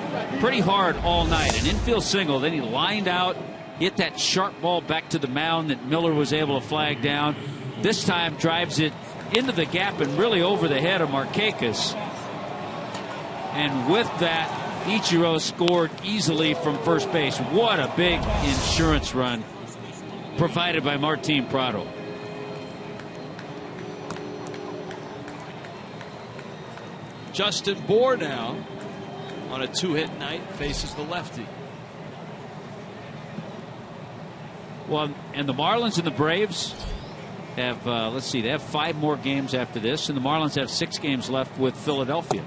pretty hard all night. An infield single, then he lined out, hit that sharp ball back to the mound that Miller was able to flag down. This time drives it into the gap and really over the head of Markakis. And with that, Ichiro scored easily from first base. What a big insurance run provided by Martin Prado. Justin Bour now on a 2-hit night faces the lefty. Well, and the Marlins and the Braves have, let's see, they have 5 more games after this, and the Marlins have 6 games left with Philadelphia.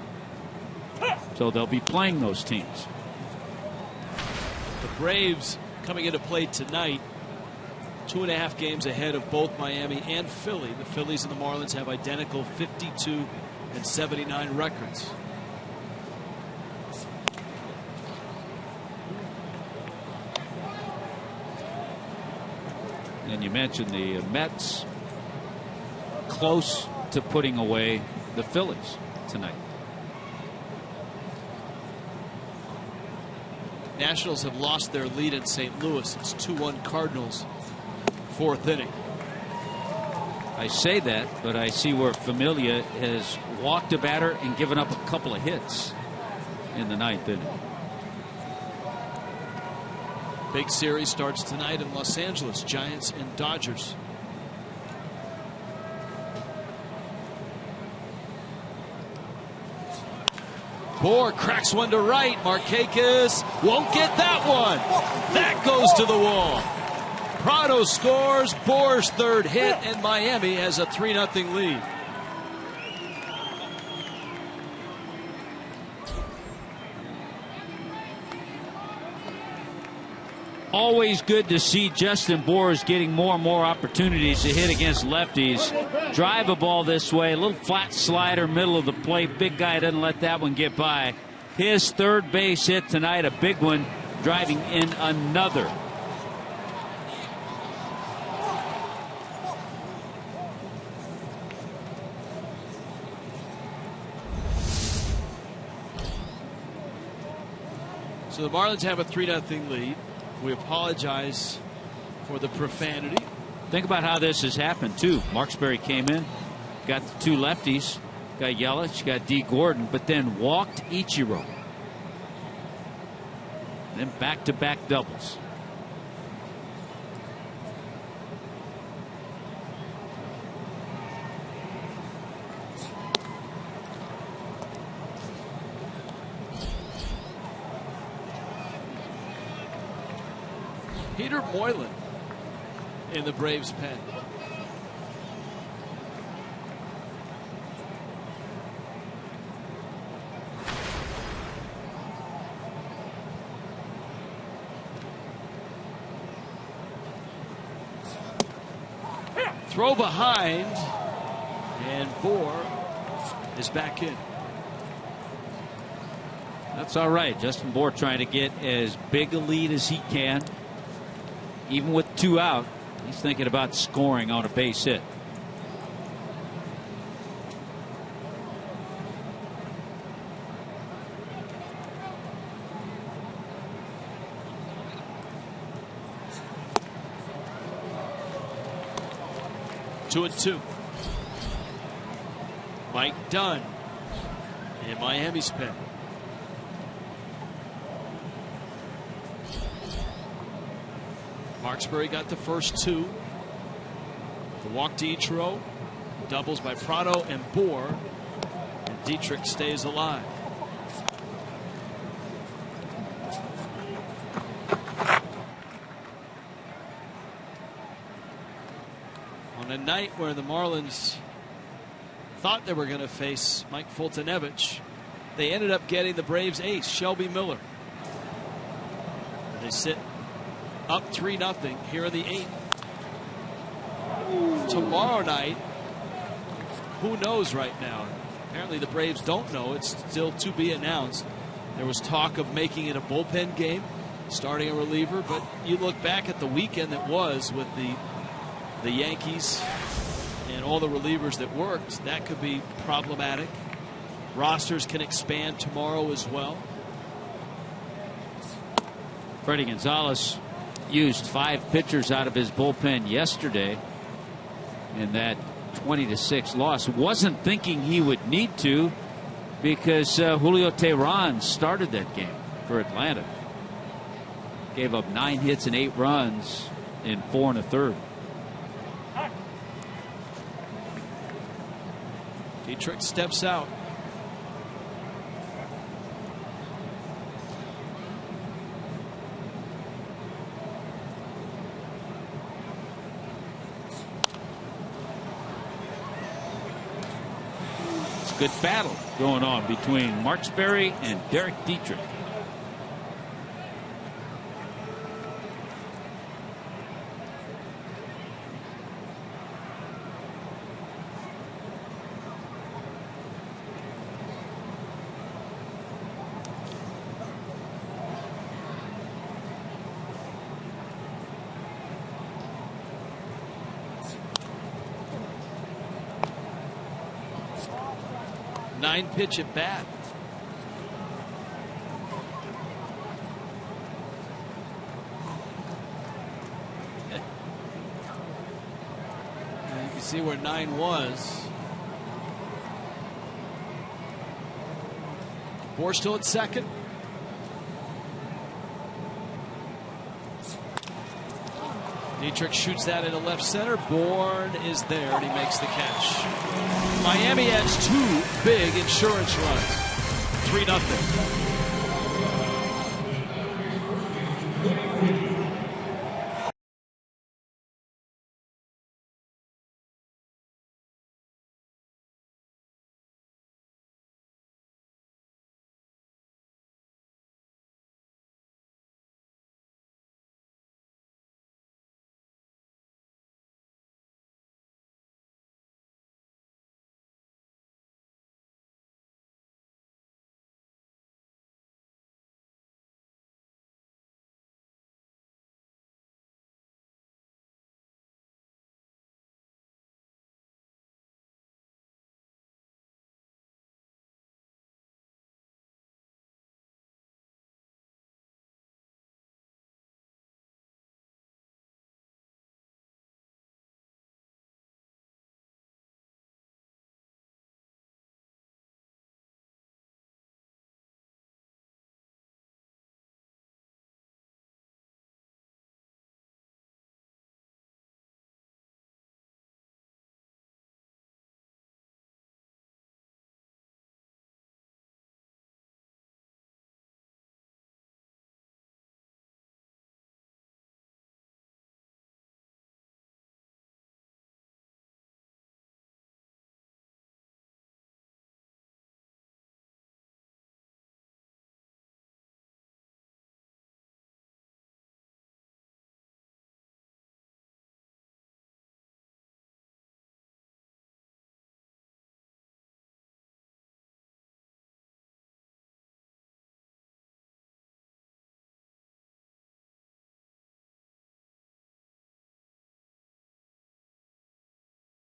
So they'll be playing those teams. The Braves coming into play tonight, 2.5 games ahead of both Miami and Philly. The Phillies and the Marlins have identical 52 and 79 records. And you mentioned the Mets close to putting away the Phillies tonight. Nationals have lost their lead in St. Louis. It's 2-1 Cardinals, 4th inning. I say that, but I see where Familia has walked a batter and given up a couple of hits in the 9th inning. Big series starts tonight in Los Angeles, Giants and Dodgers. Bour cracks one to right. Markakis won't get that one. That goes to the wall. Prado scores, Bour's 3rd hit, and Miami has a 3-0 lead. Always good to see Justin Bour is getting more and more opportunities to hit against lefties. Drive a ball this way, a little flat slider, middle of the plate. Big guy doesn't let that one get by. His 3rd base hit tonight, a big one, driving in another. So the Marlins have a 3-0 lead. We apologize for the profanity. Think about how this has happened, too. Marksberry came in, got the 2 lefties, got Yelich, got D. Gordon, but then walked Ichiro. And then back-to-back doubles. Peter Moylan in the Braves pen. Throw behind, and Bour is back in. That's all right. Justin Bour trying to get as big a lead as he can. Even with 2 out, he's thinking about scoring on a base hit. Two and 2. Mike Dunn in Miami's pen. Marksberry got the first 2. The walk to Ichiro. Doubles by Prado and Bour. And Dietrich stays alive. On a night where the Marlins thought they were going to face Mike Fultonevich. They ended up getting the Braves ace, Shelby Miller. They sit up 3-0 here in the 8th. Tomorrow night, who knows right now? Apparently the Braves don't know. It's still to be announced. There was talk of making it a bullpen game, starting a reliever, but you look back at the weekend that was with the Yankees and all the relievers that worked, that could be problematic. Rosters can expand tomorrow as well. Freddie Gonzalez used 5 pitchers out of his bullpen yesterday in that 20-6 loss. Wasn't thinking he would need to, because Julio Teheran started that game for Atlanta. Gave up 9 hits and 8 runs in 4 1/3. Dietrich steps out. Good battle going on between Mark Sperry and Derek Dietrich. Pitch at bat. You can see where 9 was. Bohr still at second. Dietrich shoots that into left center. Bourne is there, and he makes the catch. Miami has 2 big insurance runs. 3-0.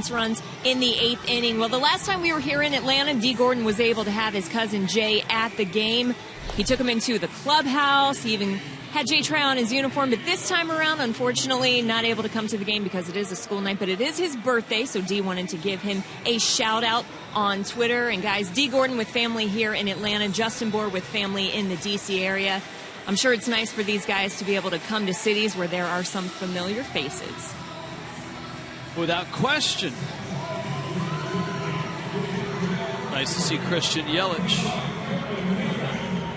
Runs in the 8th inning. Well, the last time we were here in Atlanta, D. Gordon was able to have his cousin Jay at the game. He took him into the clubhouse. He even had Jay try on his uniform, but this time around, unfortunately, not able to come to the game because it is a school night, but it is his birthday, so D wanted to give him a shout out on Twitter. And guys, D. Gordon with family here in Atlanta, Justin Bohr with family in the D.C. area. I'm sure it's nice for these guys to be able to come to cities where there are some familiar faces. Without question. Nice to see Christian Yelich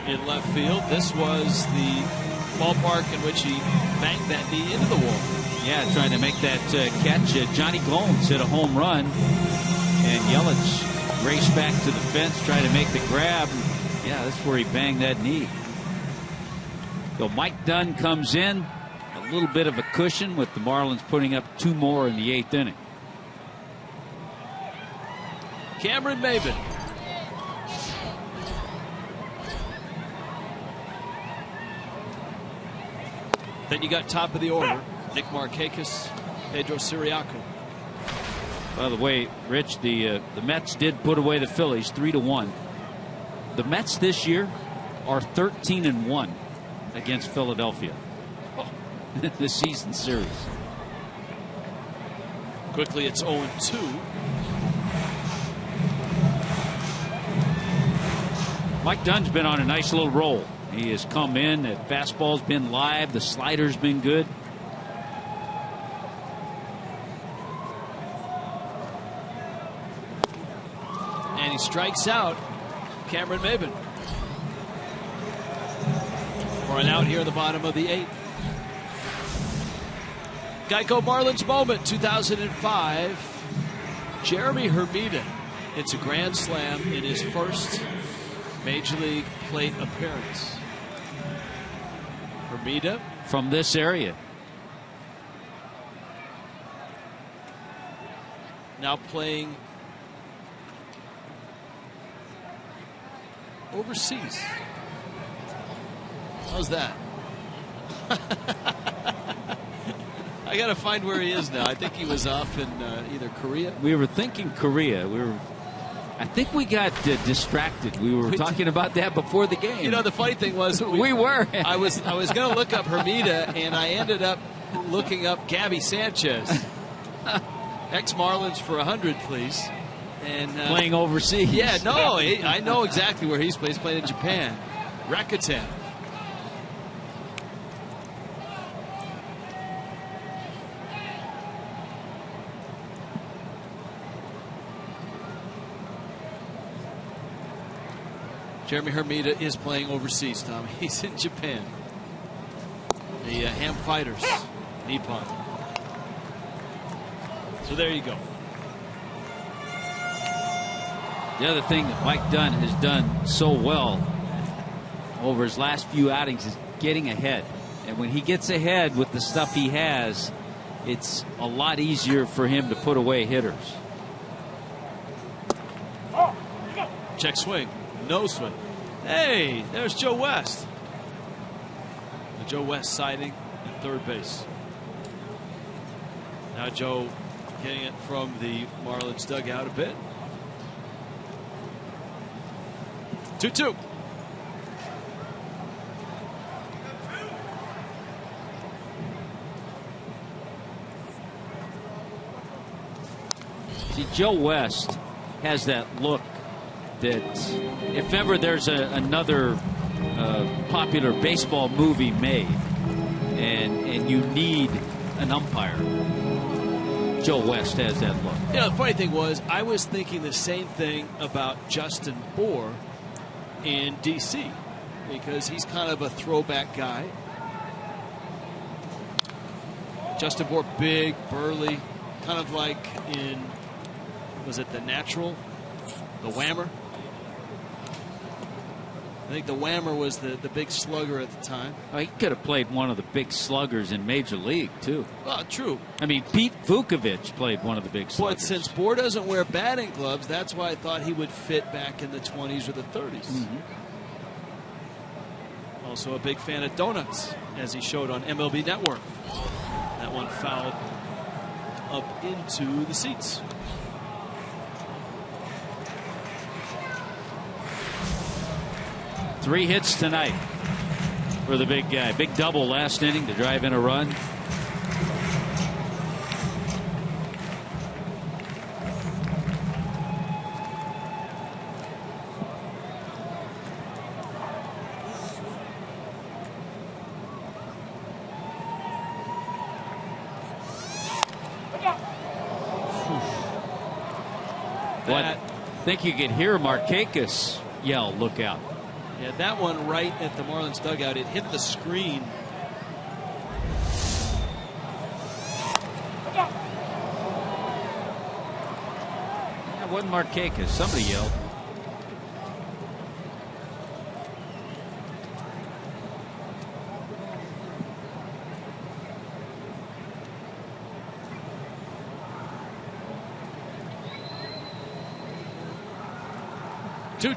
in left field. This was the ballpark in which he banged that knee into the wall. Yeah, trying to make that catch. Johnny Gomes hit a home run And Yelich raced back to the fence, trying to make the grab. Yeah, that's where he banged that knee. So Mike Dunn comes in, a little bit of a cushion with the Marlins putting up 2 more in the 8th inning. Cameron Maybin. Then you got top of the order, Nick Markakis, Pedro Siriaco. By the way, Rich, the Mets did put away the Phillies 3-1. The Mets this year are 13-1 against Philadelphia. The season series. Quickly, it's 0-2. Mike Dunn's been on a nice little roll. He has come in. The fastball's been live. The slider's been good. And he strikes out Cameron Maybin for an out here in the bottom of the 8th. Geico Marlins moment, 2005. Jeremy Hermida hits a grand slam in his first Major League plate appearance. Hermida from this area. Now playing overseas. How's that? I got to find where he is now. I think he was off in either Korea. We were thinking Korea. I think we got distracted. We were talking about that before the game. You know, the funny thing was we were. I was going to look up Hermida, and I ended up looking up Gabby Sanchez, ex-Marlins for 100, please. And playing overseas. Yeah, no, I know exactly where he's playing. He's playing in Japan, Rakuten. Jeremy Hermida is playing overseas, Tom. He's in Japan. The Ham Fighters, Nippon. So there you go. The other thing that Mike Dunn has done so well over his last few outings is getting ahead. And when he gets ahead with the stuff he has, it's a lot easier for him to put away hitters. Check swing. No swing. Hey, there's Joe West. The Joe West sighting at third base. Now Joe getting it from the Marlins dugout a bit. 2-2. See, Joe West has that look that if ever there's another popular baseball movie made and you need an umpire, Joe West has that look. You know, the funny thing was, I was thinking the same thing about Justin Bour in D.C. because he's kind of a throwback guy. Justin Bour, big, burly, kind of like in, was it The Natural? The Whammer? I think the Whammer was the big slugger at the time. He could have played one of the big sluggers in Major League, too. Well, true. I mean, Pete Vukovich played one of the big sluggers. But since Bour doesn't wear batting gloves, that's why I thought he would fit back in the 20s or the 30s. Mm-hmm. Also a big fan of donuts, as he showed on MLB Network. That one fouled up into the seats. Three hits tonight for the big guy. Big double last inning to drive in a run. I think you could hear Markakis yell, "Look out." Yeah, that one right at the Marlins dugout. It hit the screen. wasn't Markakis. Somebody yelled.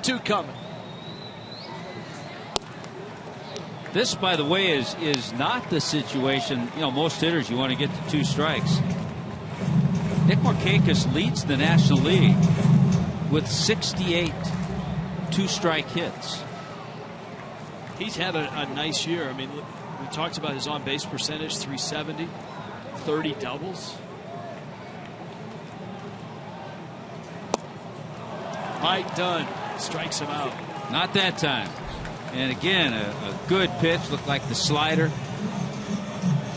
Two coming. This, by the way, is not the situation. You know, most hitters, you want to get to 2 strikes. Nick Markakis leads the National League with 68 2-strike hits. He's had a nice year. I mean, we talked about his on-base percentage, 370, 30 doubles. Mike Dunn strikes him out. Not that time. And again, a good pitch, looked like the slider.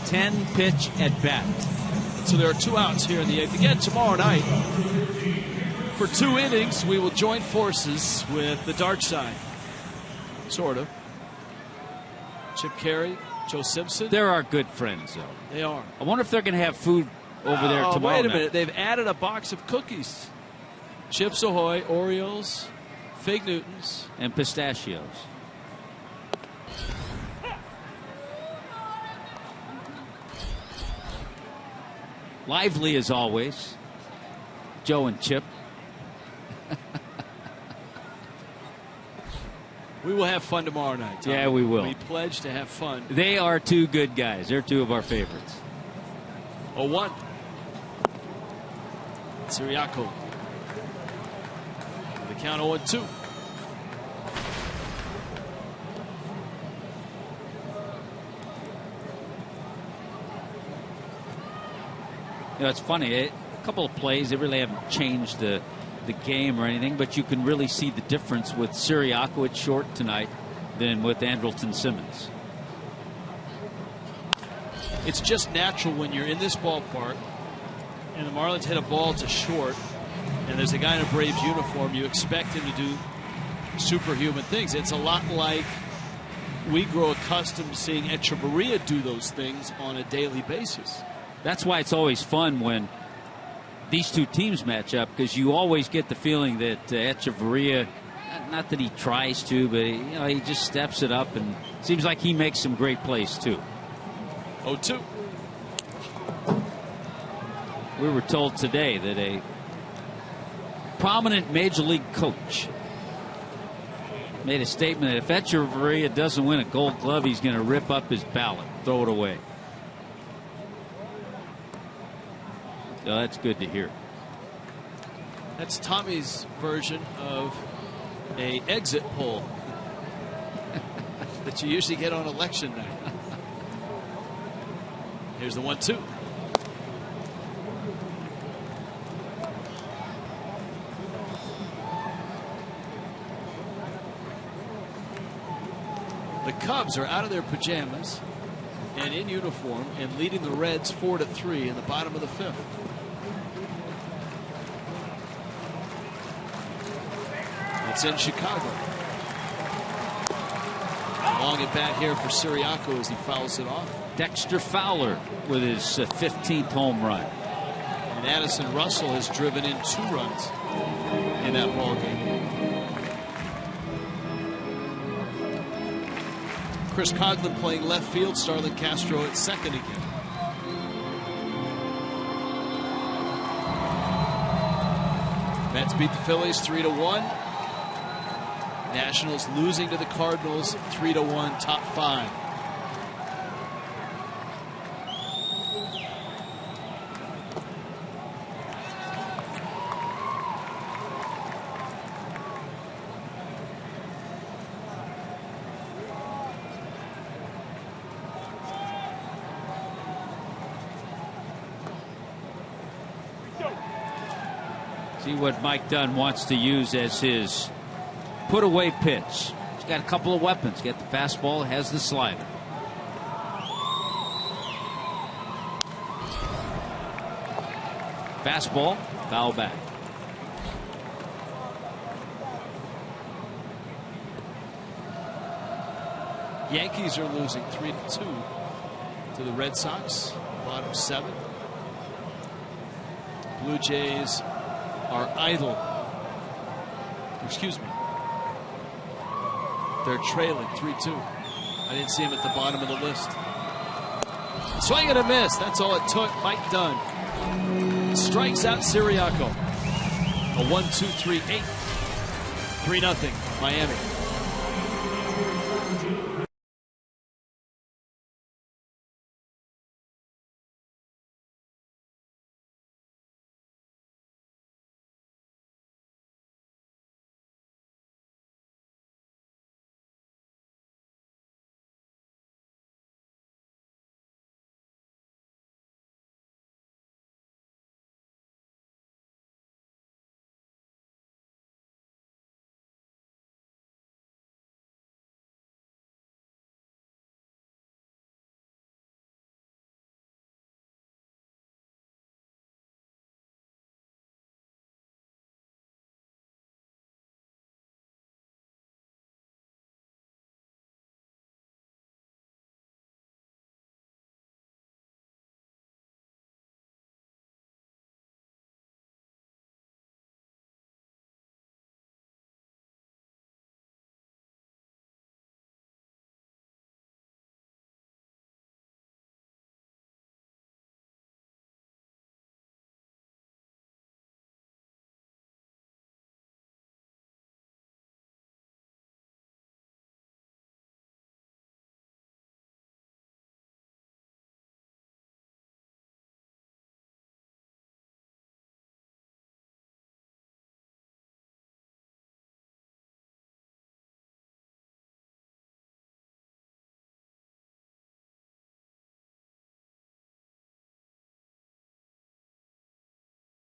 10-pitch at bat. So there are 2 outs here in the 8th. Again, tomorrow night, for 2 innings, we will join forces with the dark side. Sort of. Chip Carey, Joe Simpson. There are good friends, though. They are. I wonder if they're going to have food over there tomorrow. Wait a minute. They've added a box of cookies. Chips Ahoy, Orioles, Fig Newtons. And pistachios. Lively as always. Joe and Chip. We will have fun tomorrow night, Tom. Yeah, we will. We pledge to have fun. They are 2 good guys. They're 2 of our favorites. 0-1. Siriaco. The count 0-2. You know, it's funny. A couple of plays, they really haven't changed the game or anything, but you can really see the difference with Siriaco at short tonight than with Andrelton Simmons. It's just natural when you're in this ballpark and the Marlins hit a ball to short and there's a guy in a Braves uniform, you expect him to do superhuman things. It's a lot like we grow accustomed to seeing Echeverria do those things on a daily basis. That's why it's always fun when these 2 teams match up, because you always get the feeling that Echeverria, not that he tries to, but he just steps it up, and seems like he makes some great plays too. 0-2. We were told today that a prominent major league coach made a statement that if Echeverria doesn't win a Gold Glove, he's going to rip up his ballot, throw it away. So that's good to hear. That's Tommy's version of a exit poll that you usually get on election night. Here's the 1-2. The Cubs are out of their pajamas and in uniform and leading the Reds 4-3 in the bottom of the 5th. It's in Chicago. Long at bat here for Siriaco as he fouls it off. Dexter Fowler with his 15th home run. And Addison Russell has driven in 2 runs in that ball game. Chris Coughlin playing left field. Starlin Castro at second again. Mets beat the Phillies 3-1. Nationals losing to the Cardinals 3-1, top 5. See what Mike Dunn wants to use as his put-away pitch. He's got a couple of weapons. Got the fastball, has the slider. Fastball, foul back. Yankees are losing 3-2 to the Red Sox, bottom 7. Blue Jays are idle Excuse me. They're trailing 3-2. I didn't see him at the bottom of the list. Swing and a miss. That's all it took. Mike Dunn strikes out Siriaco. A 1-2-3-8. 3-0 Miami.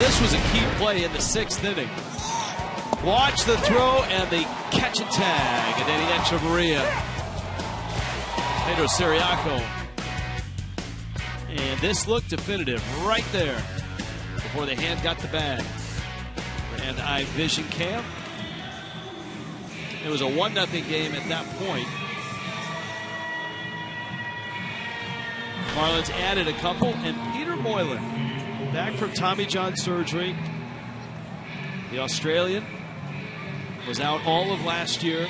This was a key play in the 6th inning. Watch the throw and the catch and tag. And Eddie Echeverria. Pedro Siriaco. And this looked definitive right there before the hand got the bag. And eye vision cam. It was a 1-0 game at that point. Marlins added a couple, and Peter Moylan, back from Tommy John surgery. The Australian was out all of last year,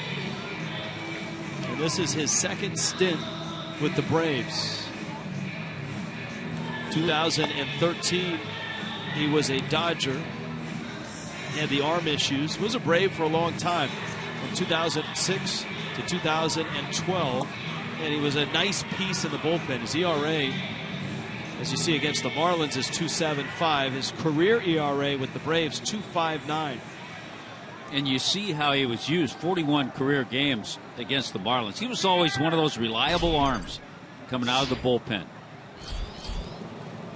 and this is his second stint with the Braves. 2013, he was a Dodger. He had the arm issues. Was a Brave for a long time, from 2006 to 2012, and he was a nice piece in the bullpen. His ERA, as you see against the Marlins, is 2.75. His career ERA with the Braves, 2.59. And you see how he was used. 41 career games against the Marlins. He was always one of those reliable arms coming out of the bullpen.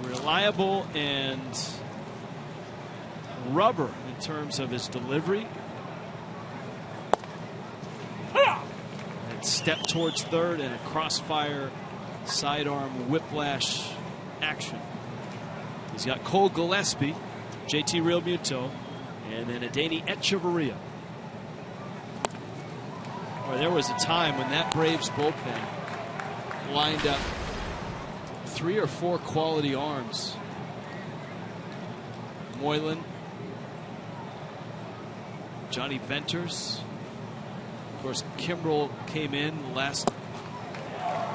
Reliable and rubber in terms of his delivery. And step towards third and a crossfire sidearm whiplash action. He's got Cole Gillespie, JT Realmuto, and then Adeiny Echeverria. Well, there was a time when that Braves bullpen lined up 3 or 4 quality arms. Moylan, Johnny Venters. Of course, Kimbrel came in the last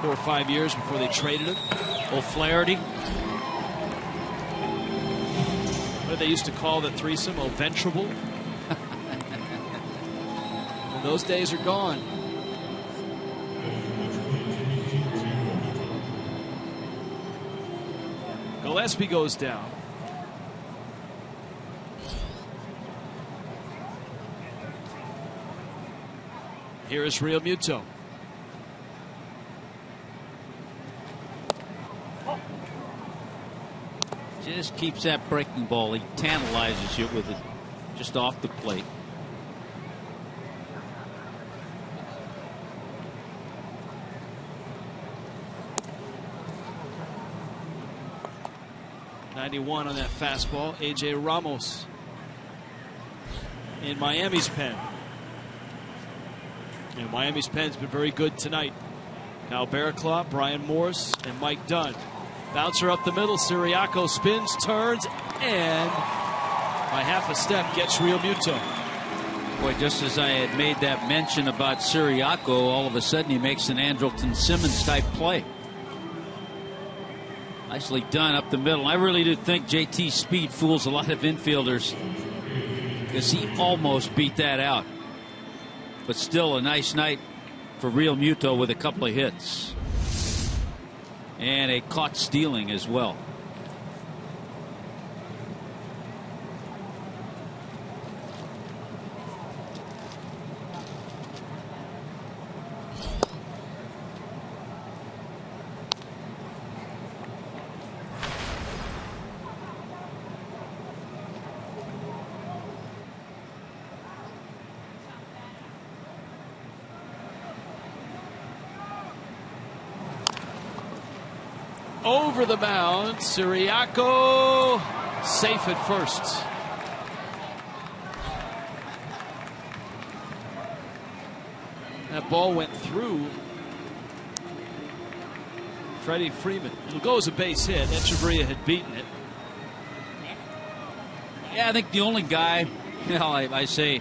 4 or 5 years before they traded him. O'Flaherty. What did they used to call the threesome? O'Ventrable. And those days are gone. Gillespie goes down. Here is Realmuto. Just keeps that breaking ball. He tantalizes you with it just off the plate. .91 on that fastball. AJ Ramos in Miami's pen. And Miami's pen's been very good tonight. Now Barraclough, Brian Morse, and Mike Dunn. Bouncer up the middle. Siriaco spins, turns, and by half a step gets Realmuto. Boy, just as I had made that mention about Siriaco, all of a sudden he makes an Andrelton Simmons type play. Nicely done up the middle. I really do think JT's speed fools a lot of infielders, because he almost beat that out. But still a nice night for Real Muto with a couple of hits. And a caught stealing as well. Over the mound, Siriaco safe at first. That ball went through Freddie Freeman. It'll go as a base hit. Echeverria had beaten it. Yeah, I think the only guy, I say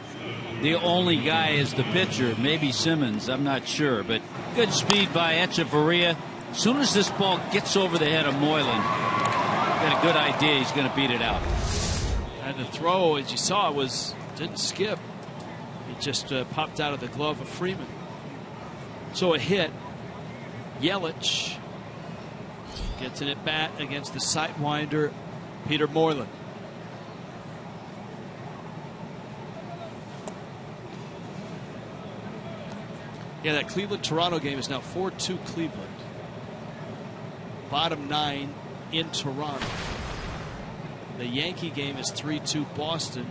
the only guy is the pitcher. Maybe Simmons, I'm not sure. But good speed by Echeverria. As soon as this ball gets over the head of Moylan, got a good idea he's going to beat it out. And the throw, as you saw, didn't skip. It just popped out of the glove of Freeman. So a hit. Yelich gets an at bat against the sidewinder Peter Moylan. Yeah, that Cleveland-Toronto game is now 4-2 Cleveland. Bottom 9 in Toronto. The Yankee game is 3-2 Boston.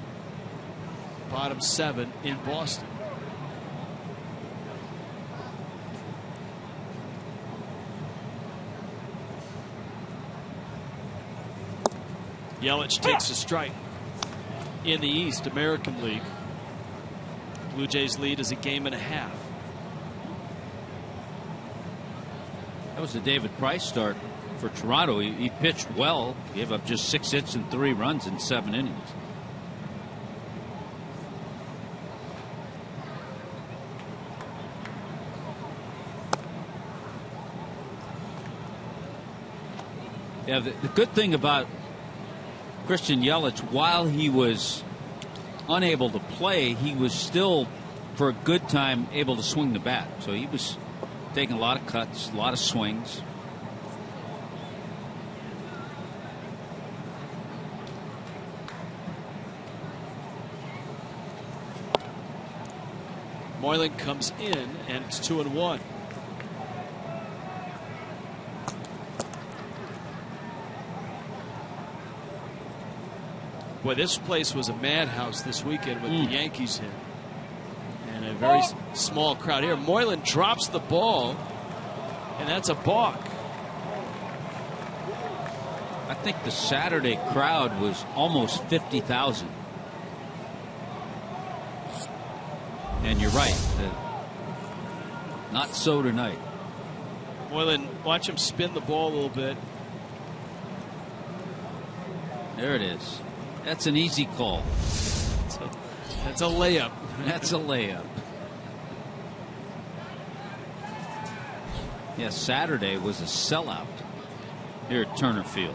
Bottom 7 in Boston. Yelich takes a strike. In the East, American League, Blue Jays lead is a game and a half. That was the David Price start for Toronto. He pitched well, gave up just 6 hits and 3 runs in 7 innings. Yeah, the good thing about Christian Yelich, while he was unable to play, he was still, for a good time, able to swing the bat. So he was taking a lot of cuts, a lot of swings. Moylan comes in, and it's 2-1. Boy, this place was a madhouse this weekend with the Yankees in. And a very small crowd here. Moylan drops the ball, and that's a balk. I think the Saturday crowd was almost 50,000. And you're right. Not so tonight. Moylan, watch him spin the ball a little bit. There it is. That's an easy call. That's a layup. That's a layup. Yeah, Saturday was a sellout here at Turner Field.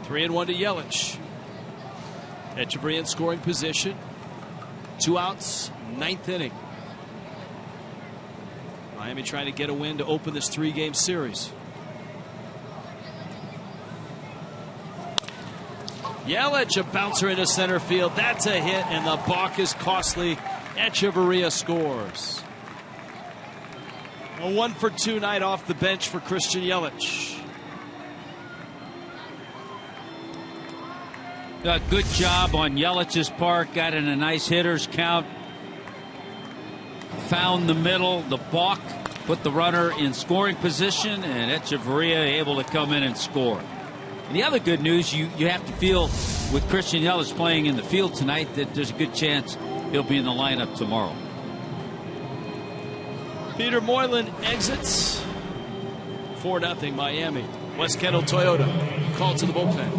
Three and 1 to Yelich. Echeverria in scoring position. 2 outs, 9th inning. Miami trying to get a win to open this 3-game series. Yelich, a bouncer into center field. That's a hit, and the balk is costly. Echeverria scores. A 1-for-2 night off the bench for Christian Yelich. Good job on Yelich's part. Got in a nice hitter's count. Found the middle, the balk, put the runner in scoring position, and Echeverria able to come in and score. And the other good news, you have to feel with Christian Yelich playing in the field tonight that there's a good chance he'll be in the lineup tomorrow. Peter Moylan exits. 4-0 Miami. West Kendall Toyota called to the bullpen.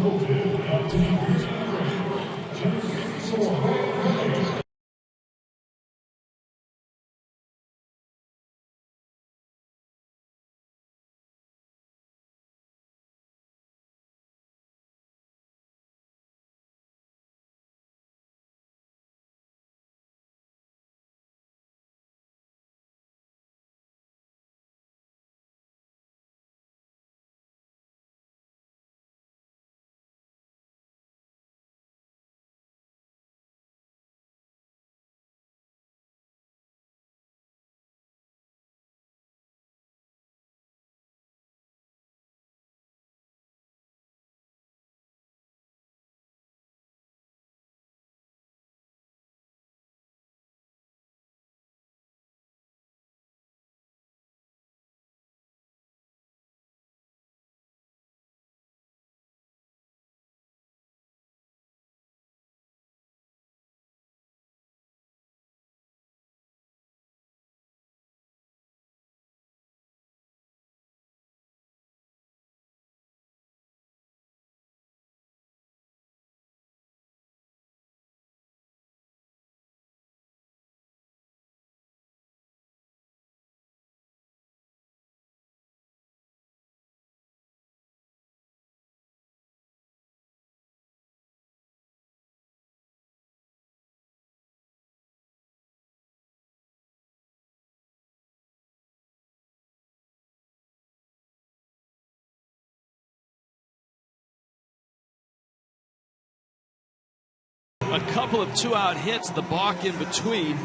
A couple of 2-out hits, the balk in between.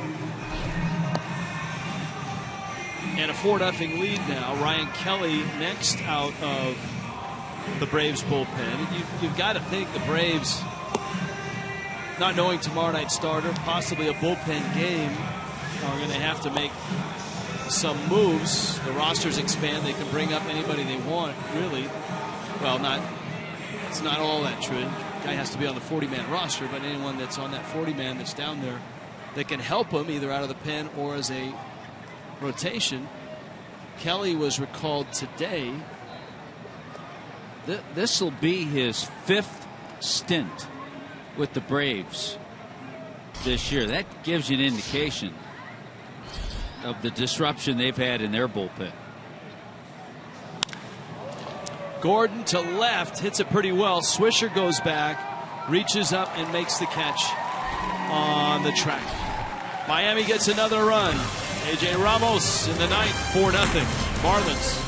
And a 4-0 lead now. Ryan Kelly next out of the Braves bullpen. And you've got to think the Braves, not knowing tomorrow night's starter, possibly a bullpen game, are going to have to make some moves. The rosters expand. They can bring up anybody they want, really. Well, it's not all that true. Guy has to be on the 40-man roster, but anyone that's on that 40-man that's down there that can help him either out of the pen or as a rotation. Kelly was recalled today. This will be his 5th stint with the Braves this year. That gives you an indication of the disruption they've had in their bullpen. Gordon to left, hits it pretty well. Swisher goes back, reaches up and makes the catch on the track. Miami gets another run. A.J. Ramos in the ninth, 4-0 Marlins.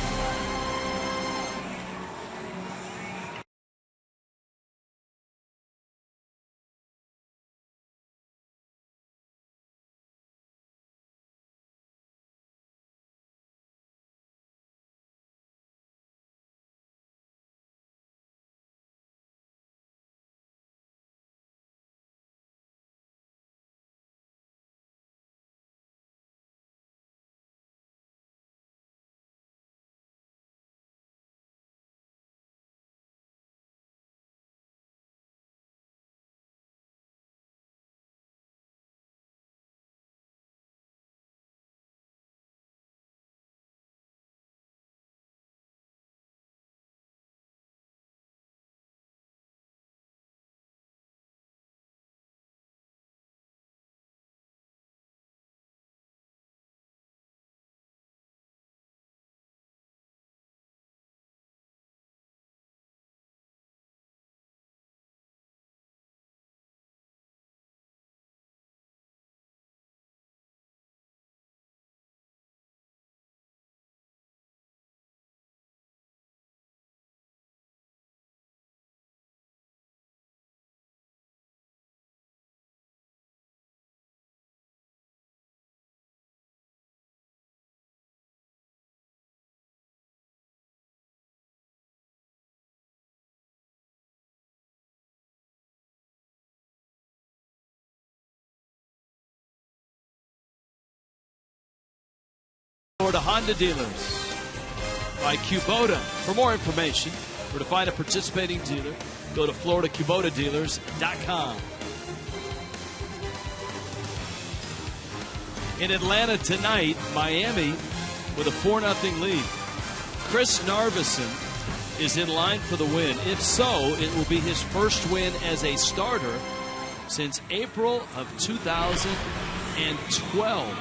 Florida Honda dealers by Kubota. For more information or to find a participating dealer, go to FloridaKubotaDealers.com. In Atlanta tonight, Miami with a 4-0 lead. Chris Narveson is in line for the win. If so, it will be his first win as a starter since April of 2012.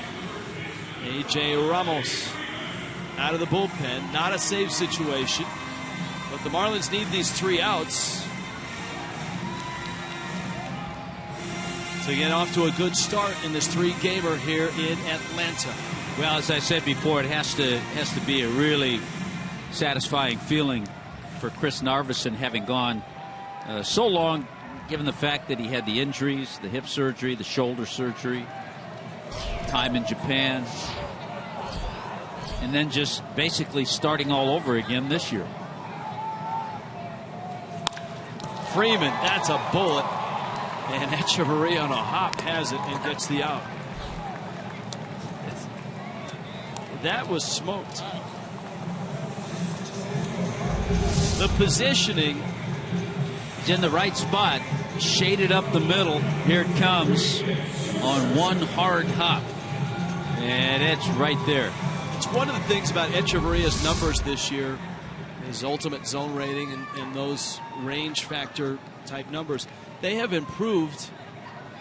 A.J. Ramos out of the bullpen. Not a save situation, but the Marlins need these 3 outs to get off to a good start in this 3-gamer here in Atlanta. Well, as I said before, it has to be a really satisfying feeling for Chris Narveson, having gone so long, given the fact that he had the injuries, the hip surgery, the shoulder surgery, time in Japan, and then just basically starting all over again this year. Freeman, that's a bullet. And Echeverria on a hop has it and gets the out. That was smoked. The positioning is in the right spot, shaded up the middle. Here it comes on one hard hop, and it's right there. It's one of the things about Echeverria's numbers this year, his ultimate zone rating and those range factor type numbers. They have improved,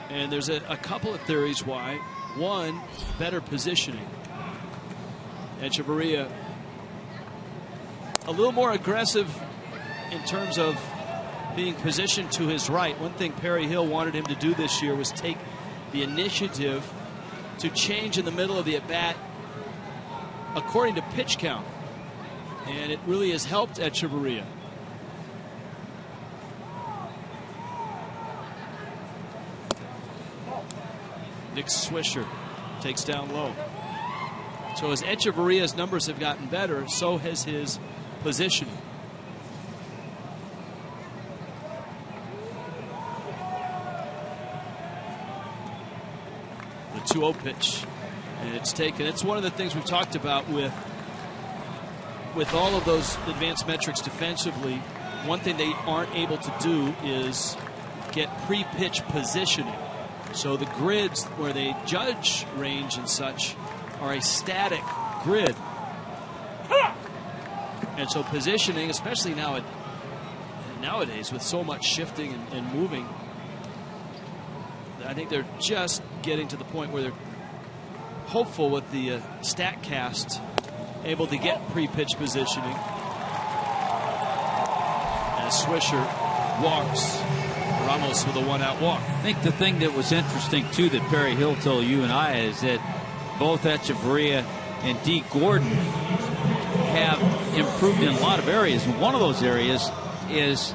and there's a couple of theories why. One, better positioning. Echeverria a little more aggressive in terms of being positioned to his right. One thing Perry Hill wanted him to do this year was take the initiative to change in the middle of the at-bat according to pitch count. And it really has helped Echeverria. Nick Swisher takes down low. So as Echeverria's numbers have gotten better, so has his positioning. The 2-0 pitch. And it's taken. It's one of the things we've talked about with all of those advanced metrics defensively. One thing they aren't able to do is get pre-pitch positioning. So the grids where they judge range and such are a static grid. And so positioning, especially nowadays with so much shifting and moving, I think they're just getting to the point where they're hopeful with the StatCast able to get pre-pitch positioning. As Swisher walks. Ramos with a 1-out walk. I think the thing that was interesting, too, that Perry Hill told you and I is that both Echeverria and D. Gordon have improved in a lot of areas. And one of those areas is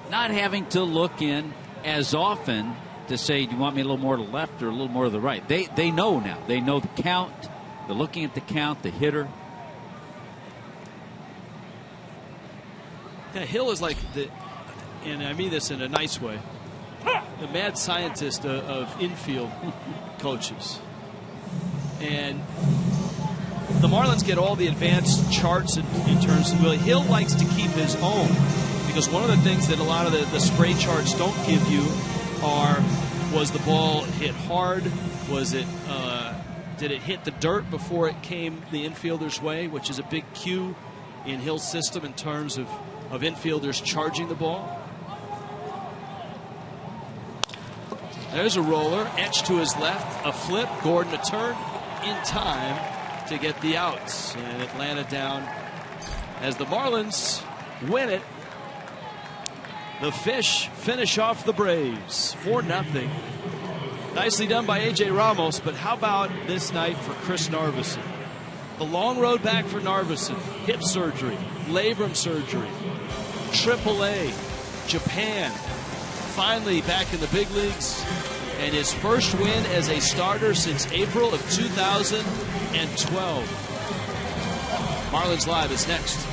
not having to look in as often to say, do you want me a little more to the left or a little more to the right? They know now. They know the count. They're looking at the count, the hitter. Yeah, Hill is like and I mean this in a nice way, the mad scientist of infield coaches. And the Marlins get all the advanced charts in terms of, well, Hill likes to keep his own, because one of the things that a lot of the spray charts don't give you was the ball hit hard? Was it did it hit the dirt before it came the infielder's way, which is a big cue in Hill's system in terms of infielders charging the ball. There's a roller, etched to his left, a flip, Gordon a turn in time to get the outs. And Atlanta down as the Marlins win it. The Fish finish off the Braves 4-0. Nicely done by A.J. Ramos, but how about this night for Chris Narveson? The long road back for Narveson. Hip surgery, labrum surgery, AAA, Japan. Finally back in the big leagues, and his first win as a starter since April of 2012. Marlins Live is next.